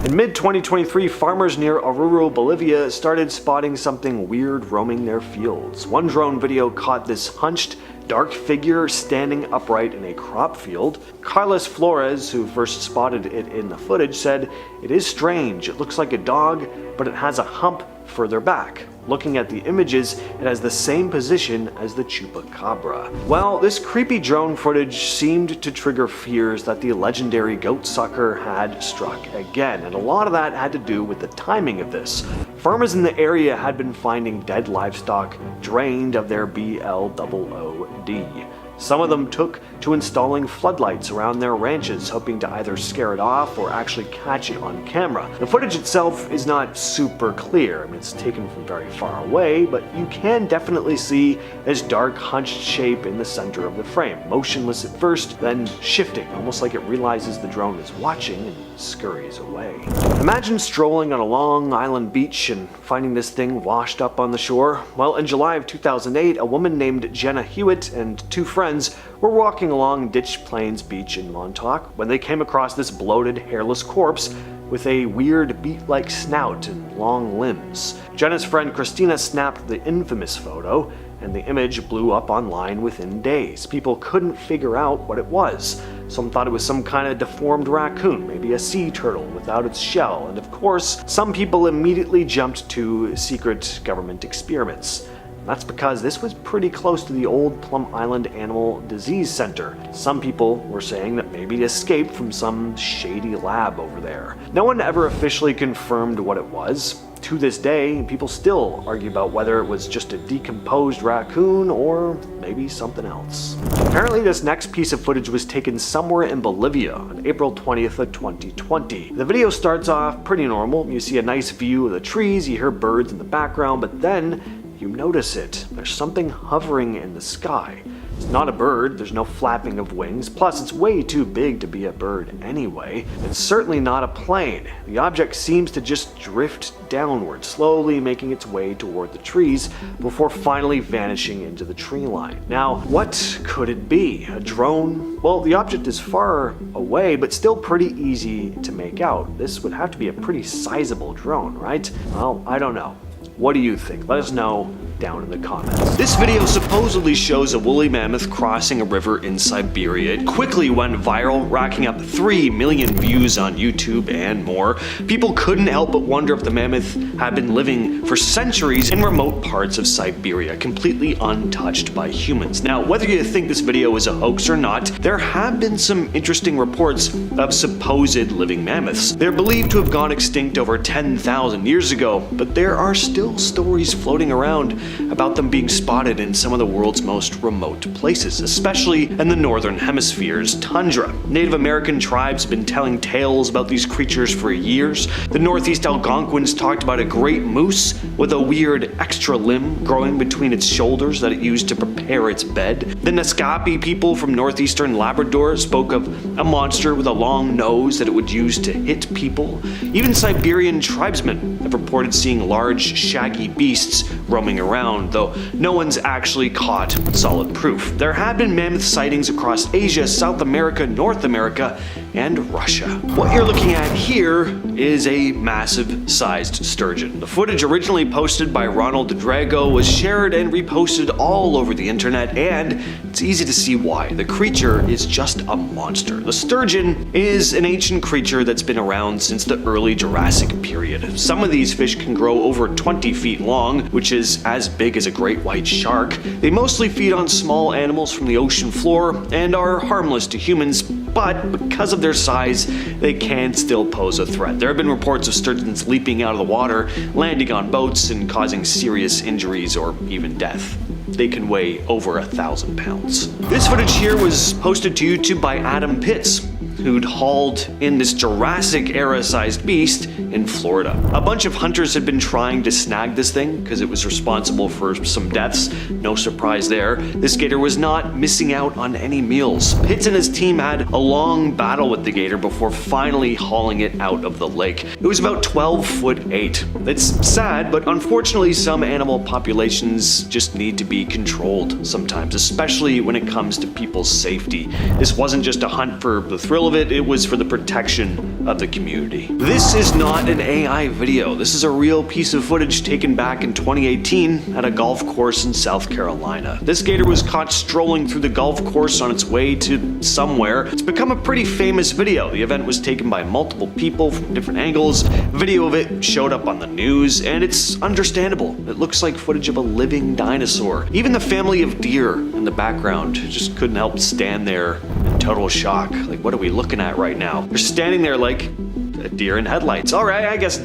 In mid-2023, farmers near Oruro, Bolivia started spotting something weird roaming their fields. One drone video caught this hunched, dark figure standing upright in a crop field. Carlos Flores, who first spotted it in the footage, said, "It is strange. It looks like a dog, but it has a hump further back. Looking at the images, it has the same position as the chupacabra." Well, this creepy drone footage seemed to trigger fears that the legendary goat sucker had struck again, and a lot of that had to do with the timing of this. Farmers in the area had been finding dead livestock drained of their BLOOD. Some of them took to installing floodlights around their ranches, hoping to either scare it off or actually catch it on camera. The footage itself is not super clear. I mean, it's taken from very far away, but you can definitely see this dark, hunched shape in the center of the frame, motionless at first, then shifting, almost like it realizes the drone is watching and scurries away. Imagine strolling on a Long Island beach and finding this thing washed up on the shore. Well, in July of 2008, a woman named Jenna Hewitt and two friends were walking along Ditch Plains Beach in Montauk when they came across this bloated, hairless corpse with a weird beak-like snout and long limbs. Jenna's friend Christina snapped the infamous photo, and the image blew up online within days. People couldn't figure out what it was. Some thought it was some kind of deformed raccoon, maybe a sea turtle without its shell, and of course, some people immediately jumped to secret government experiments. That's because this was pretty close to the old Plum Island Animal Disease Center. Some people were saying that maybe it escaped from some shady lab over there. No one ever officially confirmed what it was. To this day, people still argue about whether it was just a decomposed raccoon or maybe something else. Apparently, this next piece of footage was taken somewhere in Bolivia on April 20th of 2020. The video starts off pretty normal. You see a nice view of the trees, you hear birds in the background, but then you notice it. There's something hovering in the sky. It's not a bird, there's no flapping of wings, plus it's way too big to be a bird anyway. It's certainly not a plane. The object seems to just drift downward, slowly making its way toward the trees before finally vanishing into the tree line. Now, what could it be? A drone? Well, the object is far away, but still pretty easy to make out. This would have to be a pretty sizable drone, right? Well, I don't know. What do you think? Let us know down in the comments. This video supposedly shows a woolly mammoth crossing a river in Siberia. It quickly went viral, racking up 3 million views on YouTube and more. People couldn't help but wonder if the mammoth had been living for centuries in remote parts of Siberia, completely untouched by humans. Now, whether you think this video is a hoax or not, there have been some interesting reports of supposed living mammoths. They're believed to have gone extinct over 10,000 years ago, but there are still stories floating around about them being spotted in some of the world's most remote places, especially in the northern hemisphere's tundra. Native American tribes have been telling tales about these creatures for years. The Northeast Algonquins talked about a great moose with a weird extra limb growing between its shoulders that it used to prepare its bed. The Naskapi people from northeastern Labrador spoke of a monster with a long nose that it would use to hit people. Even Siberian tribesmen have reported seeing large, shaggy beasts roaming around. around, though no one's actually caught solid proof. There have been mammoth sightings across Asia, South America, North America, and Russia. What you're looking at here is a massive sized sturgeon. The footage originally posted by Ronald Drago was shared and reposted all over the internet, and it's easy to see why. The creature is just a monster. The sturgeon is an ancient creature that's been around since the early Jurassic period. Some of these fish can grow over 20 feet long, which is as big as a great white shark. They mostly feed on small animals from the ocean floor and are harmless to humans, but because of their size, they can still pose a threat. There have been reports of sturgeons leaping out of the water, landing on boats, and causing serious injuries or even death. They can weigh over 1,000 pounds. This footage here was posted to YouTube by Adam Pitts, who'd hauled in this Jurassic era sized beast in Florida. A bunch of hunters had been trying to snag this thing because it was responsible for some deaths. No surprise there. This gator was not missing out on any meals. Pitts and his team had a long battle with the gator before finally hauling it out of the lake. It was about 12'8". It's sad, but unfortunately some animal populations just need to be controlled sometimes, especially when it comes to people's safety. This wasn't just a hunt for the thrill of it was for the protection of the community. This is not an AI video. This is a real piece of footage taken back in 2018 at a golf course in South Carolina. This gator was caught strolling through the golf course on its way to somewhere. It's become a pretty famous video. The event was taken by multiple people from different angles. Video of it showed up on the news, and it's understandable. It looks like footage of a living dinosaur. Even the family of deer in the background just couldn't help stand there in total shock. Like, what are we looking at right now? They're standing there like a deer in headlights. Alright, I guess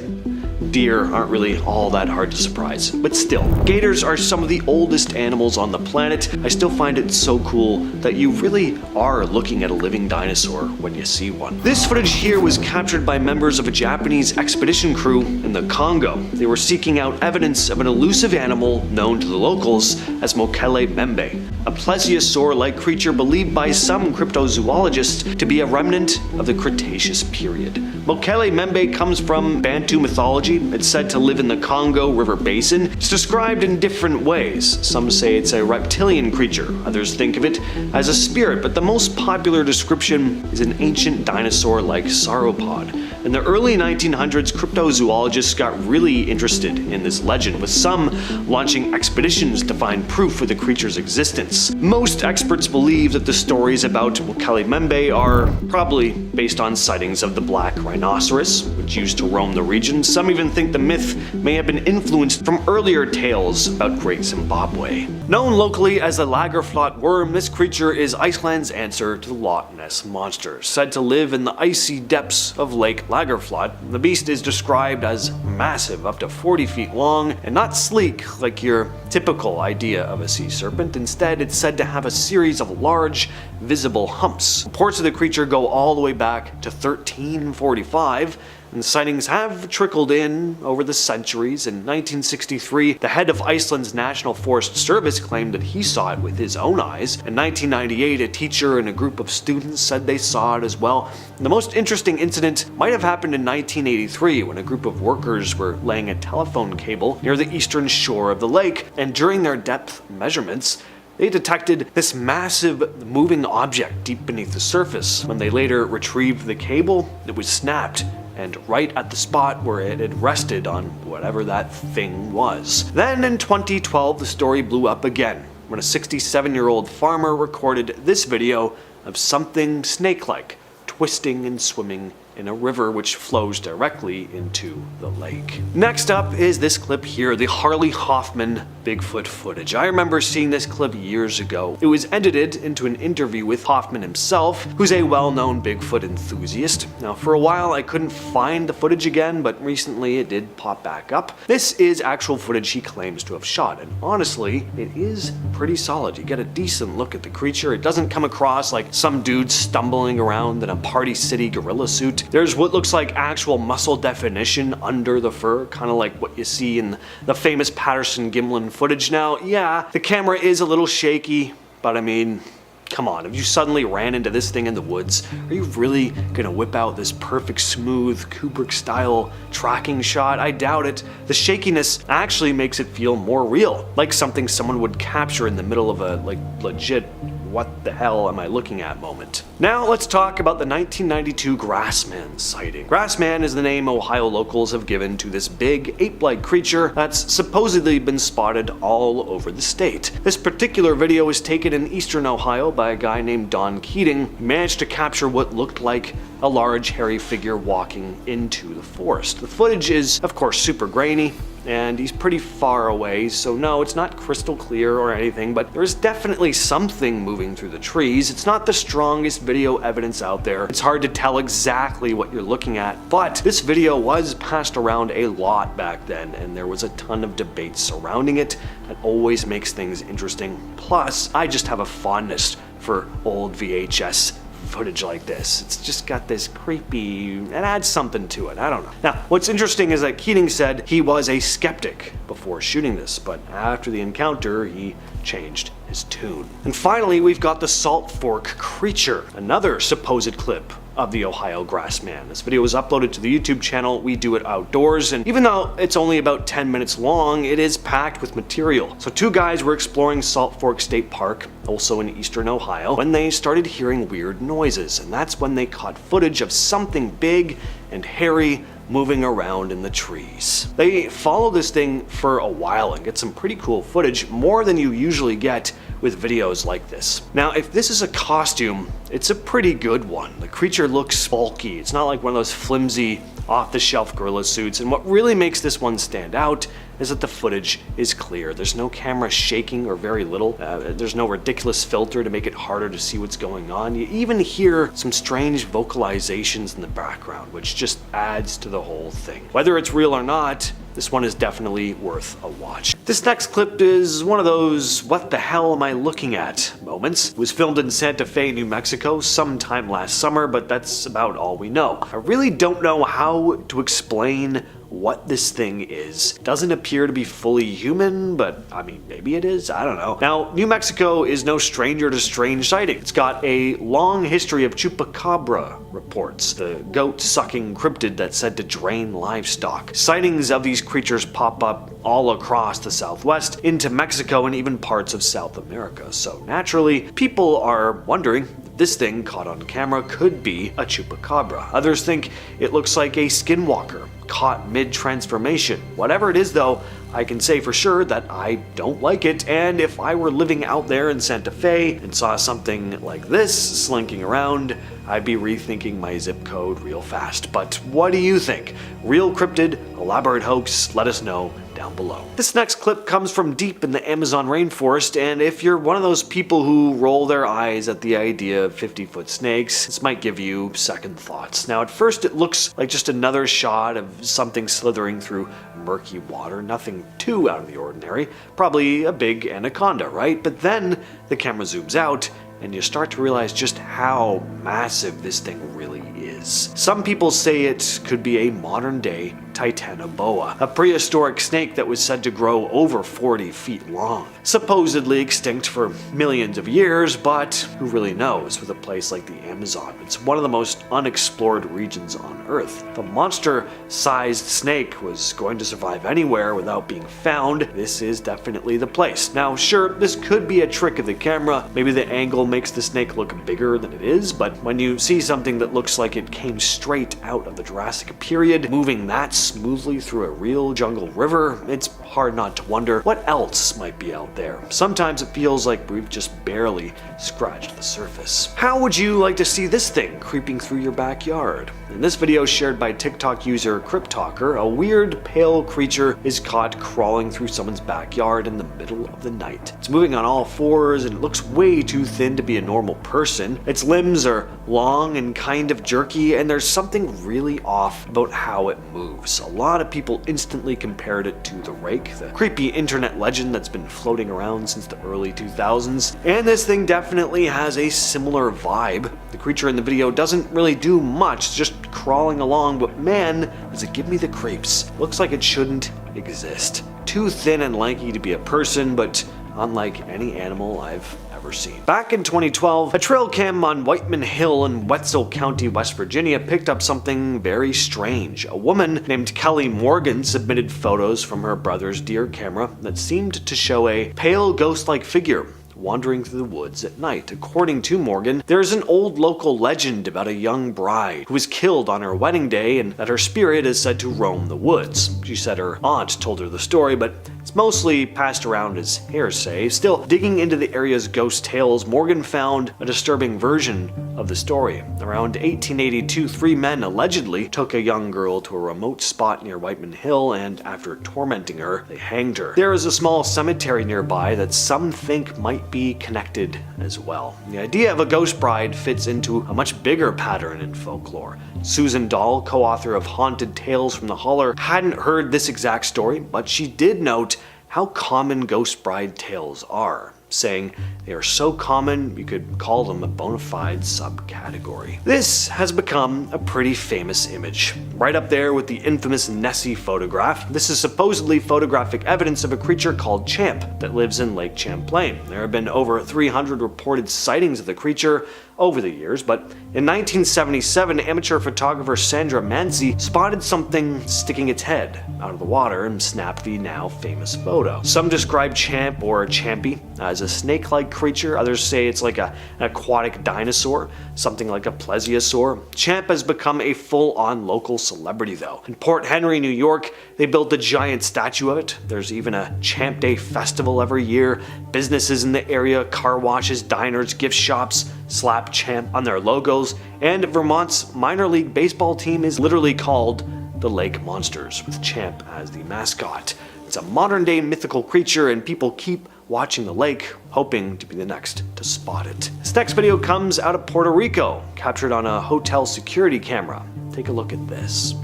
deer aren't really all that hard to surprise. But still, gators are some of the oldest animals on the planet. I still find it so cool that you really are looking at a living dinosaur when you see one. This footage here was captured by members of a Japanese expedition crew in the Congo. They were seeking out evidence of an elusive animal known to the locals as Mokele Membe, a plesiosaur-like creature believed by some cryptozoologists to be a remnant of the Cretaceous period. Mokele Membe comes from Bantu mythology. It's said to live in the Congo River Basin. It's described in different ways. Some say it's a reptilian creature, others think of it as a spirit, but the most popular description is an ancient dinosaur-like sauropod. In the early 1900s, cryptozoologists got really interested in this legend, with some launching expeditions to find proof of the creature's existence. Most experts believe that the stories about Mokele Membe are probably based on sightings of the black rhinoceros, which used to roam the region. Some even think the myth may have been influenced from earlier tales about Great Zimbabwe. Known locally as the Lagerflot worm, this creature is Iceland's answer to the Loch Ness Monster. Said to live in the icy depths of Lake Lagerflot, the beast is described as massive, up to 40 feet long, and not sleek like your typical idea of a sea serpent. Instead, it's said to have a series of large, visible humps. Reports of the creature go all the way back to 1345, and sightings have trickled in over the centuries. In 1963, the head of Iceland's National Forest Service claimed that he saw it with his own eyes. In 1998, a teacher and a group of students said they saw it as well. The most interesting incident might have happened in 1983 when a group of workers were laying a telephone cable near the eastern shore of the lake, and during their depth measurements, they detected this massive moving object deep beneath the surface. When they later retrieved the cable, it was snapped, and right at the spot where it had rested on whatever that thing was. Then in 2012, the story blew up again when a 67-year-old farmer recorded this video of something snake-like twisting and swimming in a river which flows directly into the lake. Next up is this clip here, the Harley Hoffman Bigfoot footage. I remember seeing this clip years ago. It was edited into an interview with Hoffman himself, who's a well-known Bigfoot enthusiast. Now, for a while I couldn't find the footage again, but recently it did pop back up. This is actual footage he claims to have shot, and honestly, it is pretty solid. You get a decent look at the creature. It doesn't come across like some dude stumbling around in a Party City gorilla suit. There's what looks like actual muscle definition under the fur, kind of like what you see in the famous Patterson-Gimlin footage. Now, yeah, the camera is a little shaky, but I mean, Come on, if you suddenly ran into this thing in the woods, are you really gonna whip out this perfect, smooth, Kubrick-style tracking shot? I doubt it. The shakiness actually makes it feel more real, like something someone would capture in the middle of a, legit what the hell am I looking at moment. Now let's talk about the 1992 Grassman sighting. Grassman is the name Ohio locals have given to this big ape-like creature that's supposedly been spotted all over the state. This particular video was taken in eastern Ohio by a guy named Don Keating. He managed to capture what looked like a large hairy figure walking into the forest. The footage is of course super grainy, and he's pretty far away, so no, it's not crystal clear or anything, but there is definitely something moving through the trees. It's not the strongest video evidence out there. It's hard to tell exactly what you're looking at, but this video was passed around a lot back then, and there was a ton of debate surrounding it. That always makes things interesting. Plus, I just have a fondness for old VHS footage like this. It's just got this creepy, it adds something to it, I don't know. Now, what's interesting is that Keating said he was a skeptic before shooting this, but after the encounter, he changed his tune. And finally, we've got the Salt Fork Creature, another supposed clip of the Ohio Grassman. This video was uploaded to the YouTube channel We Do It Outdoors, and even though it's only about 10 minutes long, it is packed with material. So two guys were exploring Salt Fork State Park, also in eastern Ohio, when they started hearing weird noises, and that's when they caught footage of something big and hairy moving around in the trees. They follow this thing for a while and get some pretty cool footage, more than you usually get with videos like this. Now, if this is a costume, it's a pretty good one. The creature looks bulky. It's not like one of those flimsy, off-the-shelf gorilla suits, and what really makes this one stand out is that the footage is clear. There's no camera shaking, or very little. There's no ridiculous filter to make it harder to see what's going on. You even hear some strange vocalizations in the background, which just adds to the whole thing. Whether it's real or not, this one is definitely worth a watch. This next clip is one of those what the hell am I looking at moments. It was filmed in Santa Fe, New Mexico sometime last summer, but that's about all we know. I really don't know how to explain what this thing is. Doesn't appear to be fully human, but I mean, maybe it is, I don't know. Now, New Mexico is no stranger to strange sightings. It's got a long history of chupacabra reports, the goat-sucking cryptid that's said to drain livestock. Sightings of these creatures pop up all across the Southwest, into Mexico, and even parts of South America. So naturally, people are wondering if this thing caught on camera could be a chupacabra. Others think it looks like a skinwalker caught mid-transformation. Whatever it is though, I can say for sure that I don't like it, and if I were living out there in Santa Fe and saw something like this slinking around, I'd be rethinking my zip code real fast. But what do you think? Real cryptid, elaborate hoax? Let us know down below. This next clip comes from deep in the Amazon rainforest, and if you're one of those people who roll their eyes at the idea of 50-foot snakes, this might give you second thoughts. Now, at first it looks like just another shot of something slithering through murky water, nothing too out of the ordinary, probably a big anaconda, right? But then the camera zooms out, and you start to realize just how massive this thing really is. Some people say it could be a modern-day Titanoboa, a prehistoric snake that was said to grow over 40 feet long. Supposedly extinct for millions of years, but who really knows with a place like the Amazon? It's one of the most unexplored regions on Earth. If a monster-sized snake was going to survive anywhere without being found, this is definitely the place. Now, sure, this could be a trick of the camera. Maybe the angle makes the snake look bigger than it is, but when you see something that looks like it came straight out of the Jurassic period, moving that smoothly through a real jungle river, it's hard not to wonder what else might be out there. Sometimes it feels like we've just barely scratched the surface. How would you like to see this thing creeping through your backyard? In this video shared by TikTok user CryptTalker, a weird pale creature is caught crawling through someone's backyard in the middle of the night. It's moving on all fours and it looks way too thin to be a normal person. Its limbs are long and kind of jerky, and there's something really off about how it moves. A lot of people instantly compared it to the Rake, the creepy internet legend that's been floating around since the early 2000s, and this thing definitely has a similar vibe. The creature in the video doesn't really do much, just crawling along, but man, does it give me the creeps. Looks like it shouldn't exist. Too thin and lanky to be a person, but unlike any animal I've ever seen. Back in 2012, a trail cam on Whiteman Hill in Wetzel County, West Virginia picked up something very strange. A woman named Kelly Morgan submitted photos from her brother's deer camera that seemed to show a pale ghost-like figure wandering through the woods at night. According to Morgan, there's an old local legend about a young bride who was killed on her wedding day and that her spirit is said to roam the woods. She said her aunt told her the story, but it's mostly passed around as hearsay. Still, digging into the area's ghost tales, Morgan found a disturbing version of the story. Around 1882, 3 men allegedly took a young girl to a remote spot near Whiteman Hill, and after tormenting her, they hanged her. There is a small cemetery nearby that some think might be connected as well. The idea of a ghost bride fits into a much bigger pattern in folklore. Susan Dahl, co-author of Haunted Tales from the Holler, hadn't heard this exact story, but she did note how common ghost bride tales are, saying they are so common you could call them a bona fide subcategory. This has become a pretty famous image, right up there with the infamous Nessie photograph. This is supposedly photographic evidence of a creature called Champ that lives in Lake Champlain. There have been over 300 reported sightings of the creature over the years, but in 1977, amateur photographer Sandra Manzi spotted something sticking its head out of the water and snapped the now famous photo. Some describe Champ or Champy as a snake-like creature. Others say it's like an aquatic dinosaur, something like a plesiosaur. Champ has become a full-on local celebrity though. In Port Henry, New York, they built a giant statue of it. There's even a Champ Day festival every year. Businesses in the area, car washes, diners, gift shops, slap Champ on their logos, and Vermont's minor league baseball team is literally called the Lake Monsters, with Champ as the mascot. It's a modern day mythical creature, and people keep watching the lake, hoping to be the next to spot it. This next video comes out of Puerto Rico, captured on a hotel security camera. Take a look at this.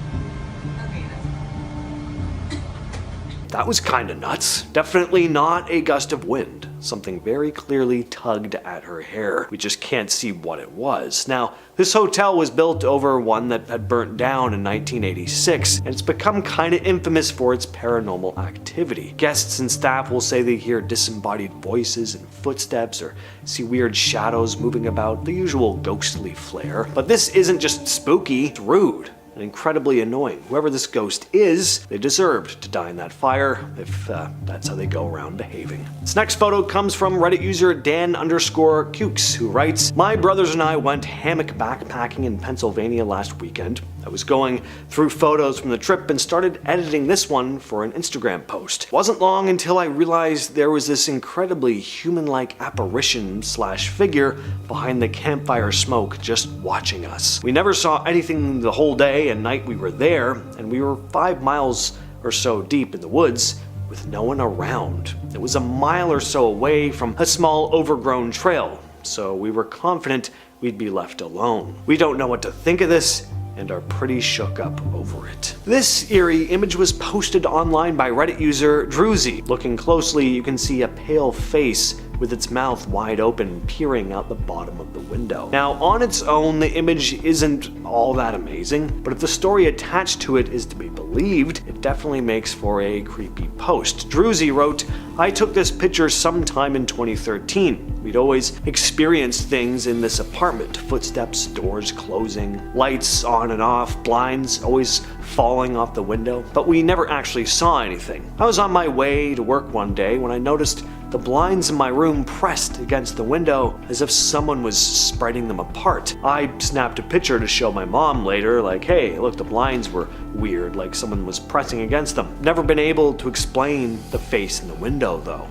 That was kinda nuts. Definitely not a gust of wind. Something very clearly tugged at her hair. We just can't see what it was. Now, this hotel was built over one that had burnt down in 1986, and it's become kinda infamous for its paranormal activity. Guests and staff will say they hear disembodied voices and footsteps or see weird shadows moving about, the usual ghostly flair. But this isn't just spooky, it's rude and incredibly annoying. Whoever this ghost is, they deserved to die in that fire if that's how they go around behaving. This next photo comes from Reddit user Dan_Cukes, who writes, "My brothers and I went hammock backpacking in Pennsylvania last weekend. I was going through photos from the trip and started editing this one for an Instagram post. It wasn't long until I realized there was this incredibly human-like apparition/figure behind the campfire smoke just watching us. We never saw anything the whole day and night we were there, and we were 5 miles or so deep in the woods with no one around. It was a mile or so away from a small overgrown trail, so we were confident we'd be left alone. We don't know what to think of this and are pretty shook up over it." This eerie image was posted online by Reddit user Druzy. Looking closely, you can see a pale face with its mouth wide open, peering out the bottom of the window. Now, on its own, the image isn't all that amazing, but if the story attached to it is to be believed, it definitely makes for a creepy post. Druzy wrote, "I took this picture sometime in 2013. We'd always experienced things in this apartment. Footsteps, doors closing, lights on and off, blinds always falling off the window, but we never actually saw anything. I was on my way to work one day when I noticed the blinds in my room pressed against the window as if someone was spreading them apart. I snapped a picture to show my mom later, like, hey, look, the blinds were weird, like someone was pressing against them. Never been able to explain the face in the window though.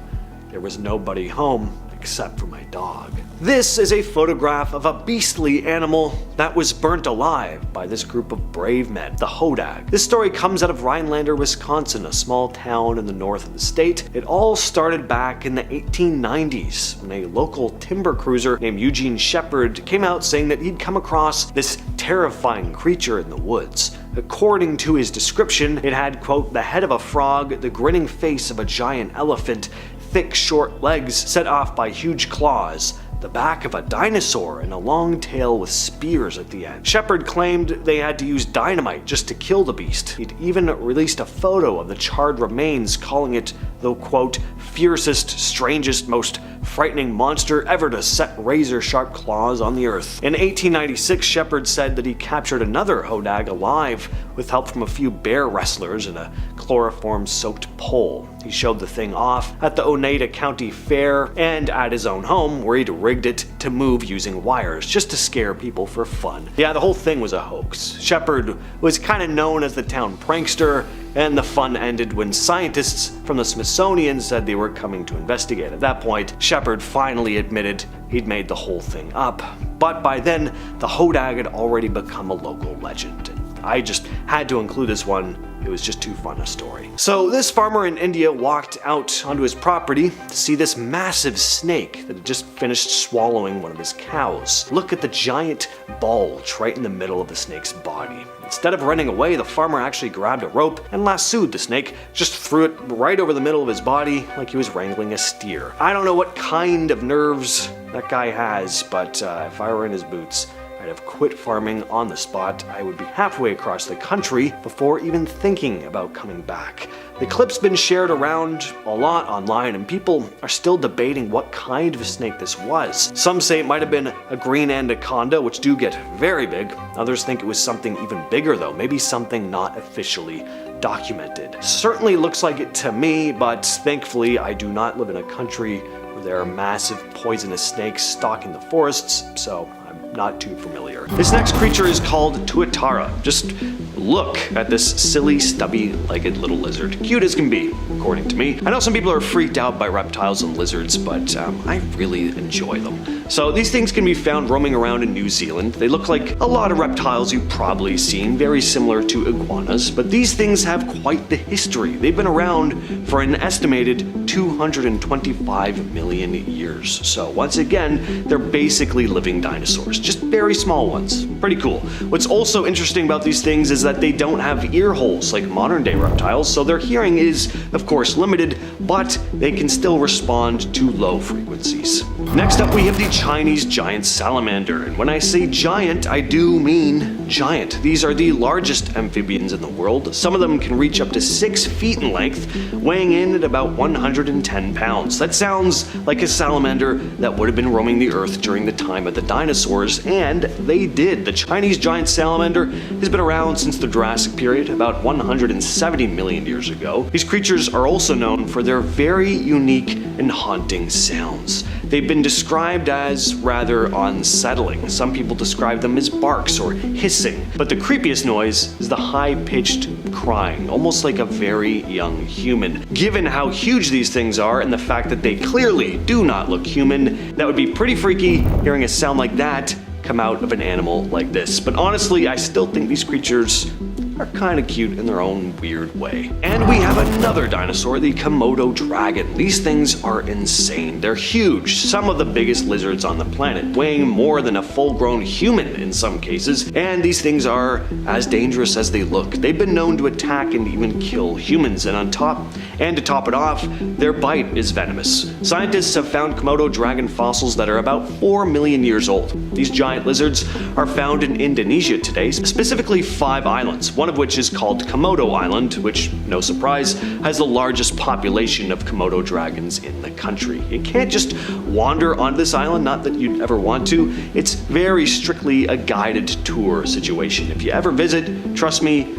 There was nobody home except for my dog." This is a photograph of a beastly animal that was burnt alive by this group of brave men, the Hodag. This story comes out of Rhinelander, Wisconsin, a small town in the north of the state. It all started back in the 1890s when a local timber cruiser named Eugene Shepard came out saying that he'd come across this terrifying creature in the woods. According to his description, it had, quote, the head of a frog, the grinning face of a giant elephant, thick short legs set off by huge claws, the back of a dinosaur, and a long tail with spears at the end. Shepard claimed they had to use dynamite just to kill the beast. He'd even released a photo of the charred remains, calling it the, quote, fiercest, strangest, most frightening monster ever to set razor-sharp claws on the earth. In 1896, Shepard said that he captured another hodag alive with help from a few bear wrestlers and a chloroform-soaked pole. He showed the thing off at the Oneida County Fair and at his own home, where he'd rigged it to move using wires just to scare people for fun. Yeah, the whole thing was a hoax. Shepard was kind of known as the town prankster, and the fun ended when scientists from the Smithsonian said they were coming to investigate. At that point, Shepard finally admitted he'd made the whole thing up. But by then, the hodag had already become a local legend. I just had to include this one. It was just too fun a story. So this farmer in India walked out onto his property to see this massive snake that had just finished swallowing one of his cows. Look at the giant bulge right in the middle of the snake's body. Instead of running away, the farmer actually grabbed a rope and lassoed the snake, just threw it right over the middle of his body like he was wrangling a steer. I don't know what kind of nerves that guy has, but if I were in his boots, I'd have quit farming on the spot. I would be halfway across the country before even thinking about coming back. The clip's been shared around a lot online, and people are still debating what kind of snake this was. Some say it might have been a green anaconda, which do get very big. Others think it was something even bigger though, maybe something not officially documented. Certainly looks like it to me, but thankfully I do not live in a country where there are massive poisonous snakes stalking the forests, so not too familiar. This next creature is called Tuatara. Just look at this silly, stubby-legged little lizard. Cute as can be, according to me. I know some people are freaked out by reptiles and lizards, but I really enjoy them. So these things can be found roaming around in New Zealand. They look like a lot of reptiles you've probably seen, very similar to iguanas, but these things have quite the history. They've been around for an estimated 225 million years. So once again, they're basically living dinosaurs, just very small ones. Pretty cool. What's also interesting about these things is that they don't have ear holes like modern day reptiles, so their hearing is, of course, limited, but they can still respond to low frequencies. Next up, we have the Chinese giant salamander, and when I say giant, I do mean giant. These are the largest amphibians in the world. Some of them can reach up to 6 feet in length, weighing in at about 110 pounds. That sounds like a salamander that would have been roaming the earth during the time of the dinosaurs, and they did. The Chinese giant salamander has been around since the Jurassic period, about 170 million years ago. These creatures are also known for their very unique and haunting sounds. They've been described as rather unsettling. Some people describe them as barks or hissing, but the creepiest noise is the high-pitched crying, almost like a very young human. Given how huge these things are and the fact that they clearly do not look human, that would be pretty freaky hearing a sound like that come out of an animal like this. But honestly, I still think these creatures are kind of cute in their own weird way. And we have another dinosaur, the Komodo dragon. These things are insane. They're huge, some of the biggest lizards on the planet, weighing more than a full-grown human in some cases, and these things are as dangerous as they look. They've been known to attack and even kill humans, and to top it off, their bite is venomous. Scientists have found Komodo dragon fossils that are about 4 million years old. These giant lizards are found in Indonesia today, specifically 5 islands, one of which is called Komodo Island, which, no surprise, has the largest population of Komodo dragons in the country. You can't just wander onto this island, not that you'd ever want to. It's very strictly a guided tour situation. If you ever visit, trust me,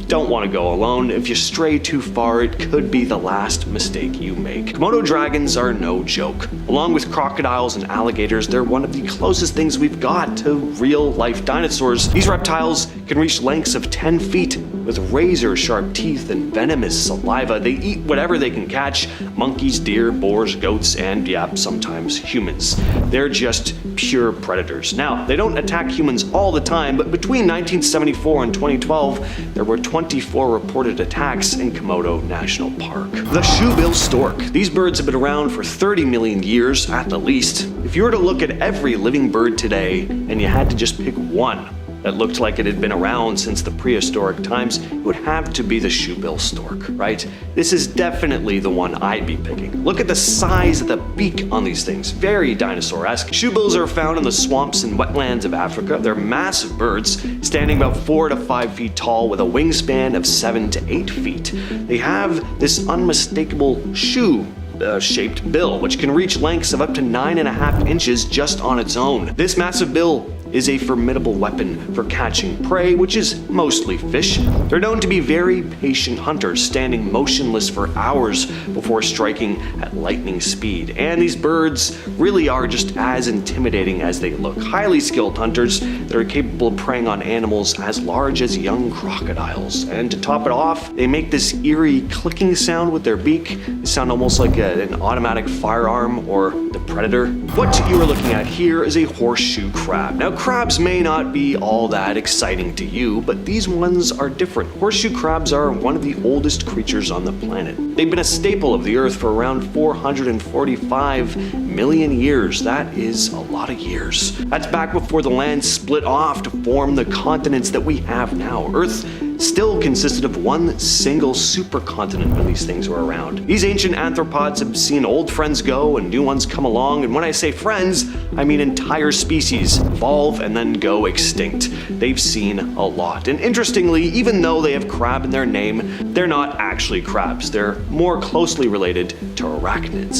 don't want to go alone. If you stray too far, it could be the last mistake you make. Komodo dragons are no joke. Along with crocodiles and alligators, they're one of the closest things we've got to real-life dinosaurs. These reptiles can reach lengths of 10 feet with razor-sharp teeth and venomous saliva. They eat whatever they can catch: monkeys, deer, boars, goats, and yeah, sometimes humans. They're just pure predators. Now, they don't attack humans all the time, but between 1974 and 2012, there were 24 reported attacks in Komodo National Park. The shoebill stork. These birds have been around for 30 million years at the least. If you were to look at every living bird today and you had to just pick one that looked like it had been around since the prehistoric times, it would have to be the shoebill stork, right? This is definitely the one I'd be picking. Look at the size of the beak on these things, very dinosaur-esque. Shoebills are found in the swamps and wetlands of Africa. They're massive birds, standing about 4 to 5 feet tall with a wingspan of 7 to 8 feet. They have this unmistakable shoe shaped bill, which can reach lengths of up to 9.5 inches just on its own. This massive bill is a formidable weapon for catching prey, which is mostly fish. They're known to be very patient hunters, standing motionless for hours before striking at lightning speed. And these birds really are just as intimidating as they look. Highly skilled hunters that are capable of preying on animals as large as young crocodiles. And to top it off, they make this eerie clicking sound with their beak. They sound almost like an automatic firearm or the predator. What you are looking at here is a horseshoe crab. Now, crabs may not be all that exciting to you, but these ones are different. Horseshoe crabs are one of the oldest creatures on the planet. They've been a staple of the Earth for around 445 million years. That is a lot of years. That's back before the land split off to form the continents that we have now. Earth still consisted of one single supercontinent when these things were around. These ancient arthropods have seen old friends go and new ones come along, and when I say friends, I mean entire species evolve and then go extinct. They've seen a lot. And interestingly, even though they have crab in their name, they're not actually crabs. They're more closely related to arachnids.